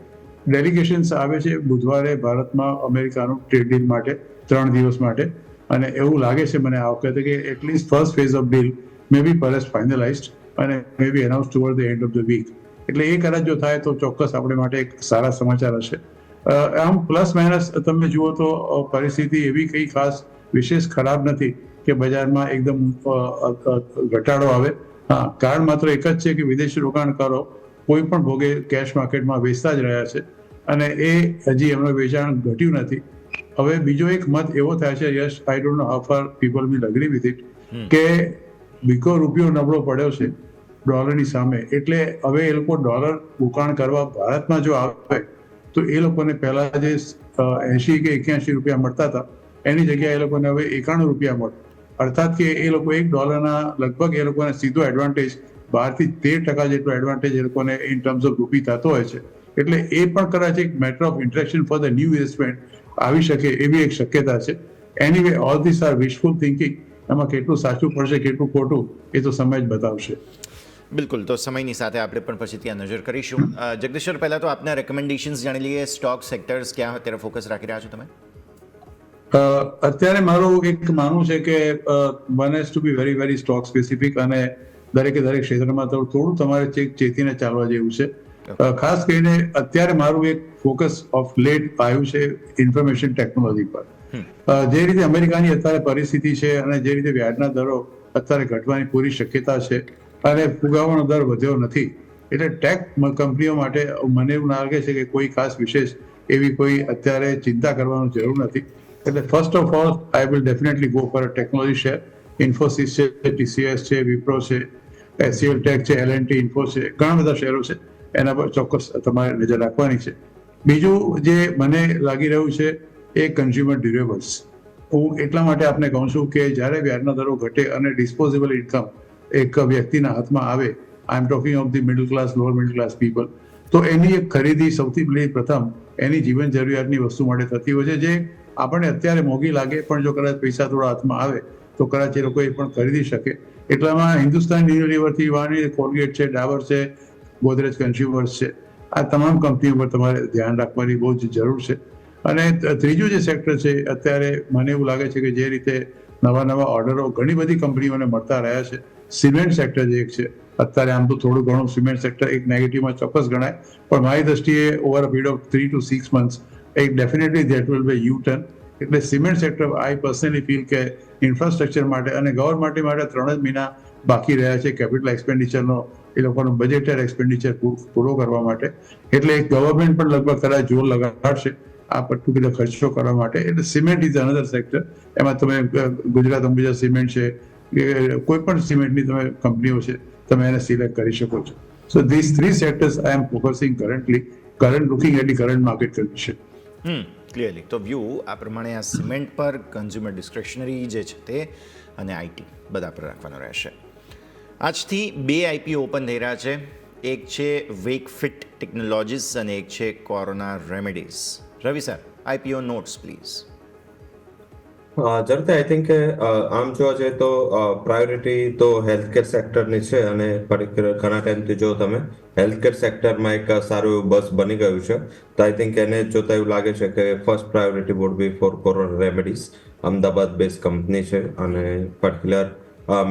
ડેલિગેશન્સ આવે છે બુધવારે ભારતમાં અમેરિકાનું ટ્રેડ ડીલ માટે 3 દિવસ માટે. અને એવું લાગે છે મને આ વખતે કે at least first phase of deal may be પરસ ફાઇનલાઇઝડ અને may be announce toward the end of the week. એટલે એ કદાચ જો થાય તો ચોક્કસ આપણે માટે એક સારા સમાચાર હશે. આમ પ્લસ માઇનસ તમે જુઓ તો પરિસ્થિતિ એવી કંઈ ખાસ વિશેષ ખરાબ નથી કે બજારમાં એકદમ ઘટાડો આવે. હા, કારણ માત્ર એક જ છે કે વિદેશી રોકાણકારો કોઈ પણ ભોગે કેશ માર્કેટમાં વેચતા જ રહ્યા છે અને એ હજી એમનું વેચાણ ઘટ્યું નથી. હવે બીજો એક મત એવો થાય છે, yes, I don't know how far people will agree with it, કે બીકો રૂપિયો નબળો પડ્યો છે ડોલરની સામે. એટલે હવે એ લોકો ડોલર રોકાણ કરવા ભારતમાં જો આવે તો એ લોકોને પહેલા જે 80 કે 81 રૂપિયા મળતા હતા એની જગ્યાએ એ લોકોને હવે 91 રૂપિયા મળે. અર્થાત કે એ લોકો $1 લગભગ એ લોકોને સીધો એડવાન્ટેજ 12% જેટલો એડવાન્ટેજ એ લોકોને ઇન ટર્મ્સ ઓફ રૂપી થતો હોય છે. એટલે એ પણ કદાચ એક matter of interaction for the new investment આવી શકે એવી એક શક્યતા છે. Anyway, all this are wishful thinking. એમાં કેટલું સાચું પડશે કેટલું ખોટું એ તો સમય જ બતાવશે. બિલકુલ. તો સમયની સાથે આપણે પણ પછી ત્યાં નજર કરીશું. જગદીશ્વર, પહેલાં તો આપના રેકમેન્ડેશન્સ જાણી લઈએ. સ્ટોક સેક્ટર્સ ક્યાં અત્યારે ફોકસ રાખી રહ્યા છો તમે? અત્યારે મારું એક માનવું છે કે one has to be very very stock specific અને દરેક ક્ષેત્રમાં થોડું તમારે ચેતીને ચાલવા જેવું છે. ખાસ કરીને અત્યારે મારું એક ફોકસ ઓફ લેટ આવ્યું છે ઇન્ફોર્મેશન ટેકનોલોજી પર. જે રીતે અમેરિકાની અત્યારે પરિસ્થિતિ છે અને જે રીતે વ્યાજના દરો અત્યારે ઘટવાની પૂરી શક્યતા છે અને ફુગાવાનો દર વધ્યો નથી, એટલે ટેક કંપનીઓ માટે મને એવું લાગે છે કે કોઈ ખાસ વિશેષ એવી કોઈ અત્યારે ચિંતા કરવાની જરૂર નથી. એટલે first of all I will definitely go for a technology share. Infosys છે, TCS છે, વિપ્રો છે, HCL ટેક છે, L&T ઇન્ફો છે, ઘણા બધા શેરો છે. એના પર ચોક્કસ તમારે નજર રાખવાની છે. બીજું જે મને લાગી રહ્યું છે એ કન્ઝ્યુમર ડ્યુરેબલ્સ. હું એટલા માટે આપને કહું છું કે જ્યારે વ્યાજના દરો ઘટે અને ડિસ્પોઝેબલ ઇન્કમ એક વ્યક્તિના હાથમાં આવે, I am talking of the middle class, lower middle class people, તો એની એક ખરીદી સૌથી પ્રથમ એની જીવન જરૂરિયાતની વસ્તુ માટે થતી હોય છે, જે આપણને અત્યારે મોંઘી લાગે પણ જો કદાચ પૈસા થોડા હાથમાં આવે તો કદાચ એ લોકો એ પણ ખરીદી શકે. એટલામાં હિન્દુસ્તાન યુનિલિવરથી વાની કોલગેટ છે, ડાબર છે, ગોદરેજ કન્ઝ્યુમર્સ છે, આ તમામ કંપનીઓ પર તમારે ધ્યાન રાખવાની બહુ જ જરૂર છે. અને ત્રીજું જે સેક્ટર છે, અત્યારે મને એવું લાગે છે કે જે રીતે નવા ઓર્ડરો ઘણી બધી કંપનીઓને મળતા રહ્યા છે, સિમેન્ટ સેક્ટર જે એક છે, અત્યારે આમ તો થોડું ઘણું સિમેન્ટ સેક્ટર એક નેગેટિવમાં ચોક્કસ ગણાય, પણ મારી દ્રષ્ટિએ over a period of 3 to 6 months એક definitely that will be U turn. એટલે cement sector I personally feel કે ઇન્ફ્રાસ્ટ્રક્ચર માટે અને ગવર્મેન્ટ માટે 3 જ મહિના બાકી રહ્યા છે કેપિટલ એક્સપેન્ડિચરનો, એ લોકોનું બજેટેડ એક્સપેન્ડિચર પૂરો કરવા માટે. એટલે ગવર્મેન્ટ પણ લગભગ કદાચ જોર લગાડશે આ પર્ટિક્યુલર ખર્ચો કરવા માટે. એટલે સિમેન્ટ ઇઝ અનધર સેક્ટર. એમાં તમે ગુજરાત અંબુજા સિમેન્ટ છે કે કોઈ પણ સિમેન્ટની તમે કંપનીઓ છે, તમે એને સિલેક્ટ કરી શકો છો. So this 3 sectors I am focusing current looking at the current market condition. Clearly. તો વ્યૂ આ પ્રમાણે આ સિમેન્ટ પર, કન્ઝ્યુમર ડિસ્ક્રેશનરી જે છે તે અને IT બધા પર રાખવાનો રહેશે. આજથી 2 IPO ઓપન થઈ રહ્યા છે. એક છે વેકફિટ ટેકનોલોજીસ અને એક છે corona remedies. Ravi sir, IPO notes please. જરૂરથી આઈ થિંક કે આમ જોવા જઈએ તો પ્રાયોરિટી તો હેલ્થકેર સેક્ટરની છે અને પર્ટિક્યુલર ઘણા ટાઈમથી જો તમે હેલ્થકેર સેક્ટરમાં એક સારું એવું બસ બની ગયું છે, તો આઈ થિંક એને જોતા એવું લાગે છે કે first priority would be for corona remedies. Ahmedabad base company છે અને પર્ટિક્યુલર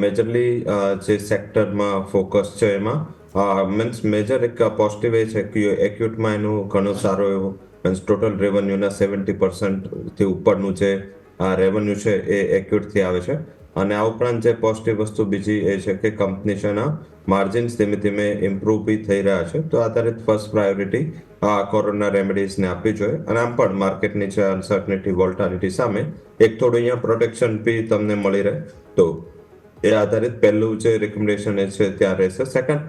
મેજરલી જે સેક્ટરમાં ફોકસ છે એમાં મીન્સ મેજર એક પોઝિટિવ એ છે કે એક્યુટમાં એનું ઘણું સારું એવું મીન્સ ટોટલ રેવન્યુના 70% ઉપરનું જે રેવન્યુ છે એ એક્યુટથી આવે છે. અને આ ઉપરાંત જે પોઝિટિવ વસ્તુ બીજી એ છે કે કંપની છે એના માર્જિન્સ ધીમે ધીમે ઇમ્પ્રૂવ બી થઈ રહ્યા છે. તો આધારિત ફર્સ્ટ પ્રાયોરિટી કોરોના રેમેડીઝને આપવી જોઈએ. અને આમ પણ માર્કેટની જે અનસર્ટનિટી વોલ્ટાલિટી સામે એક થોડું અહીંયા પ્રોટેક્શન બી તમને મળી રહે. તો એ આધારિત પહેલું જે રિકમેન્ડેશન એ છે ત્યાં રહેશે. સેકન્ડ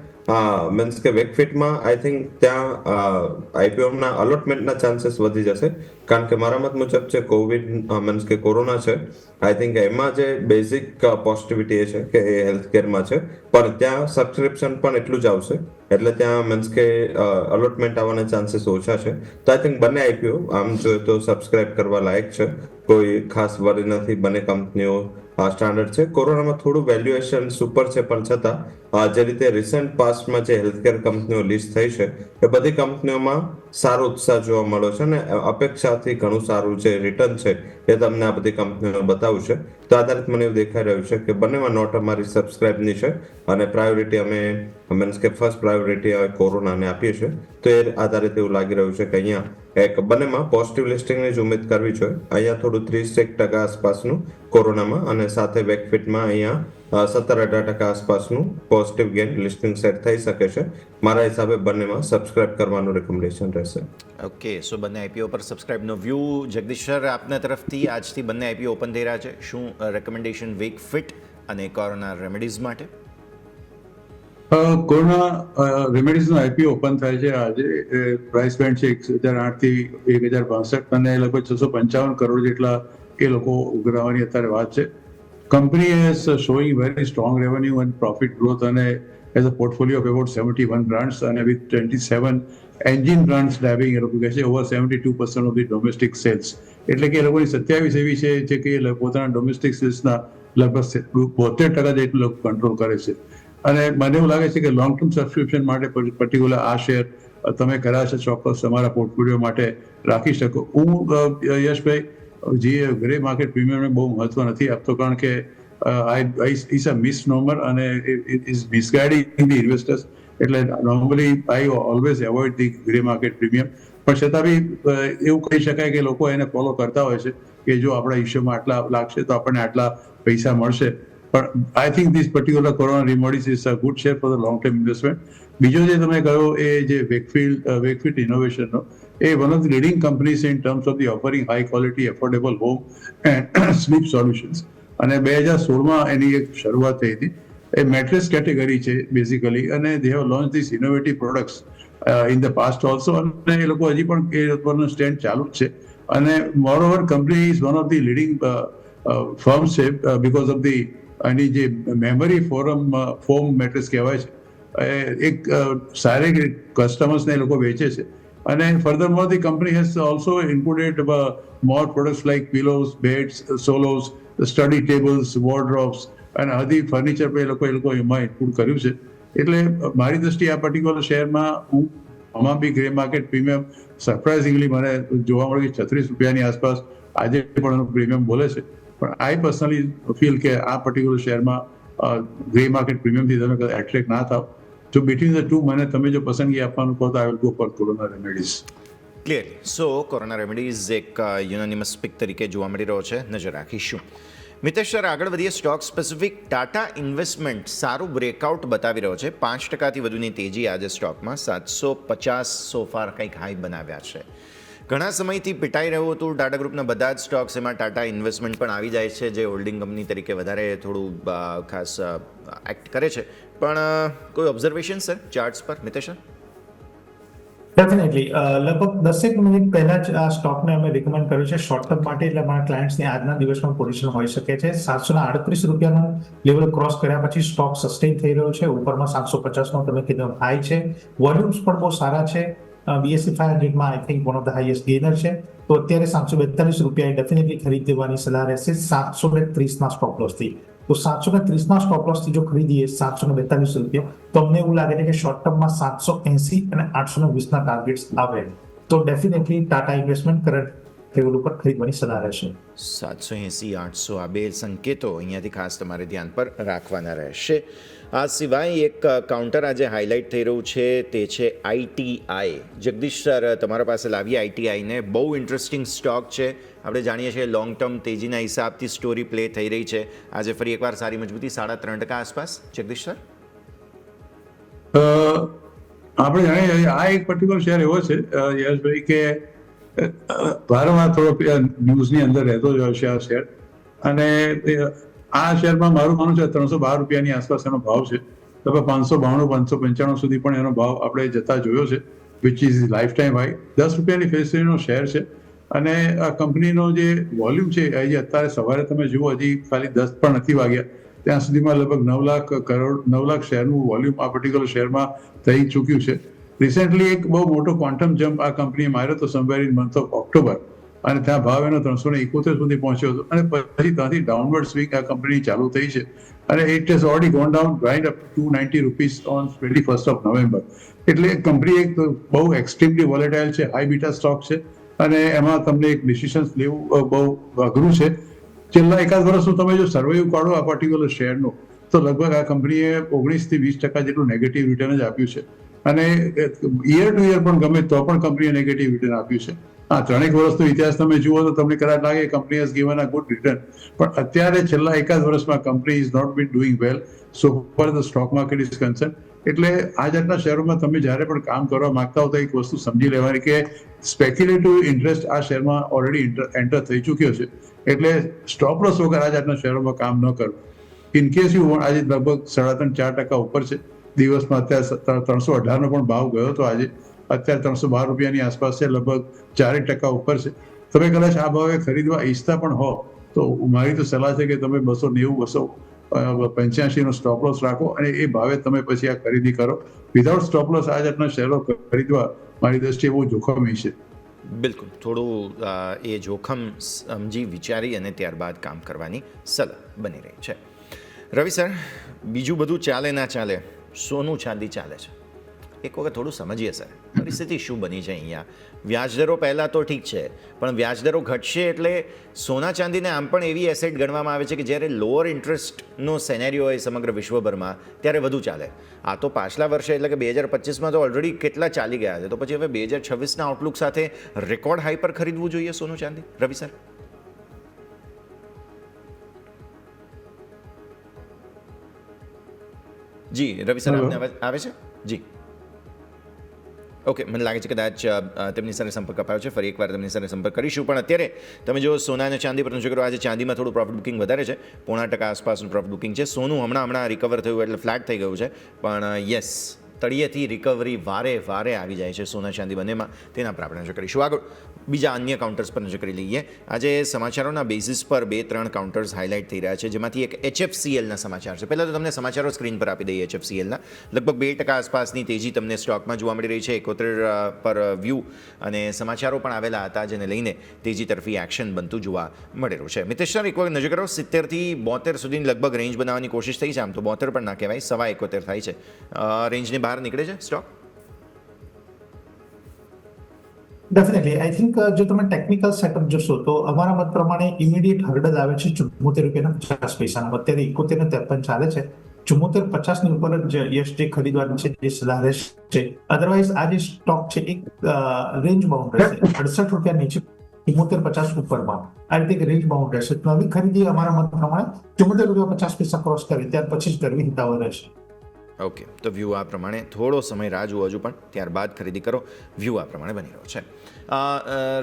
મીન્સ કે વેકફિટમાં આઈ થિંક ત્યાં આઈપીઓના અલોટમેન્ટના ચાન્સીસ વધી જશે, કારણ કે મારા મત મુજબ છે કોવિડ મીન્સ કે કોરોના છે, આઈ થિંક એમાં જે બેઝિક પોઝિટિવિટી એ છે કે એ હેલ્થ કેરમાં છે, પણ ત્યાં સબસ્ક્રિપ્શન પણ એટલું જ આવશે, એટલે ત્યાં મીન્સ કે અલોટમેન્ટ આવવાના ચાન્સીસ ઓછા છે. તો આઈ થિંક બંને આઈપીઓ આમ જોઈએ તો સબસ્ક્રાઇબ કરવા લાયક છે, કોઈ ખાસ વરી નથી, બંને કંપનીઓ સ્ટાન્ડર્ડ છે. કોરોનામાં થોડું વેલ્યુએશન સુપર છે, પણ છતાં જે રીતે રિસન્ટ પાસ્ટમાં જે હેલ્થકેર કંપનીઓ લિસ્ટ થઈ છે એ બધી કંપનીઓમાં સારો ઉત્સાહ જોવા મળ્યો છે અને અપેક્ષાથી ઘણું સારું જે રિટર્ન છે એ તમને આ બધી કંપનીઓ બતાવ્યું છે. તો આધારિત મને એવું દેખાઈ રહ્યું છે કે બંનેમાં નોટ અમારી સબસ્ક્રાઇબની છે અને પ્રાયોરિટી અમે મીન્સ કે ફર્સ્ટ પ્રાયોરિટી હવે કોરોનાને આપીએ છીએ. તો એ આધારિત એવું લાગી રહ્યું છે કે અહીંયા એક બંનેમાં પોઝિટિવ લિસ્ટિંગની જ ઉમેદ કરવી જોઈએ. અહીંયા થોડું 30% આસપાસનું કોરોનામાં અને સાથે વેકફિટમાં અહીંયા 17-18% આસપાસનું પોઝિટિવ ગેઇન લિસ્ટિંગ સેટ થઈ શકે છે. મારા હિસાબે બંનેમાં સબસ્ક્રાઇબ કરવાનું રેકમેન્ડેશન રહેશે. ઓકે, સો બંને આઈપીઓ પર સબસ્ક્રાઇબનો વ્યૂ. જગદીશ સર, આપના તરફથી આજથી બંને આઈપીઓ ઓપન થઈ રહ્યા છે, શું રેકમેન્ડેશન વેકફિટ અને કોરોના રેમેડીઝ માટે? કોરોના રેમેડીઝનો આઈપીઓ ઓપન થાય છે આજે. પ્રાઇસ બેન્ડ છે 1008 થી 1062 અને લગભગ 655 કરોડ જેટલા એ લોકો ઉઘરાવવાની અત્યારે વાત છે. Company is showing very strong revenue and profit growth and has a portfolio of about 71 brands and with 27 engine brands driving એ લોકો કહે છે over 72% of the domestic sales. એટલે કે એ લોકોની 27 એવી છે કે પોતાના ડોમેસ્ટિક સેલ્સના લગભગ 72% જેટલું કંટ્રોલ કરે છે. અને મને એવું લાગે છે કે લોંગ ટર્મ સબસ્ક્રિપ્શન માટે પર્ટિક્યુલર આ શેર તમે કદાચ ચોક્કસ તમારા પોર્ટફોલિયો માટે રાખી શકો. હું યશભાઈ જે ગ્રે માર્કેટ પ્રીમિયમને બહુ મહત્વ નથી આપતો, કારણ કે ઇઝ અ મિસનોમર અને ઇઝ મિસગાઇડિંગ ધી ઇન્વેસ્ટર્સ. એટલે normally I always avoid the grey market premium. પણ છતાં બી એવું કહી શકાય કે લોકો એને ફોલો કરતા હોય છે કે જો આપણા ઇશ્યુમાં આટલા લાગશે તો આપણને આટલા પૈસા મળશે. પણ I think this particular corona remedies is a good share for the long term investment. બીજો જે તમે કહ્યો એ જે વેકફિટ ઇનોવેશનનો, એ one of the leading companies in terms of the offering high quality affordable home and sleep solutions. અને 2016માં એની એક શરૂઆત થઈ હતી. એ મેટ્રેસ કેટેગરી છે બેઝિકલી, અને they have launch this innovative products in the past also, અને એ લોકો હજી પણ એ લોકોનું સ્ટેન્ડ ચાલુ જ છે. અને moreover company is one of the leading firms છે બીકોઝ ઓફ ધી એની જે મેમરી ફોમ મેટ્રેસ કહેવાય છે, એક સારી કસ્ટમર્સને એ લોકો વેચે છે. અને furthermore the company has also included more products like pillows, beds, solos, study tables, wardrobes અને હજી ફર્નિચર પર એ લોકો એમાં ઇન્ક્લુડ કર્યું છે. એટલે મારી દ્રષ્ટિએ આ પર્ટિક્યુલર શેરમાં હું આમાં બી ગ્રે માર્કેટ પ્રીમિયમ સરપ્રાઇઝિંગલી મને જોવા મળ્યું કે 36 રૂપિયાની આસપાસ આજે પણ એનું પ્રીમિયમ બોલે છે. પણ આઈ પર્સનલી ફીલ કે આ પર્ટિક્યુલર શેરમાં ગ્રે માર્કેટ પ્રીમિયમથી તમે એટ્રેક્ટ ના થાવ. તો બિટવીન ધ ટુ મને તમે જો પસંદગી આપવાનું કહો તો I will go for corona remedies. Clear. So corona remedies એક યુનાનિમસ પિક તરીકે જોવા મળી રહ્યો છે, નજર રાખીશું. મિતેશ સર, આગળ વધીએ. સ્ટોક સ્પેસિફિક ટાટા ઇન્વેસ્ટમેન્ટ સારું બ્રેકઆઉટ બતાવી રહ્યો છે, 5%થી વધુની તેજી આજે સ્ટોકમાં, 750 સોફાર કંઈક હાઈ બનાવ્યા છે. ઘણા સમયથી પીટાઈ રહ્યું હતું ટાટા ગ્રુપના બધા જ સ્ટોક્સ, એમાં ટાટા ઇન્વેસ્ટમેન્ટ પણ આવી જાય છે, જે હોલ્ડિંગ કંપની તરીકે વધારે થોડું ખાસ એક્ટ કરે છે. પણ કોઈ ઓબ્ઝર્વેશન સર ચાર્ટ્સ પર, મિતેશ સર? ડેફિનેટલી લગભગ 10 મિનિટ પહેલા જ આ સ્ટોકને અમે રિકમેન્ડ કર્યું છે શોર્ટ ટર્મ માટે. એટલે અમારા ક્લાયન્ટ્સની આજના દિવસમાં પોઝિશન હોઈ શકે છે. 738 રૂપિયાનું લેવલ ક્રોસ કર્યા પછી સ્ટોક સસ્ટેન થઈ રહ્યો છે. ઉપરમાં 750નો તમે કીધું હાઈ છે. વોલ્યુમ્સ પણ બહુ સારા છે. BSE 500માં I think one of the highest gainer છે. તો અત્યારે 742 રૂપિયા ડેફિનેટલી ખરીદ દેવાની સલાહ રહેશે 730ના સ્ટોપ લોસથી. તો 730ના સ્ટોપ લોસથી જો ખરીદીએ 742 રૂપિયા, તો અમને એવું લાગે છે કે શોર્ટ ટર્મમાં 780 અને 820ના ટાર્ગેટ્સ આવે. તો definitely Tata investment current level ઉપર ખરીદવાની સલાહ રહેશે. 780 800 આ બે સંકેતો અહીંયાથી ખાસ તમારે ધ્યાન પર રાખવાના રહેશે. આ સિવાય એક કાઉન્ટર આજે હાઇલાઇટ થઈ રહ્યું છે તે છે ITI. જગદીશ સર, તમારા પાસે લાવીએ ITIને. બહુ ઇન્ટરેસ્ટિંગ સ્ટોક છે. આપણે જાણીએ છીએ લોંગ ટર્મ તેજીના હિસાબથી સ્ટોરી પ્લે થઈ રહી છે. આજે ફરી એકવાર સારી મજબૂતી 3.5% આસપાસ. જગદીશ સર, આપણે જાણીએ આ એક પર્ટિક્યુલર શેર એવો છે યશભાઈ કે વારંવાર થોડો ન્યૂઝની અંદર રહેતો જ હોય છે આ શેર, અને આ શેરમાં મારું માનવું છે 312 રૂપિયાની આસપાસ એનો ભાવ છે. લગભગ 592 595 સુધી પણ એનો ભાવ આપણે જતા જોયો છે, which is life time high. 10 રૂપિયાની ફેસ વેલ્યુનો શેર છે, અને આ કંપનીનો જે વોલ્યુમ છે હજી અત્યારે સવારે તમે જુઓ હજી ખાલી 10 પણ નથી વાગ્યા ત્યાં સુધીમાં લગભગ 9 લાખ શેરનું વોલ્યુમ આ પર્ટિક્યુલર શેરમાં થઈ ચૂક્યું છે. રિસેન્ટલી એક બહુ મોટો ક્વોન્ટમ જમ્પ આ કંપનીએ માર્યો હતો somewhere in month of October, અને ત્યાં ભાવ એનો 371 સુધી પહોંચ્યો હતો, અને પછી ત્યાંથી ડાઉનવર્ડ સ્વિંગ આ કંપની ચાલુ થઈ છે, અને it has already gone down grind up to 290 rupees on 21st of November. એટલે કંપની એક બહુ એક્સ્ટ્રીમલી વોલેટાઇલ છે, હાઈ બીટા સ્ટોક છે, અને એમાં તમને એક ડિસિઝન્સ લેવું બહુ અઘરું છે. છેલ્લા એકાદ વર્ષનું તમે જો સર્વેયુ કાઢો આ પર્ટિક્યુલર શેરનું, તો લગભગ આ કંપનીએ 19 થી 20% જેટલું નેગેટિવ રિટર્ન જ આપ્યું છે, અને યર ટુ યર પણ ગમે તો પણ કંપનીએ નેગેટિવ રિટર્ન આપ્યું છે. 3 વર્ષનો ઇતિહાસ તમે જુઓ તો તમને કદાચ લાગે company has given a good return, પણ અત્યારે છેલ્લા એકાદ વર્ષમાં company is not been doing well so far the stock market is concern. એટલે આ જાતના શેરોમાં તમે જ્યારે પણ કામ કરવા માંગતા હો તો એક વસ્તુ સમજી લેવાની કે સ્પેક્યુલેટિવ ઇન્ટરેસ્ટ આ શેરમાં ઓલરેડી એન્ટર થઈ ચૂક્યો છે, એટલે સ્ટોપ લોસ વગર આ જાતના શેરોમાં કામ ન કરવું. ઇન કેસ યુ વોન્ટ, આજે લગભગ 3.5-4% ઉપર છે. દિવસમાં અત્યારે 318 પણ ભાવ ગયો હતો, આજે અત્યારે 312 રૂપિયાની આસપાસ છે, લગભગ 4% ઉપર છે. તમે કદાચ આ ભાવે ખરીદવા ઈચ્છતા પણ હો તો મારી તો સલાહ છે કે તમે 290 285 નો સ્ટોપ લોસ રાખો, અને એ ભાવે તમે પછી આ ખરીદી કરો. વિધાઉટ સ્ટોપ લોસ આ જાતના શેરો ખરીદવા મારી દ્રષ્ટિએ બહુ જોખમી છે. બિલકુલ, થોડું એ જોખમ સમજી વિચારી અને ત્યારબાદ કામ કરવાની સલાહ બની રહી છે. રવિ સર, બીજું બધું ચાલે ના ચાલે, સોનું ચાંદી ચાલે છે. એક વખત થોડું સમજીએ સર, પરિસ્થિતિ શું બની છે અહીંયા. વ્યાજદરો પહેલાં તો ઠીક છે, પણ વ્યાજદરો ઘટશે એટલે સોના ચાંદીને આમ પણ એવી એસેટ ગણવામાં આવે છે કે જ્યારે લોઅર ઇન્ટરેસ્ટનો સેનેરિયો હોય સમગ્ર વિશ્વભરમાં ત્યારે વધુ ચાલે. આ તો પાછલા વર્ષે એટલે કે 2025માં તો ઓલરેડી કેટલા ચાલી ગયા છે, તો પછી હવે 2026ના આઉટલુક સાથે રેકોર્ડ હાઈ પર ખરીદવું જોઈએ સોનું ચાંદી. રવિ સર, જી રવિ સર, આપને આવે છે? જી, ઓકે, મને લાગે છે કદાચ તેમની સાથે સંપર્ક અપાયો છે. ફરી એકવાર તેમની સાથે સંપર્ક કરીશું, પણ અત્યારે તમે જો સોના અને ચાંદી પર નજર કરો, આજે ચાંદીમાં થોડું પ્રોફિટ બુકિંગ વધારે છે, 0.5% આસપાસનું પ્રોફિટ બુકિંગ છે. સોનું હમણાં રિકવર થયું એટલે ફ્લેટ થઈ ગયું છે, પણ યસ, તળિયેથી રિકવરી વારે આવી જાય છે સોના ચાંદી બંનેમાં. તેના પર આપણે નજર કરીશું. આગળ બીજા અન્ય કાઉન્ટર્સ પર નજર કરી લઈએ. આજે સમાચારોના બેઝિસ પર 2-3 કાઉન્ટર્સ હાઇલાઇટ થઈ રહ્યા છે, જેમાંથી એક HFCLના સમાચાર છે. પહેલાં તો તમને સમાચારો સ્ક્રીન પર આપી દઈએ. HFCLના લગભગ 2% આસપાસની તેજી તમને સ્ટોકમાં જોવા મળી રહી છે. 71 પર વ્યૂ અને સમાચારો પણ આવેલા હતા, જેને લઈને તેજી તરફી એક્શન બનતું જોવા મળી રહ્યું છે. મિતેશ સર, એક વખત નજર કરો, 70 થી 72 સુધીની લગભગ રેન્જ બનાવવાની કોશિશ થઈ છે. આમ તો 72 પણ ના કહેવાય, 71 થાય છે. રેન્જની બહાર નીકળે છે સ્ટોક? ડેફિનેટલી આઈ થિંક જો તમે ટેકનિકલ સેટઅપ જોશો તો અમારા મત પ્રમાણે ઇમિડિયેટ હર્ડલ આવે છે 74 રૂપિયાના 50 પૈસાનો. અત્યારે 71 ને 53 ચાલે છે. 74-50 ની ઉપર જ યશ જે ખરીદવાની છે જે સલાહ રહેશે. અધરવાઇઝ આ જે સ્ટોક છે એક રેન્જ બાઉન્ડ રહેશે, 68 રૂપિયા નીચે 74-50 ઉપરમાં. આ રીતે એક રેન્જ બાઉન્ડ રહેશે. તો આવી ખરીદી અમારા મત પ્રમાણે 74 રૂપિયા 50 પૈસા ક્રોસ કરી ત્યાર પછી જ કરવી હિતાવહ રહેશે. ઓકે, તો વ્યૂ આ પ્રમાણે, થોડો સમય રાહ જુઓ હજુ પણ, ત્યારબાદ ખરીદી કરો. વ્યૂ આ પ્રમાણે બની રહ્યો છે.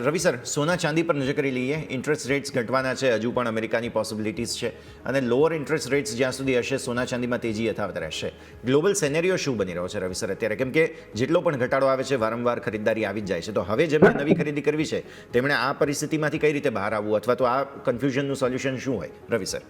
રવિ સર, સોના ચાંદી પર નજર કરી લઈએ. ઇન્ટરેસ્ટ રેટ્સ ઘટવાના છે, હજુ પણ અમેરિકાની પોસિબિલિટીઝ છે, અને લોઅર ઇન્ટરેસ્ટ રેટ્સ જ્યાં સુધી હશે સોના ચાંદીમાં તેજી યથાવત રહેશે. ગ્લોબલ સેનેરિયો શું બની રહ્યો છે રવિ સર અત્યારે? કેમ કે જેટલો પણ ઘટાડો આવે છે વારંવાર ખરીદદારી આવી જ જાય છે, તો હવે જેમણે નવી ખરીદી કરવી છે તેમણે આ પરિસ્થિતિમાંથી કઈ રીતે બહાર આવવું, અથવા તો આ કન્ફ્યુઝનનું સોલ્યુશન શું હોય રવિ સર?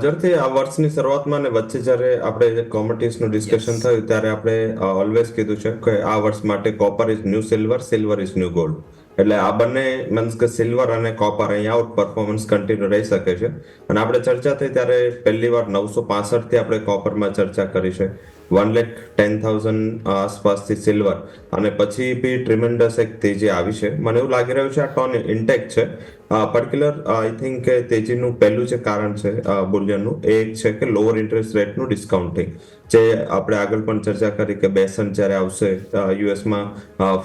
જ્યારથી આ વર્ષની શરૂઆતમાં ને વચ્ચે જ્યારે આપણે કોમોડિટીઝનું ડિસ્કશન થયું ત્યારે આપણે ઓલવેઝ કીધું છે કે આ વર્ષ માટે copper is new silver, silver is new gold. એટલે આ બંને મીન્સ કે સિલ્વર અને કોપર અહીંયા આઉટ પરફોર્મન્સ કન્ટિન્યુ રહી શકે છે. અને આપણે ચર્ચા થઈ ત્યારે પહેલી વાર 965 થી આપણે કોપરમાં ચર્ચા કરી છે. 1,10,000 આસપાસથી સિલ્વર અને પછી બી ટ્રીમેન્ડસ એક તેજી આવી છે. મને એવું લાગી રહ્યું છે આ ટોન ઇન્ટેક છે. પર્ટિક્યુલર આઈ થિંક કે તેજીનું પહેલું જે કારણ છે બુલિયનનું એ એક છે કે લોઅર ઇન્ટરેસ્ટ રેટનું ડિસ્કાઉન્ટિંગ, જે આપણે આગળ પણ ચર્ચા કરી કે બેસન જ્યારે આવશે યુએસમાં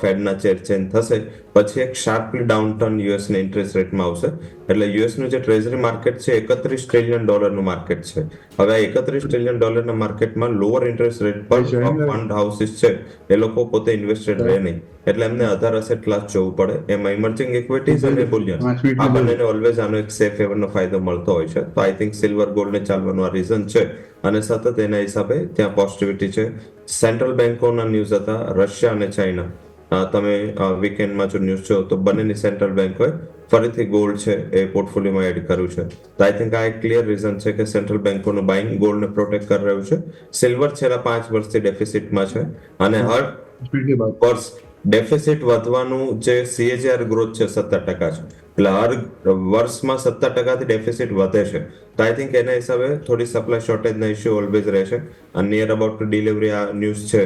ફેડના ચેર ચેન્જ થશે પછી એક શાર્પલી ડાઉનટર્ન યુએસના ઇન્ટરેસ્ટ રેટમાં આવશે. એટલે યુએસનું જે ટ્રેઝરી માર્કેટ છે $31 ટ્રિલિયન માર્કેટ છે. હવે આ $31 ટ્રિલિયન માર્કેટમાં લોઅર ઇન્ટરેસ્ટ રેટ પર ફંડ હાઉસીસ છે એ લોકો પોતે ઇન્વેસ્ટેડ રહે નહીં, એટલે એમને અધર એસેટ ક્લાસ જોવું પડે. એમાં ઇમર્જિંગ ઇક્વિટીઝ અને બુલિયન આ બંનેને ઓલવેઝ આનો એક સેફ હેવનનો ફાયદો મળતો હોય છે. તો આઈ થિંક સિલ્વર ગોલ્ડને ચાલવાનું આ રીઝન છે અને સતત એના હિસાબે ત્યાં પોઝિટિવિટી છે. સેન્ટ્રલ બેન્કોના ન્યૂઝ હતા રશિયા અને ચાઇના. તમે વીકેન્ડમાં જો ન્યૂઝ જો તો બંનેની સેન્ટ્રલ બેન્કોએ ફરીથી ગોલ્ડ છે એ પોર્ટફોલિયોમાં એડ કર્યું છે. તો આઈ થિંક આ એક ક્લિયર રીઝન છે કે સેન્ટ્રલ બેન્કોનું બાઇંગ ગોલ્ડને પ્રોટેક્ટ કરી રહ્યું છે. સિલ્વર છેલ્લા 5 વર્ષથી ડેફિસિટમાં છે અને હર વર્ષ ડેફિસિટ વધવાનું જે CAGR ગ્રોથ છે 17% છે, એટલે હર વર્ષમાં 17% ડેફિસિટ વધે છે. તો આઈ થિંક એના હિસાબે થોડી સપ્લાય શોર્ટેજના ઇસ્યુ ઓલવેઝ રહેશે અને નિયર અબાઉટ ડિલિવરી આ ન્યૂઝ છે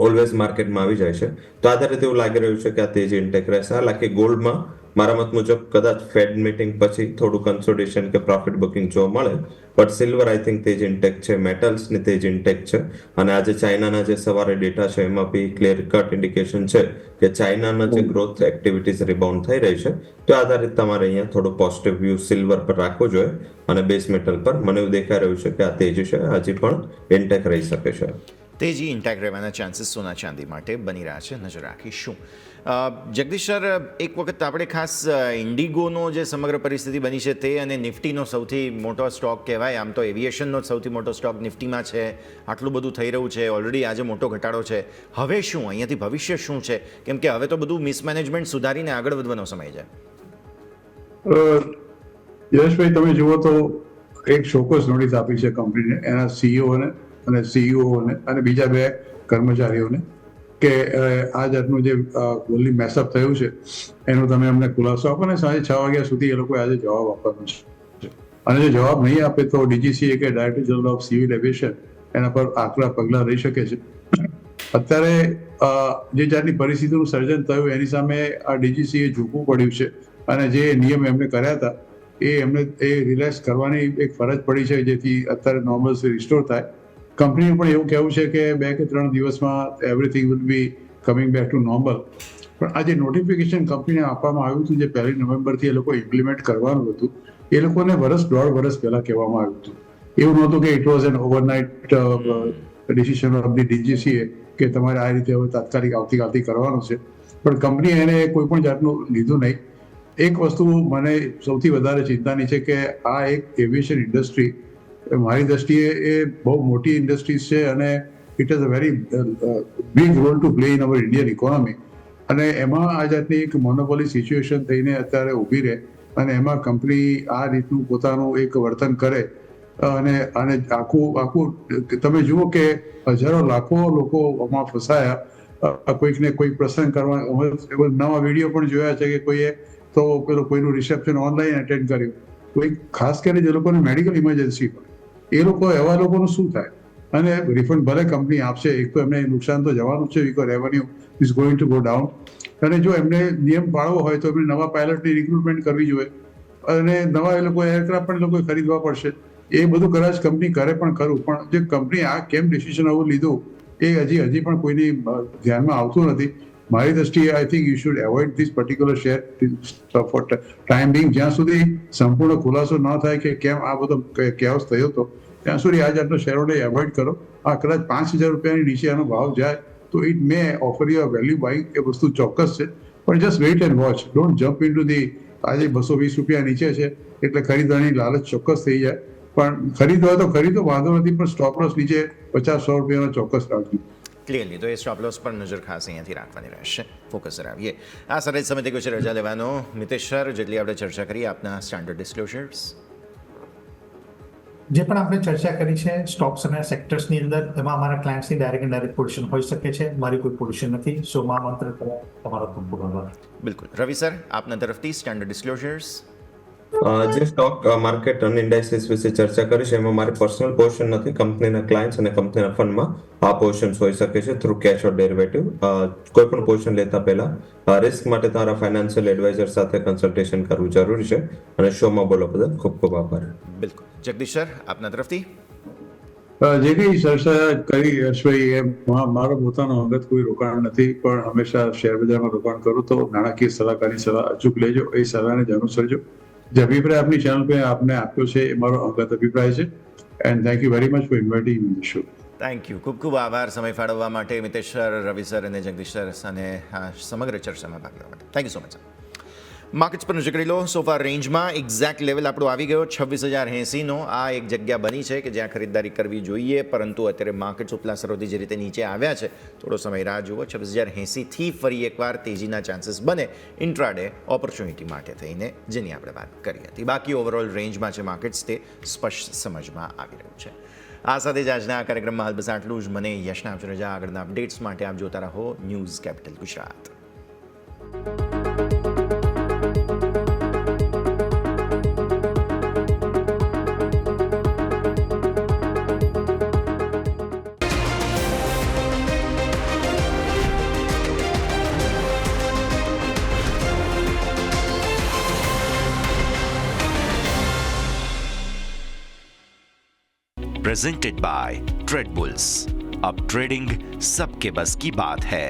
ઓલવેઝ માર્કેટમાં આવી જાય છે. તો આધારે એવું લાગી રહ્યું છે કે આ તેજી ઇન્ટેક રહેશે. હાલાકી ગોલ્ડમાં મારા મત મુજબ કદાચ ફેડ મીટિંગ પછી થોડું કન્સોલિડેશન કે પ્રોફિટ બુકિંગ જોવા મળે, but silver I think Tej intake છે, મેટલ્સની તેજ ઇન્ટેક છે. અને આજે ચાઇનાના જે સવારે ડેટા છે એમાં બી ક્લિયર કટ ઇન્ડિકેશન છે કે ચાઇનાના જે ગ્રોથ એક્ટિવિટીઝ રિબાઉન્ડ થઈ રહી છે. તો આધારિત તમારે અહીંયા થોડું પોઝિટિવ વ્યૂ સિલ્વર પર રાખવો જોઈએ અને બેઝ મેટલ પર મને એવું દેખાઈ રહ્યું છે કે આ તેજી છે હજી પણ ઇન્ટેક રહી શકે છે. તેજી ઇન્ટેક રહેવાના ચાન્સીસ સોના ચાંદી માટે બની રહ્યા છે, નજર રાખીશું. જગદીશ સર, એક વખત આપણે ખાસ ઇન્ડિગોનો જે સમગ્ર પરિસ્થિતિ બની છે તે અને નિફ્ટીનો સૌથી મોટો સ્ટોક કહેવાય, આમ તો એવિએશનનો સૌથી મોટો સ્ટોક નિફ્ટીમાં છે. આટલું બધું થઈ રહ્યું છે, ઓલરેડી આજે મોટો ઘટાડો છે. હવે શું અહીંયાથી ભવિષ્ય શું છે? કેમ કે હવે તો બધું મિસમેનેજમેન્ટ સુધારીને આગળ વધવાનો સમય છે. યશભાઈ, તમે જુઓ તો એક ચોક્કસ નોટિસ આપી છે કંપનીને, એના સીઈઓને અને સીઈઓને અને બીજા 2 કર્મચારીઓને કે આ જાતનું જે ગોલ્ડની મેસઅપ થયું છે એનું તમે અમને ખુલાસો આપો ને સાંજે 6 વાગ્યા સુધી એ લોકોએ આજે જવાબ આપવાનો છે. અને જો જવાબ નહીં આપે તો DGCA કે director general of civil aviation એના પર આકરા પગલાં લઈ શકે છે. અત્યારે જે જાતની પરિસ્થિતિનું સર્જન થયું એની સામે આ DGCA ઝૂકવું પડ્યું છે અને જે નિયમ એમને કર્યા હતા એમને રિલેક્સ કરવાની એક ફરજ પડી છે જેથી અત્યારે નોર્મલ્સી રિસ્ટોર થાય. કંપનીનું પણ એવું કહેવું છે કે 2 કે 3 દિવસમાં everything will be coming back to normal. પણ આ જે નોટિફિકેશન કંપનીને આપવામાં આવ્યું હતું જે 1 નવેમ્બરથી એ લોકો ઇમ્પ્લિમેન્ટ કરવાનું હતું એ લોકોને 1.5 વર્ષ પહેલા કહેવામાં આવ્યું હતું. એવું નહોતું કે it was an overnight decision of the DGCA કે તમારે આ રીતે હવે તાત્કાલિક આવતીકાલથી કરવાનું છે. પણ કંપનીએ એને કોઈ પણ જાતનું લીધું નહીં. એક વસ્તુ મને સૌથી વધારે ચિંતાની છે કે આ એક એવિએશન ઇન્ડસ્ટ્રી મારી દ્રષ્ટિએ એ બહુ મોટી ઇન્ડસ્ટ્રીઝ છે અને it has a very big role to play in our Indian economy. અને એમાં આ જાતની એક મોનોપોલી સિચ્યુએશન થઈને અત્યારે ઊભી રહે અને એમાં કંપની આ રીતનું પોતાનું એક વર્તન કરે અને આખું તમે જુઓ કે હજારો લાખો લોકો આમાં ફસાયા. કોઈકને કોઈ પ્રસંગ કરવા નવા વિડીયો પણ જોયા છે કે કોઈએ તો કોઈનું રિસેપ્શન ઓનલાઈન એટેન્ડ કર્યું. કોઈ ખાસ કરીને જે લોકોને મેડિકલ ઇમરજન્સી હોય એ લોકો એવા લોકોનું શું થાય? અને રિફંડ ભલે કંપની આપશે, એક તો એમને નુકસાન તો જવાનું છે, because revenue is going to go down. અને જો એમને નિયમ પાળવો હોય તો એમને નવા પાયલટની રિક્રુટમેન્ટ કરવી જોઈએ અને નવા એ લોકો એરક્રાફ્ટ પણ એ લોકોએ ખરીદવા પડશે. એ બધું કદાચ કંપની કરે પણ ખરું, પણ જે કંપની આ કેમ ડિસિઝન આવું લીધું એ હજી પણ કોઈની ધ્યાનમાં આવતું નથી. મારી દ્રષ્ટિએ I think you should avoid this particular share for time being. જ્યાં સુધી સંપૂર્ણ ખુલાસો ન થાય કે કેમ આ બધો કેઓસ થયો હતો ત્યાં સુધી આ જાતના શેરોને એવોઇડ કરો. આ કદાચ 5,000 રૂપિયાની નીચે આનો ભાવ જાય તો it may offer you a value buying, એ વસ્તુ ચોક્કસ છે. પણ just wait and watch, don't jump in to the આજે 220 રૂપિયા નીચે છે એટલે ખરીદવાની લાલચ ચોક્કસ થઈ જાય. પણ ખરીદવા તો ખરીદો, વાંધો નથી, પણ સ્ટોપ લોસ નીચે 50-100 રૂપિયાનો ચોક્કસ રાખજો. ક્લિયરલી તો એ સ્ટોપ લોસ પર નજર ખાસ અહીંયાથી રાખવાની રહેશે. ફોકસ આવીએ આ સરસ સમય થઈ ગયો છે રજા લેવાનો. મિતેશ સર, જેટલી આપણે ચર્ચા કરી આપના સ્ટાન્ડર્ડ ડિસ્ક્લોઝર્સ જે પણ આપણે ચર્ચા કરી છે સ્ટોક્સ અને સેક્ટર્સની અંદર, એમાં અમારા ક્લાયન્ટ્સની ડાયરેક્ટ એન્ડ ડાયરેક્ટ પોઝિશન હોઈ શકે છે. મારી કોઈ પોઝિશન નથી. સો મા મંત્ર તમારો ખૂબ ખૂબ આભાર. બિલકુલ. રવિ સર, આપના તરફથી સ્ટાન્ડર્ડ ડિસ્ક્લોઝર્સ. જે સ્ટોક માર્કેટ અને ઇન્ડાઇસીસ વિશે ચર્ચા કરી છે એમાં મારી પર્સનલ પોઝિશન નથી. કંપનીના ક્લાયન્ટ્સ અને કંપનીના ફંડમાં આ પોઝિશન્સ હોઈ શકે છે થ્રુ કેશ ઓર ડેરિવેટિવ. કોઈ પણ પોઝિશન લેતા પહેલા રિસ્ક માટે તમારા ફાઇનાન્શિયલ એડવાઇઝર સાથે કન્સલ્ટેશન કરવું જરૂરી છે. અને શોમાં બોલો બદલ ખૂબ ખૂબ આભાર. બિલકુલ. જગદીશ સર, આપના તરફથી. જે કંઈ ચર્ચા કરી હર્ષભાઈ એ મારો પોતાનો અંગત કોઈ રોકાણ નથી, પણ હંમેશા શેર બજારમાં રોકાણ કરું તો નાણાકીય સલાહકારની સલાહ અચૂક લેજો, એ સલાહને જ અનુસરજો. જે અભિપ્રાય આપની ચેનલ પર આપને આપ્યો છે એ મારો અંગત અભિપ્રાય છે. And thank you very much for inviting me the show. Thank you. ખૂબ ખૂબ આભાર સમય ફાળવવા માટે મિતેશ સર, રવિ સર અને જગદીશ સર અને આ સમગ્ર ચર્ચામાં ભાગ લેવા માટે. Thank you so much. Markets પર નજર કરી લો. સોફા રેન્જમાં એક્ઝેક્ટ લેવલ આપણો આવી ગયો 26,080નો. આ એક જગ્યા બની છે કે જ્યાં ખરીદદારી કરવી જોઈએ, પરંતુ અત્યારે માર્કેટ્સ ઉપલા સ્તરોથી જે રીતે નીચે આવ્યા છે, થોડો સમય રાહ જુઓ. 26,080થી ફરી એકવાર તેજીના ચાન્સીસ બને ઇન્ટ્રાડે ઓપોર્ચ્યુનિટી માટે થઈને, જેની આપણે વાત કરી હતી. બાકી ઓવરઓલ રેન્જમાં છે માર્કેટ્સ, તે સ્પષ્ટ સમજમાં આવી રહ્યું છે. આ સાથે જ આજના કાર્યક્રમમાં હાલ બસ આટલું જ. મને યશના આપજો રજા. આગળના અપડેટ્સ માટે આપ જોતા રહો news capital Gujarat. Presented by trade bulls. अब ट्रेडिंग सबके बस की बात है।